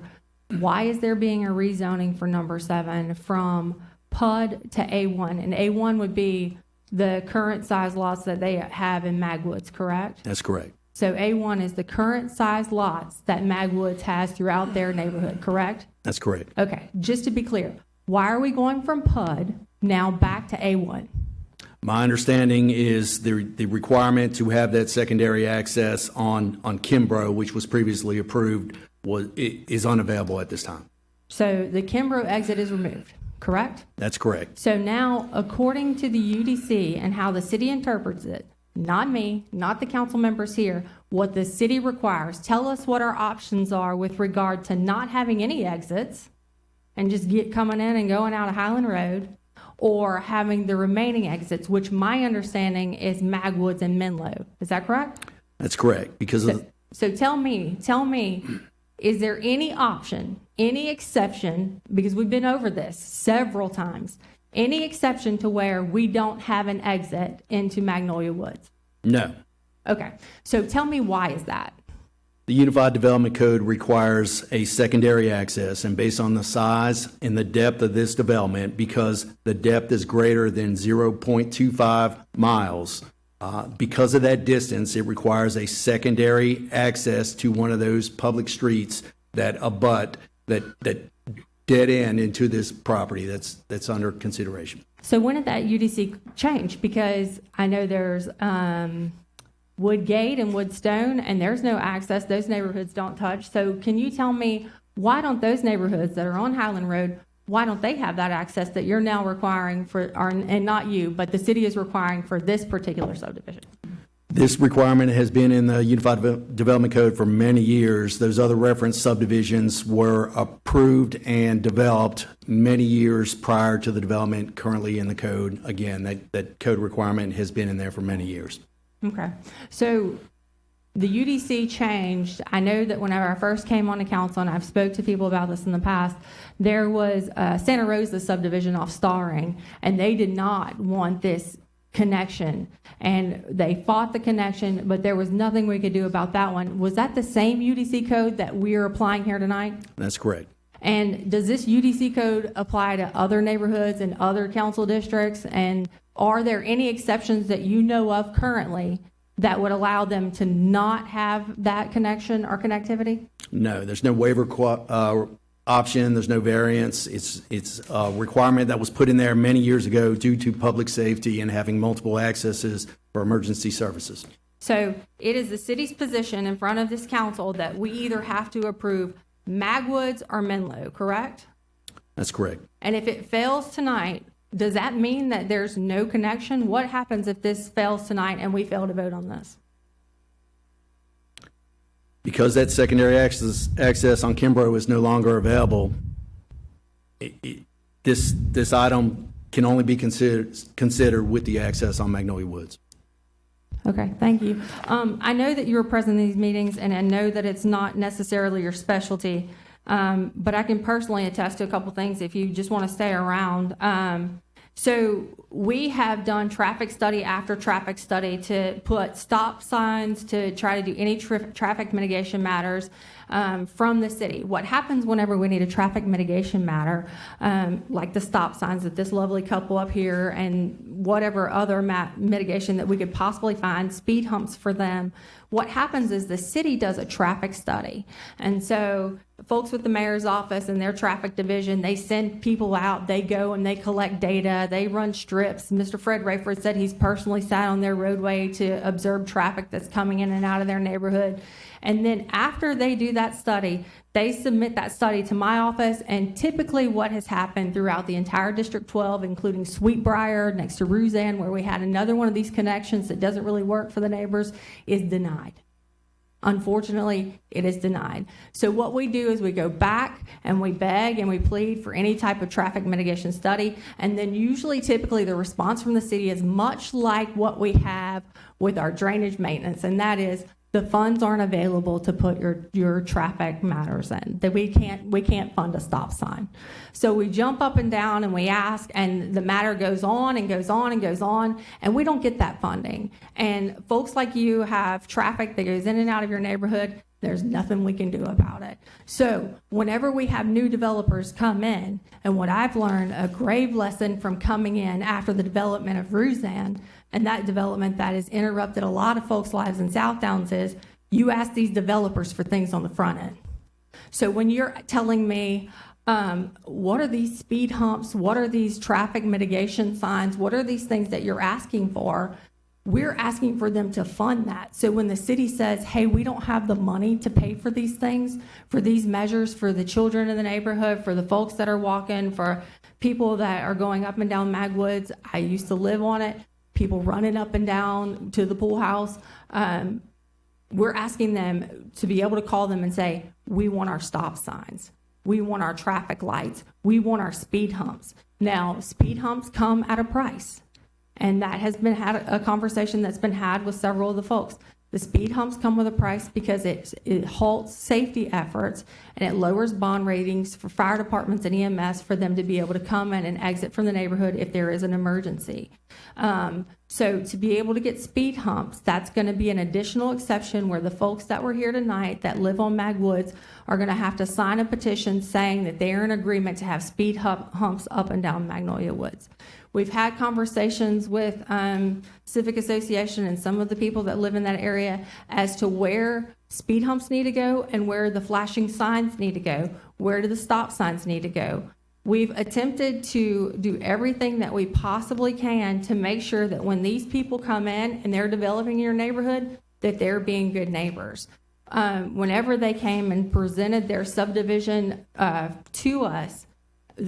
Why is there being a rezoning for number 7 from PUD to A1? And A1 would be the current size lots that they have in Magwoods, correct? That's correct. So A1 is the current size lots that Magwoods has throughout their neighborhood, correct? That's correct. Okay, just to be clear, why are we going from PUD now back to A1? My understanding is the requirement to have that secondary access on Kimbrough, which was previously approved, is unavailable at this time. So the Kimbrough exit is removed, correct? That's correct. So now, according to the UDC and how the city interprets it, not me, not the council members here, what the city requires, tell us what our options are with regard to not having any exits and just coming in and going out of Highland Road, or having the remaining exits, which my understanding is Magwoods and Menlo. Is that correct? That's correct. So tell me, is there any option, any exception, because we've been over this several times, any exception to where we don't have an exit into Magnolia Woods? No. Okay. So tell me, why is that? The Unified Development Code requires a secondary access, and based on the size and the depth of this development, because the depth is greater than 0.25 miles, Because of that distance, it requires a secondary access to one of those public streets that abut, that dead end into this property that's under consideration. So when did that UDC change? Because I know there's Woodgate and Woodstone, and there's no access. Those neighborhoods don't touch. So can you tell me, why don't those neighborhoods that are on Highland Road, why don't they have that access that you're now requiring for, and not you, but the city is requiring for this particular subdivision? This requirement has been in the Unified Development Code for many years. Those other reference subdivisions were approved and developed many years prior to the development currently in the code. Again, that code requirement has been in there for many years. Okay. So the UDC changed. I know that whenever I first came on the council, and I've spoke to people about this in the past, there was Santa Rosa subdivision off Starring, and they did not want this connection, and they fought the connection, but there was nothing we could do about that one. Was that the same UDC code that we're applying here tonight? That's correct. And does this UDC code apply to other neighborhoods and other council districts? And are there any exceptions that you know of currently that would allow them to not have that connection or connectivity? No, there's no waiver option. There's no variance. It's a requirement that was put in there many years ago due to public safety and having multiple accesses for emergency services. So it is the city's position in front of this council that we either have to approve Magwoods or Menlo, correct? That's correct. And if it fails tonight, does that mean that there's no connection? What happens if this fails tonight and we fail to vote on this? Because that secondary access on Kimbrough is no longer available, this item can only be considered with the access on Magnolia Woods. Okay, thank you. I know that you were present in these meetings, and I know that it's not necessarily your specialty, but I can personally attest to a couple things if you just want to stay around. So we have done traffic study after traffic study to put stop signs, to try to do any traffic mitigation matters from the city. What happens whenever we need a traffic mitigation matter, like the stop signs that this lovely couple up here and whatever other mitigation that we could possibly find, speed humps for them, what happens is the city does a traffic study. And so folks with the mayor's office and their traffic division, they send people out, they go and they collect data, they run strips. Mr. Fred Rayford said he's personally sat on their roadway to observe traffic that's coming in and out of their neighborhood. And then after they do that study, they submit that study to my office, and typically what has happened throughout the entire District 12, including Sweetbriar next to Ruzan, where we had another one of these connections that doesn't really work for the neighbors, is denied. Unfortunately, it is denied. So what we do is we go back and we beg and we plead for any type of traffic mitigation study, and then usually, typically, the response from the city is much like what we have with our drainage maintenance, and that is, the funds aren't available to put your traffic matters in. That we can't fund a stop sign. So we jump up and down and we ask, and the matter goes on and goes on and goes on, and we don't get that funding. And folks like you have traffic that goes in and out of your neighborhood. There's nothing we can do about it. So whenever we have new developers come in, and what I've learned, a grave lesson from coming in after the development of Ruzan, and that development that has interrupted a lot of folks' lives in South Downs, is you ask these developers for things on the front end. So when you're telling me, what are these speed humps? What are these traffic mitigation signs? What are these things that you're asking for? We're asking for them to fund that. So when the city says, hey, we don't have the money to pay for these things, for these measures, for the children in the neighborhood, for the folks that are walking, for people that are going up and down Magwoods, I used to live on it, people running up and down to the pool house, we're asking them to be able to call them and say, we want our stop signs. We want our traffic lights. We want our speed humps. Now, speed humps come at a price. And that has been a conversation that's been had with several of the folks. The speed humps come with a price because it halts safety efforts and it lowers bond ratings for fire departments and EMS for them to be able to come in and exit from the neighborhood if there is an emergency. So to be able to get speed humps, that's going to be an additional exception where the folks that were here tonight that live on Mag Woods are going to have to sign a petition saying that they are in agreement to have speed humps up and down Magnolia Woods. We've had conversations with Civic Association and some of the people that live in that area as to where speed humps need to go and where the flashing signs need to go. Where do the stop signs need to go? We've attempted to do everything that we possibly can to make sure that when these people come in and they're developing your neighborhood, that they're being good neighbors. Whenever they came and presented their subdivision to us,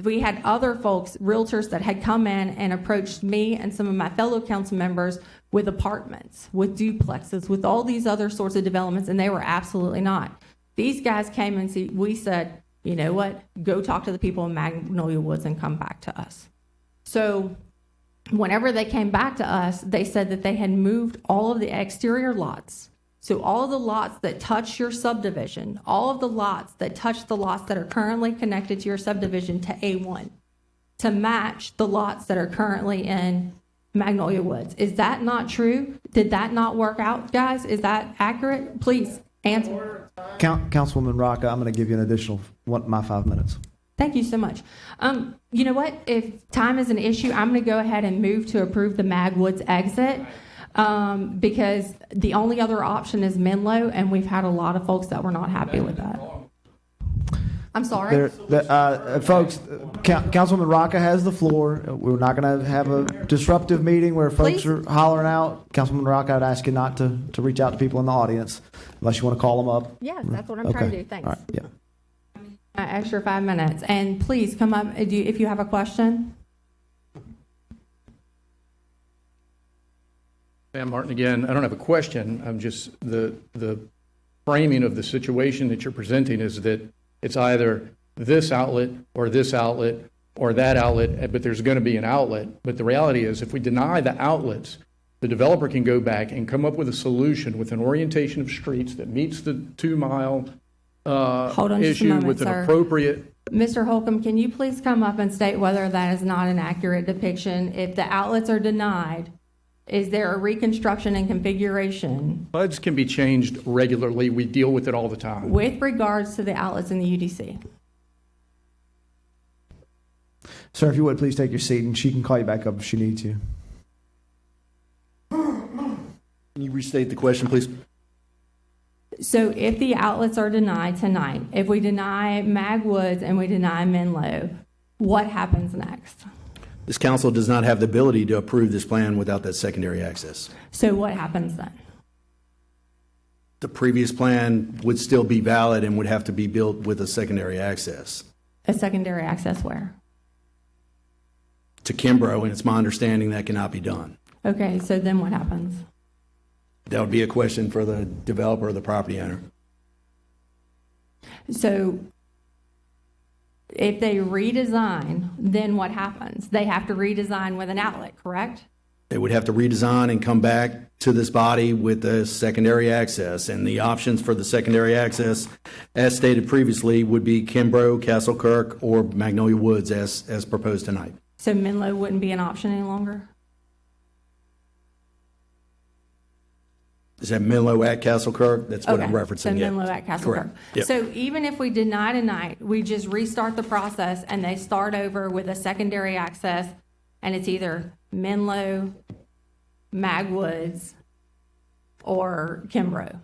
we had other folks, realtors, that had come in and approached me and some of my fellow council members with apartments, with duplexes, with all these other sorts of developments, and they were absolutely not. These guys came and we said, you know what, go talk to the people in Magnolia Woods and come back to us. So whenever they came back to us, they said that they had moved all of the exterior lots. So all of the lots that touch your subdivision, all of the lots that touch the lots that are currently connected to your subdivision to A1, to match the lots that are currently in Magnolia Woods. Is that not true? Did that not work out, guys? Is that accurate? Please answer. Councilwoman Rocca, I'm going to give you an additional 5 minutes. Thank you so much. You know what? If time is an issue, I'm going to go ahead and move to approve the Mag Woods exit because the only other option is Menlo, and we've had a lot of folks that were not happy with that. I'm sorry. Folks, Councilwoman Rocca has the floor. We're not going to have a disruptive meeting where folks are hollering out. Councilwoman Rocca, I'd ask you not to reach out to people in the audience unless you want to call them up. Yes, that's what I'm trying to do. Thanks. All right. Yeah. Extra 5 minutes. And please come up if you have a question. Sam Martin again. I don't have a question. I'm just, the framing of the situation that you're presenting is that it's either this outlet or that outlet, but there's going to be an outlet. But the reality is if we deny the outlets, the developer can go back and come up with a solution with an orientation of streets that meets the 2-mile Hold on just a issue moment, with an sir. appropriate. Mr. Holcomb, can you please come up and state whether that is not an accurate depiction? If the outlets are denied, is there a reconstruction and configuration PUDs can be changed regularly. We deal with it all the time. with regards to the outlets in the UDC? Sir, if you would, please take your seat, and she can call you back up if she needs you. Can you restate the question, please? So if the outlets are denied tonight, if we deny Mag Woods and we deny Menlo, what happens next? This council does not have the ability to approve this plan without that secondary access. So what happens then? The previous plan would still be valid and would have to be built with a secondary access A secondary access where? to Kimbrough, and it's my understanding that cannot be done. Okay, so then what happens? That would be a question for the developer or the property owner. So if they redesign, then what happens? They have to redesign with an outlet, correct? They would have to redesign and come back to this body with the secondary access. And the options for the secondary access, as stated previously, would be Kimbrough, Castle Kirk, or Magnolia Woods as proposed tonight. So Menlo wouldn't be an option any longer? Is that Menlo at Castle Kirk? That's what I'm referencing. So yeah. Menlo at Castle Correct. Kirk. Yep. So even if we deny tonight, we just restart the process and they start over with a secondary access, and it's either Menlo, Mag Woods, or Kimbrough.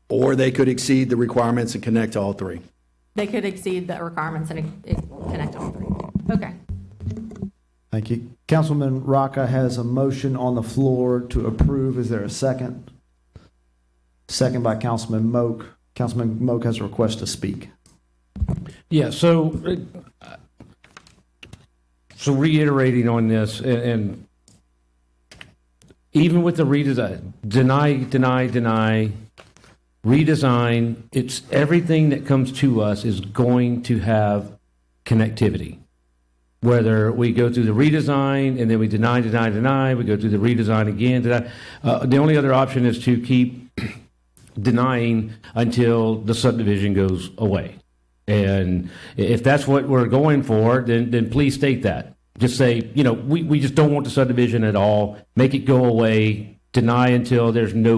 Or they could exceed the requirements and connect to all three. They could exceed the requirements and connect all three. Okay. Thank you. Councilman Rocca has a motion on the floor to approve. Is there a second? Second by Councilman Moak. Councilman Moak has a request to speak. Yeah, so reiterating on this, and even with the redesign, deny, redesign, it's everything that comes to us is going to have connectivity. Whether we go through the redesign and then we deny, we go through the redesign again. The only other option is to keep denying until the subdivision goes away. And if that's what we're going for, then please state that. Just say, you know, we just don't want the subdivision at all, make it go away, deny until there's no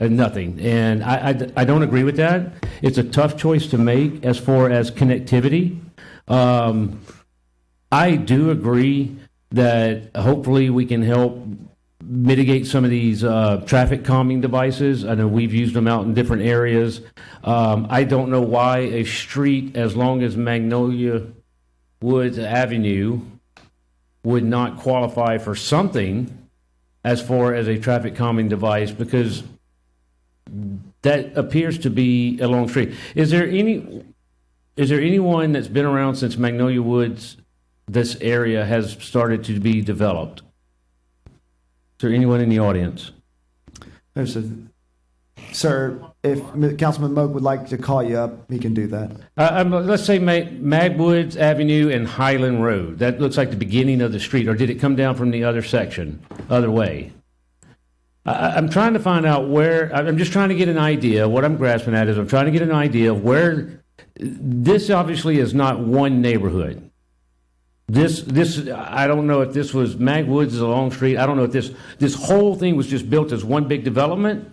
nothing. And I don't agree with that. It's a tough choice to make as far as connectivity. I do agree that hopefully we can help mitigate some of these traffic calming devices. I know we've used them out in different areas. I don't know why a street as long as Magnolia Woods Avenue would not qualify for something as far as a traffic calming device, because that appears to be a long street. Is there anyone that's been around since Magnolia Woods, this area has started to be developed? Is there anyone in the audience? Sir, if Councilman Moak would like to call you up, he can do that. Let's say Magwoods Avenue and Highland Road. That looks like the beginning of the street, or did it come down from the other section, other way? I'm trying to find out where, I'm just trying to get an idea. What I'm grasping at is I'm trying to get an idea of where, this obviously is not one neighborhood. This, I don't know if this was, Magwoods is a long street. I don't know if this whole thing was just built as one big development.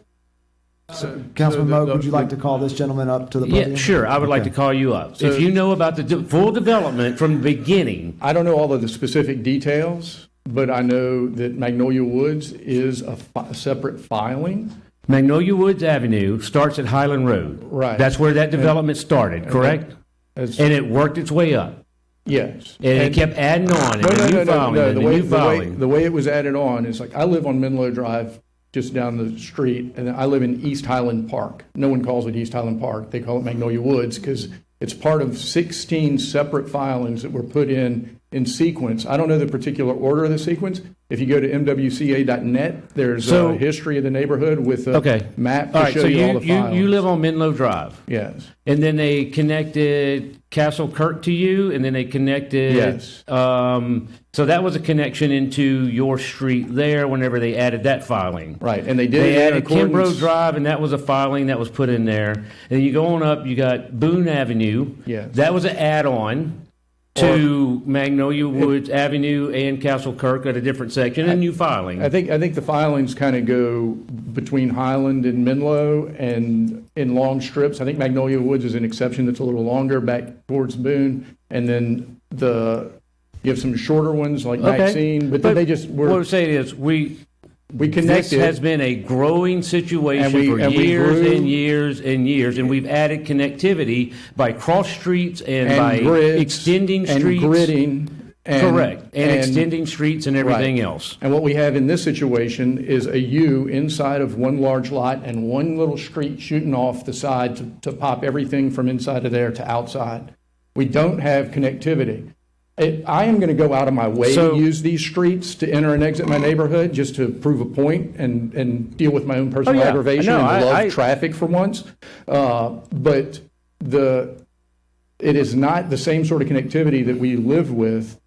So, Councilman Moak, would you like to call this gentleman up to the podium? Yeah, sure. I would like to call you up. So, if you know about the full development from the beginning. I don't know all of the specific details, but I know that Magnolia Woods is a separate filing. Magnolia Woods Avenue starts at Highland Road. Right. That's where that development started, correct? And it worked its way up. Yes. And it kept adding on. The way it was added on is like, I live on Menlo Drive, just down the street, and I live in East Highland Park. No one calls it East Highland Park. They call it Magnolia Woods because it's part of 16 separate filings that were put in sequence. I don't know the particular order of the sequence. If you go to mwca.net, there's a history of the neighborhood with a map to show you all the files. You live on Menlo Drive. Yes. And then they connected Castle Kirk to you, and then they connected. Yes. So that was a connection into your street there whenever they added that filing. Right, and they did. They added Kimbrough Drive, and that was a filing that was put in there. And you go on up, you got Boone Avenue. Yes. That was an add-on to Magnolia Woods Avenue and Castle Kirk at a different section, a new filing. I think the filings kind of go between Highland and Menlo and in long strips. I think Magnolia Woods is an exception that's a little longer back towards Boone. And then you have some shorter ones like Maxine, but they just were. What I'm saying is we connected. This has been a growing situation for years and years and years, and we've added connectivity by cross streets and by grids extending and streets. Gridding. Correct. And extending streets and everything right. else. And what we have in this situation is a U inside of one large lot and one little street shooting off the side to pop everything from inside of there to outside. We don't have connectivity. I am going to go out of my way to use these streets to enter and exit my neighborhood just to prove a point and deal with my own personal aggravation and love traffic for once. But it is not the same sort of connectivity that we live with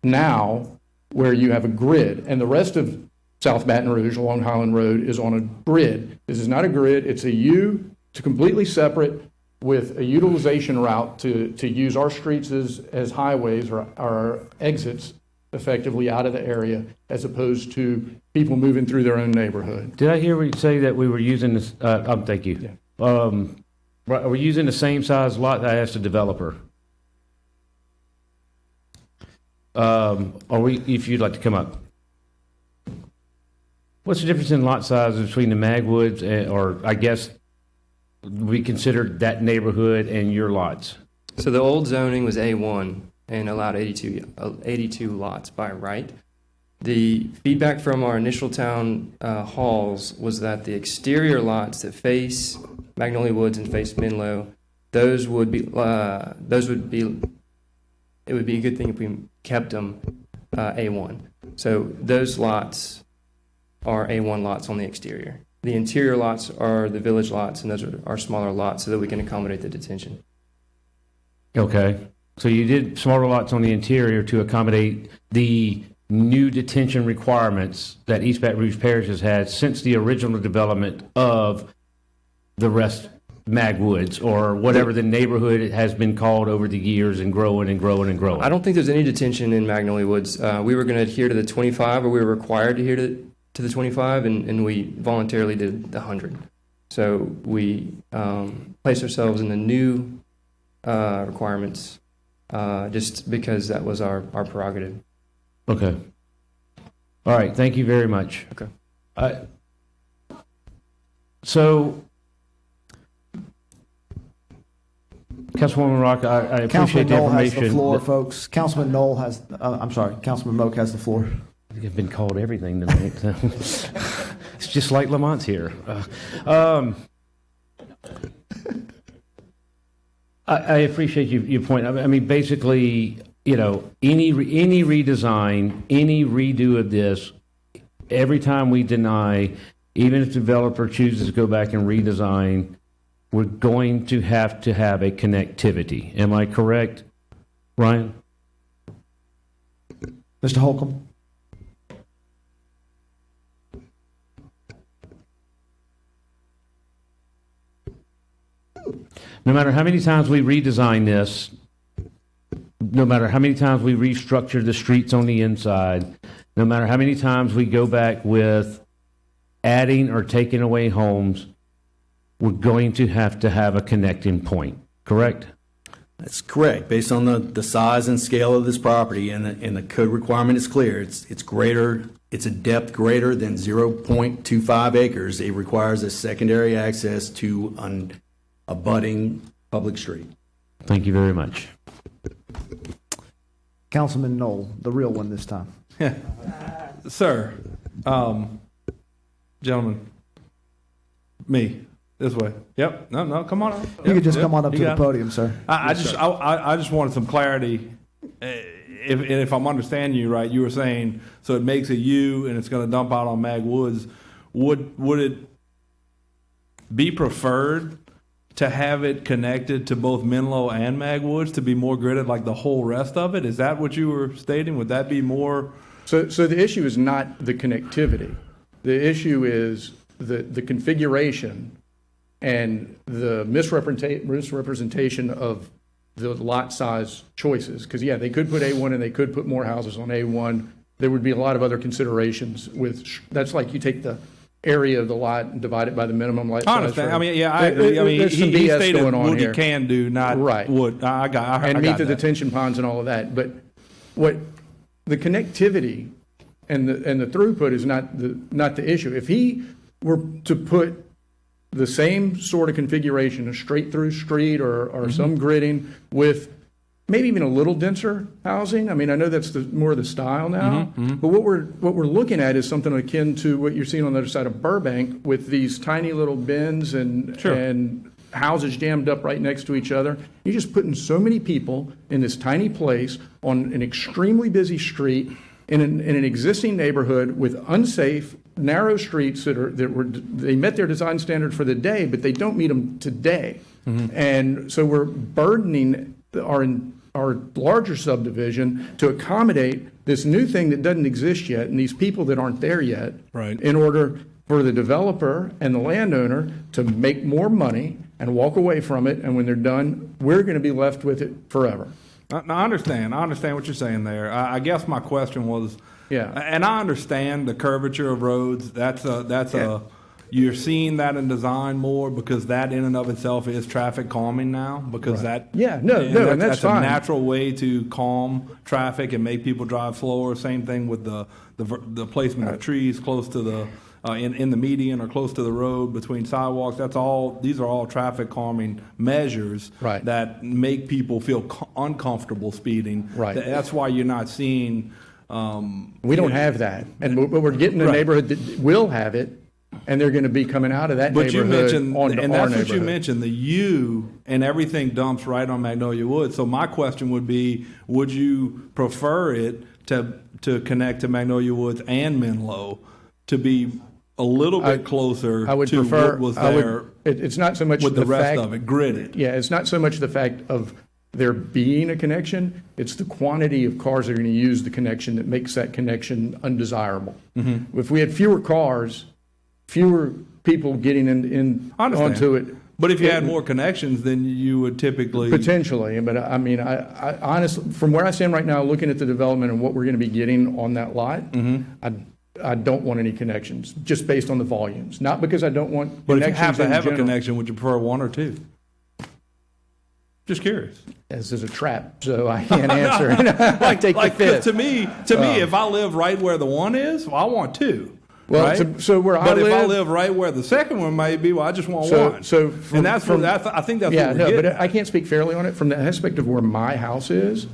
now, where you have a grid, and the rest of South Baton Rouge along Highland Road is on a grid. This is not a grid. It's a U. It's completely separate, with a utilization route to use our streets as highways or our exits effectively out of the area, as opposed to people moving through their own neighborhood. Did I hear you say that we were using this? Thank you. Yeah. Are we using the same size lot? I asked the developer. If you'd like to come up. What's the difference in lot size between the Magwoods or I guess we considered that neighborhood and your lots? So the old zoning was A1 and allowed 82 lots by right. The feedback from our initial town halls was that the exterior lots that face Magnolia Woods and face Menlo, it would be a good thing if we kept them A1. So those lots are A1 lots on the exterior. The interior lots are the village lots, and those are smaller lots so that we can accommodate the detention. Okay. So you did smaller lots on the interior to accommodate the new detention requirements that East Baton Rouge Parish has had since the original development of the rest Mag Woods or whatever the neighborhood has been called over the years and growing and growing and growing? I don't think there's any detention in Magnolia Woods. We were going to adhere to the 25, or we were required to adhere to the 25, and we voluntarily did the 100. So we placed ourselves in the new requirements just because that was our prerogative. Okay. All right. Thank you very much. Okay. So, Councilwoman Rock, I appreciate Councilman the Knoll has information. the floor, folks. Councilman Knoll has, I'm sorry, Councilman Moak has the floor. I've been called everything tonight. It's just like Lamont's here. I appreciate your point. I mean, basically, you know, any redesign, any redo of this, every time we deny, even if the developer chooses to go back and redesign, we're going to have a connectivity. Am I correct, Ryan? Mr. Holcomb? No matter how many times we redesign this, no matter how many times we restructure the streets on the inside, no matter how many times we go back with adding or taking away homes, we're going to have a connecting point, correct? That's correct. Based on the size and scale of this property, and the code requirement is clear. It's greater. It's a depth greater than 0.25 acres. It requires a secondary access to an abutting public street. Thank you very much. Councilman Knoll, the real one this time. Sir, gentlemen, me, this way. Yep, no, come on up. You could just come on up you to the got it. podium, sir. I just wanted some clarity. If I'm understanding you right, you were saying, so it makes a U and it's going to dump out on Mag Woods. Would it be preferred to have it connected to both Menlo and Mag Woods to be more gridded like the whole rest of it? Is that what you were stating? Would that be more? So the issue is not the connectivity. The issue is the configuration and the misrepresentation of the lot size choices. Because, yeah, they could put A1 and they could put more houses on A1. There would be a lot of other considerations with, that's like you take the area of the lot and divide it by the minimum lot size. I understand. I mean, yeah, I agree. I mean, There's some he BS stated going on would here. you can do, not Right. would. I got meet the that. detention ponds and all of that. But what the connectivity and the throughput is not the issue. If he were to put the same sort of configuration, a straight through street or some gridding with maybe even a little denser housing. I mean, I know that's more of the style now, but what we're looking at is something akin to what you're seeing on the other side of Burbank with these tiny little bins and houses jammed up right next to each other. You're just putting so many people in this tiny place on an extremely busy street in an existing neighborhood with unsafe, narrow streets they met their design standard for the day, but they don't meet them today. And so we're burdening our larger subdivision to accommodate this new thing that doesn't exist yet and these people that aren't there yet, right, in order for the developer and the landowner to make more money and walk away from it. And when they're done, we're going to be left with it forever. I understand what you're saying there. I guess my question was, and I understand the curvature of roads. You're seeing that in design more because that in and of itself is traffic calming now because and that's fine. A natural way to calm traffic and make people drive slower. Same thing with the placement of trees close to the in the median or close to the road between sidewalks. These are all traffic calming measures that make people feel uncomfortable speeding. Right. That's why you're not seeing. We don't have that, but we're getting a neighborhood that will have it. And they're going to be coming out of that neighborhood you mentioned, onto and our that's what you neighborhood. mentioned, the U and everything dumps right on Magnolia Woods. So my question would be, would you prefer it to connect to Magnolia Woods and Menlo to be a little bit closer I would to prefer, what was there it's not so much with the rest fact of it, gridded? Yeah, it's not so much the fact of there being a connection, it's the quantity of cars that are going to use the connection that makes that connection undesirable. If we had fewer cars, fewer people getting in onto it, But if you had more connections, then you would typically. Potentially, but I mean, I honestly, from where I stand right now, looking at the development and what we're going to be getting on that lot, I don't want any connections, just based on the volumes. Not because I don't want But if you connections have to in have a general. connection, would you prefer one or two? Just curious. This is a trap, so I can't answer. Take the 'cause fifth. to me, if I live right where the one is, well, I want two. Well, right? so where but I if I live- live right where the second one may be, well, I just want So- one. so and that's I think that's yeah, what we're no, getting. but I can't speak fairly on it. From the aspect of where my house is,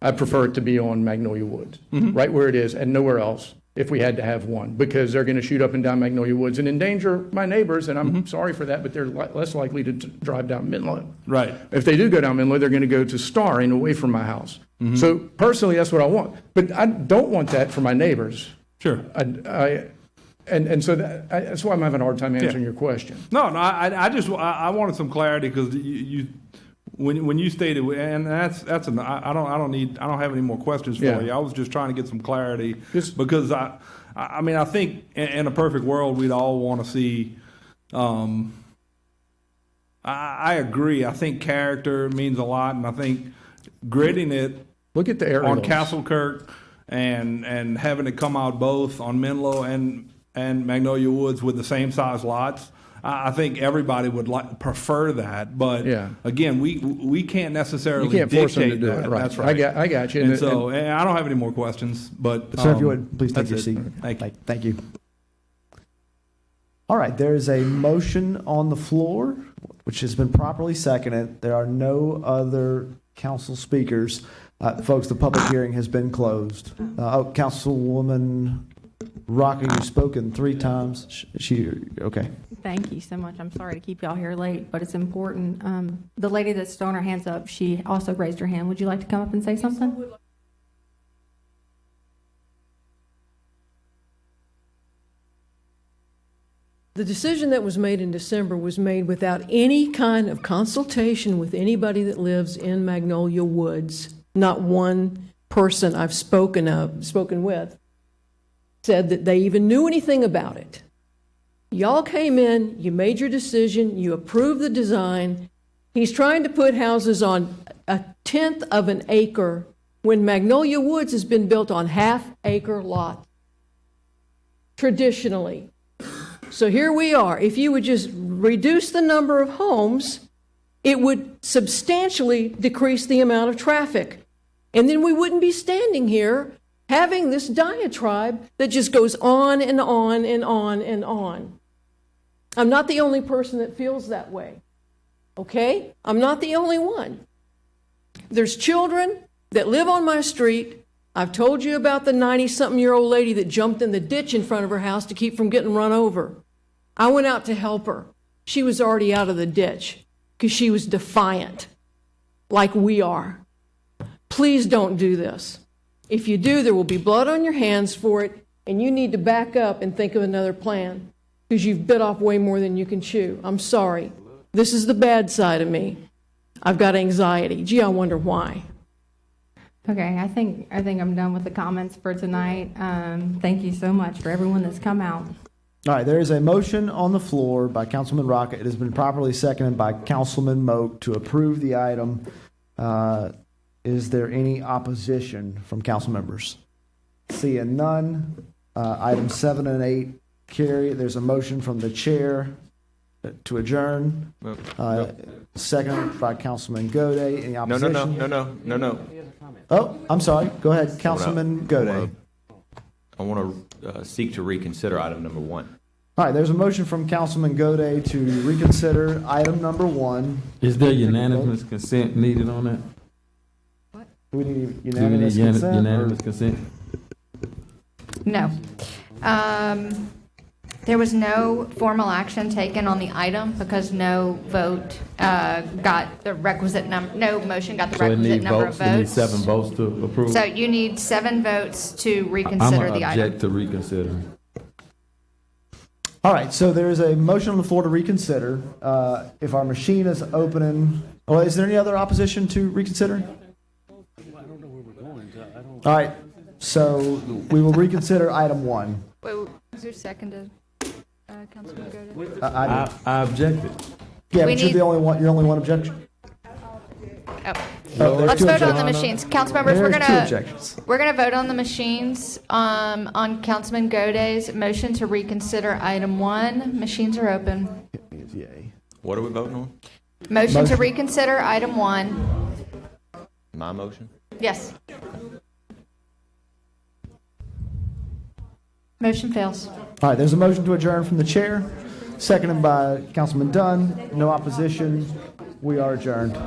I prefer it to be on Magnolia Woods, right where it is, and nowhere else. If we had to have one, because they're going to shoot up and down Magnolia Woods and endanger my neighbors, and I'm sorry for that, but they're less likely to drive down Menlo. Right. If they do go down Menlo, they're going to go to Starring away from my house. So personally, that's what I want. But I don't want that for my neighbors. Sure. And so that's why I'm having a hard time answering your question. No, I wanted some clarity because you when you stated, and I don't have any more questions for you. I was just trying to get some clarity because I mean I think in a perfect world we'd all want to see. I agree. I think character means a lot, and I think gridding it. Look at the aerials on Castle Kirk and having it come out both on Menlo and Magnolia Woods with the same size lots. I think everybody would prefer that, but again, we can't necessarily You can't force them to dictate do that. it, right. That's right. I got you. And so I don't have any more questions, but Sir, if you would, please take that's your it. seat. Thank you. All right, there is a motion on the floor, which has been properly seconded. There are no other council speakers. Folks, the public hearing has been closed. Councilwoman Rocker, you've spoken 3 times. Okay. Thank you so much. I'm sorry to keep y'all here late, but it's important. The lady that's thrown her hands up, she also raised her hand. Would you like to come up and say something? The decision that was made in December was made without any kind of consultation with anybody that lives in Magnolia Woods. Not one person I've spoken with said that they even knew anything about it. Y'all came in, you made your decision, you approved the design. He's trying to put houses on 1/10 of an acre when Magnolia Woods has been built on half-acre lots, traditionally. So here we are. If you would just reduce the number of homes, it would substantially decrease the amount of traffic. And then we wouldn't be standing here having this diatribe that just goes on and on and on and on. I'm not the only person that feels that way. Okay? I'm not the only one. There's children that live on my street. I've told you about the 90-something-year-old lady that jumped in the ditch in front of her house to keep from getting run over. I went out to help her. She was already out of the ditch because she was defiant, like we are. Please don't do this. If you do, there will be blood on your hands for it, and you need to back up and think of another plan because you've bit off way more than you can chew. I'm sorry. This is the bad side of me. I've got anxiety. Gee, I wonder why. Okay, I think I'm done with the comments for tonight. Thank you so much for everyone that's come out. All right, there is a motion on the floor by Councilman Rocket. It has been properly seconded by Councilman Moak to approve the item. Is there any opposition from council members? Seeing none, items 7 and 8 carry. There's a motion from the chair to adjourn. Seconded by Councilman Gode. Any opposition? No. Oh, I'm sorry. Go ahead, Councilman Gode. I want to seek to reconsider item number 1. All right, there's a motion from Councilman Gode to reconsider item number 1. Is there unanimous consent needed on that? Do we need unanimous consent? Unanimous consent? No. There was no formal action taken on the item because no vote got the requisite number, no motion got the requisite number of It needs votes. 7 votes to approve? So you need 7 votes to reconsider the I'm item. object to reconsider. All right, so there is a motion on the floor to reconsider. If our machine is opening, is there any other opposition to reconsider? All right, so we will reconsider item 1. Wait, was there seconded, Councilman Gode? I objected. Yeah, We but you're need- the only one, you're only one objection? Oh, there's let's two vote on the objections. machines. Council members, we're There's two gonna, objections. we're gonna vote on the machines, on Councilman Goday's motion to reconsider item 1. Machines are open. What are we voting on? Motion to reconsider item 1. My motion? Yes. Motion fails. All right, there's a motion to adjourn from the chair, seconded by Councilman Dunn. No opposition. We are adjourned.